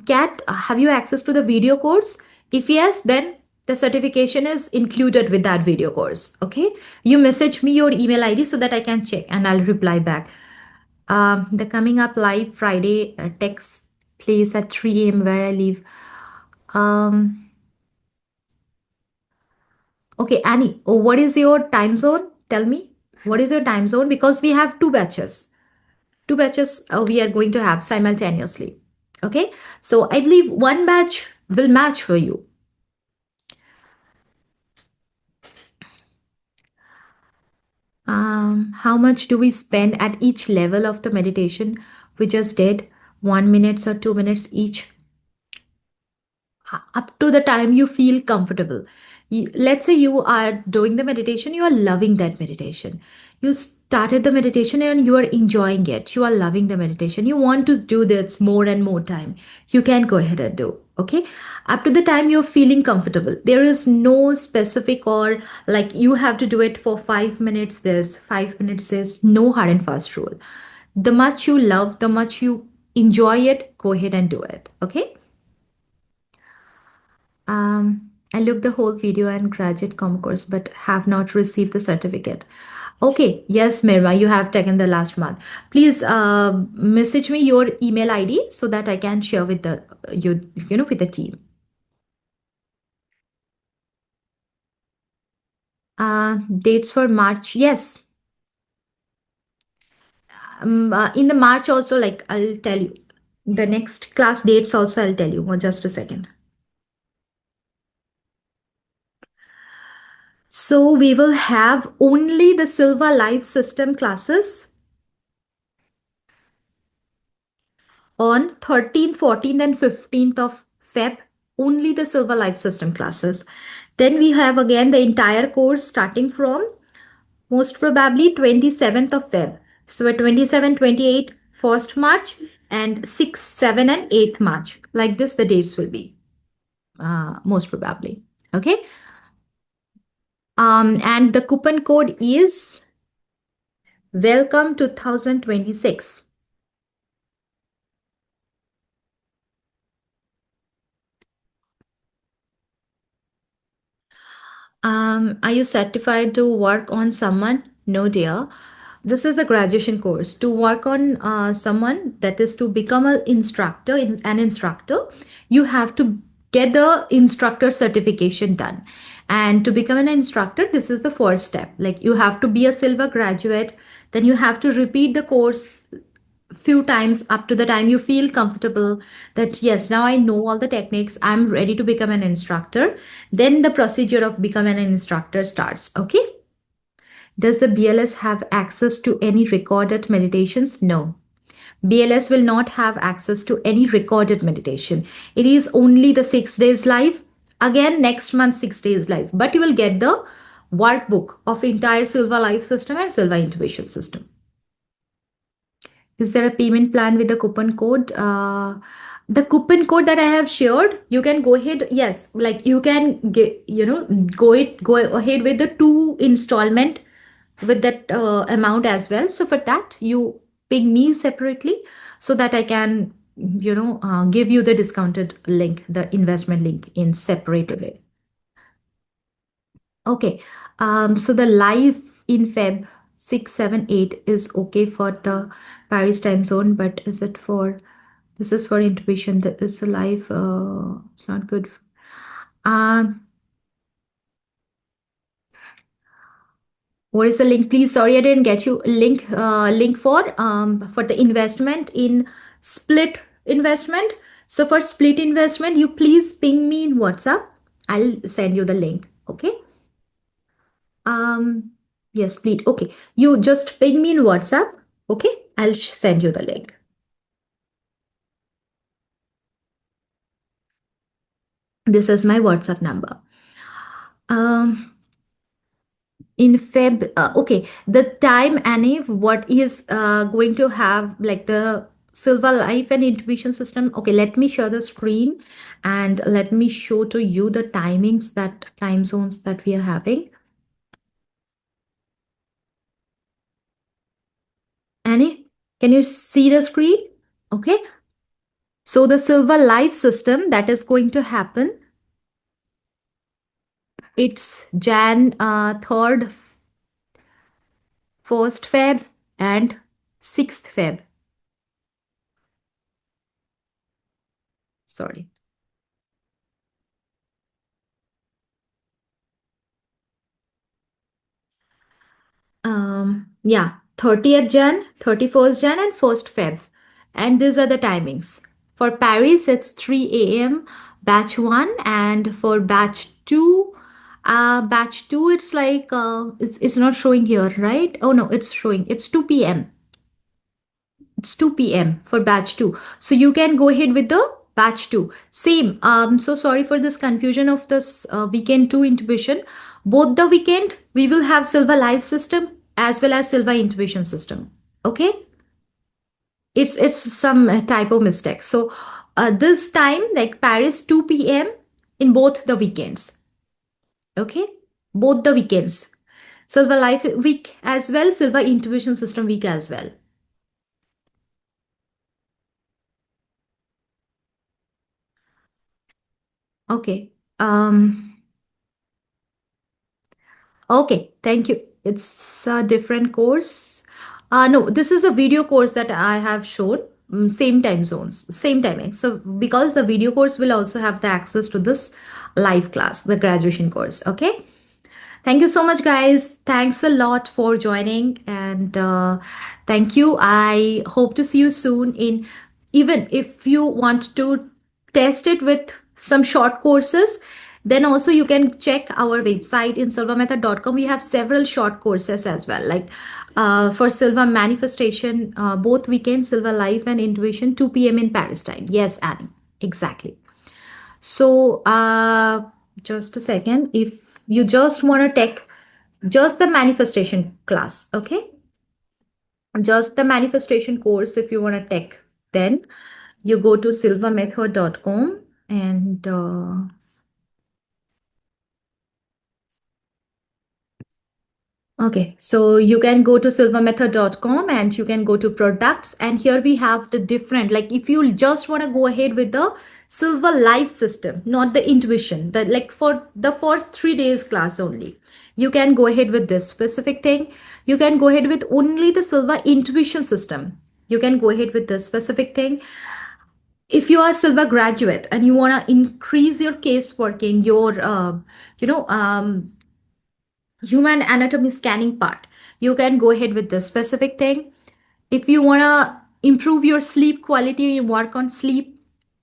Kat, have you access to the video course? If yes, then the certification is included with that video course. Okay. You message me your email ID so that I can check and I'll reply back. The coming up live Friday text place at 3 a.m. where I live. Um, okay, Annie, what is your time zone? Tell me, what is your time zone? Because we have two batches. Two batches we are going to have simultaneously. Okay, so I believe one batch will match for you. How much do we spend at each level of the meditation we just did? 1 minute or 2 minutes each? Up to the time you feel comfortable. Let's say you are doing the meditation, you are loving that meditation. You started the meditation and you are enjoying it. You are loving the meditation. You want to do this more and more time. You can go ahead and do. Okay. Up to the time you're feeling comfortable. There is no specific or like you have to do it for 5 minutes this, 5 minutes this, no hard and fast rule. The much you love, the much you enjoy it, go ahead and do it. Okay. I looked the whole video and graduate com course, but have not received the certificate. Okay, yes, Mirva, you have taken the last month. Please message me your email ID so that I can share with the with the team. Dates for March, yes. In the March also, like I'll tell you the next class dates also. I'll tell you. Just a second. So we will have only the Silva Life System classes on 13th, 14th, and 15th of Feb, only the Silver Life System classes. Then we have again the entire course starting from most probably 27th of Feb. So at 27, 28, 1st March, and 6, 7, and 8th March. Like this, the dates will be most probably. Okay. And the coupon code is welcome 2026. Are you certified to work on someone? No, dear. This is a graduation course. To work on someone, that is to become an instructor, you have to get the instructor certification done. And to become an instructor, this is the first step. Like you have to be a silver graduate, then you have to repeat the course few times up to the time you feel comfortable that yes, now I know all the techniques, I'm ready to become an instructor. Then the procedure of becoming an instructor starts. Okay. Does the BLS have access to any recorded meditations? No. BLS will not have access to any recorded meditation. It is only the 6 days live. Again, next month, 6 days live. But you will get the workbook of entire Silva Life System and Silva Intuition System. Is there a payment plan with the coupon code? The coupon code that I have shared, you can go ahead. Yes, like you can get, go ahead with the two installment with that amount as well. So for that, you ping me separately so that I can, give you the discounted link, the investment link in separate way. Okay. So the live in Feb 6, 7, 8 is okay for the Paris time zone, but is it for this is for intuition? That is a live. It's not good. Um, what is the link, please? Sorry, I didn't get you. Link for the investment in split investment. So for split investment, you please ping me in WhatsApp. I'll send you the link. Okay. Um, yes, please. Okay. You just ping me in WhatsApp. Okay. I'll send you the link. This is my WhatsApp number. Um, in Feb, okay. The time, Annie, what is going to have like the Silver Life and Intuition system? Okay, let me share the screen and let me show to you the timings, that time zones that we are having. Annie, can you see the screen? Okay. So the Silver Life system that is going to happen, it's Jan 3rd, 1st Feb and 6th Feb. Sorry. Yeah, 30th Jan, 31st Jan and 1st Feb. And these are the timings. For Paris, it's 3 a.m. batch 1, and for batch 2 it's like it's not showing here, right? Oh no, it's showing. It's 2 p.m. It's 2 p.m. for batch 2. So you can go ahead with the batch 2. Same. So sorry for this confusion of this weekend 2 intuition. Both the weekend, we will have Silva Live system as well as Silva Intuition system. Okay? It's some typo mistake. So this time, like Paris 2 p.m. in both the weekends. Okay? Both the weekends. Silva Life week as well, Silva Intuition system week as well. Okay. Okay, thank you. It's a different course. No, this is a video course that I have shown. Same time zones, same timing. So because the video course will also have the access to this live class, the graduation course. Okay. Thank you so much, guys. Thanks a lot for joining, and thank you. I hope to see you soon. In even if you want to test it with some short courses, then also you can check our website in silvamethod.com. We have several short courses as well, like for Silva Manifestation, both weekend Silva Life and Intuition, 2 p.m. in Paris time. Yes, Annie, exactly. So, just a second. If you just want to take just the manifestation class, okay? Just the manifestation course, if you want to take, then you go to silvamethod.com and okay, so you can go to silvermethod.com and you can go to products. And here we have the different, like if you just want to go ahead with the Silver Life system, not the intuition, that like for the first 3 days class only, you can go ahead with this specific thing. You can go ahead with only the Silver Intuition system. You can go ahead with this specific thing. If you are a Silver graduate and you want to increase your case working, your, you know, human anatomy scanning part, you can go ahead with this specific thing. If you want to improve your sleep quality, you work on sleep,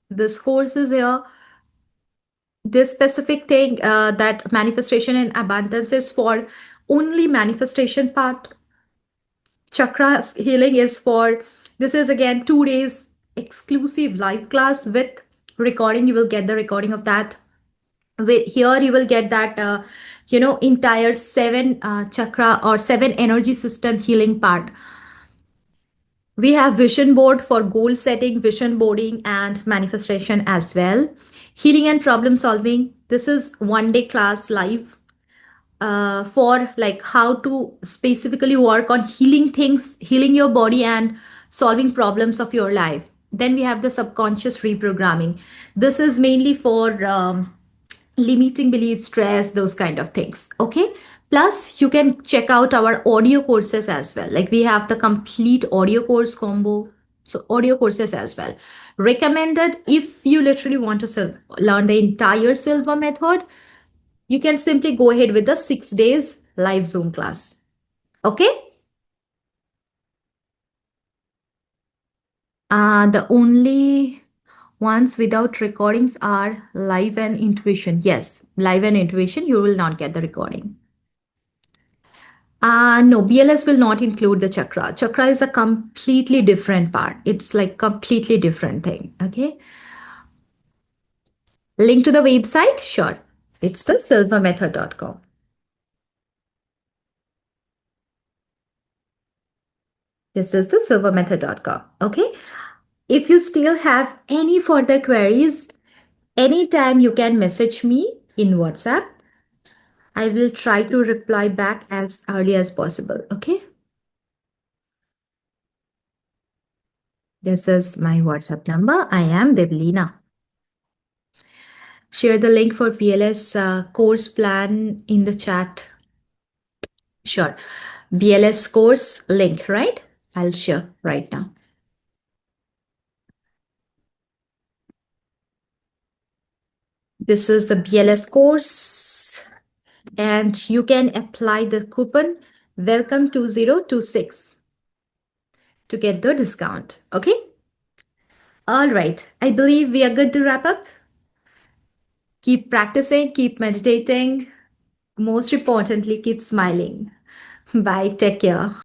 this course is here. This specific thing, that manifestation and abundance is for only manifestation part. Chakra healing is for, this is again 2 days exclusive live class with recording. You will get the recording of that. With here you will get that entire seven chakra or seven energy system healing part. We have vision board for goal setting, vision boarding, and manifestation as well. Healing and problem solving. This is 1 day class live for like how to specifically work on healing things, healing your body, and solving problems of your life. Then we have the subconscious reprogramming. This is mainly for limiting belief, stress, those kind of things. Okay. Plus, you can check out our audio courses as well. Like we have the complete audio course combo. So, audio courses as well. Recommended if you literally want to learn the entire Silva method, you can simply go ahead with the 6 days live Zoom class. Okay. The only ones without recordings are live and intuition. Yes, live and intuition, you will not get the recording. No, BLS will not include the chakra. Chakra is a completely different part. It's like completely different thing. Okay. Link to the website? Sure. It's the silvermethod.com. This is the silvermethod.com. Okay. If you still have any further queries, anytime you can message me in WhatsApp. I will try to reply back as early as possible. Okay. This is my WhatsApp number. I am Debalina. Share the link for BLS course plan in the chat. Sure. BLS course link, right? I'll share right now. This is the BLS course, and you can apply the coupon welcome 2026 to get the discount. Okay. All right. I believe we are good to wrap up. Keep practicing, keep meditating. Most importantly, keep smiling. Bye. Take care.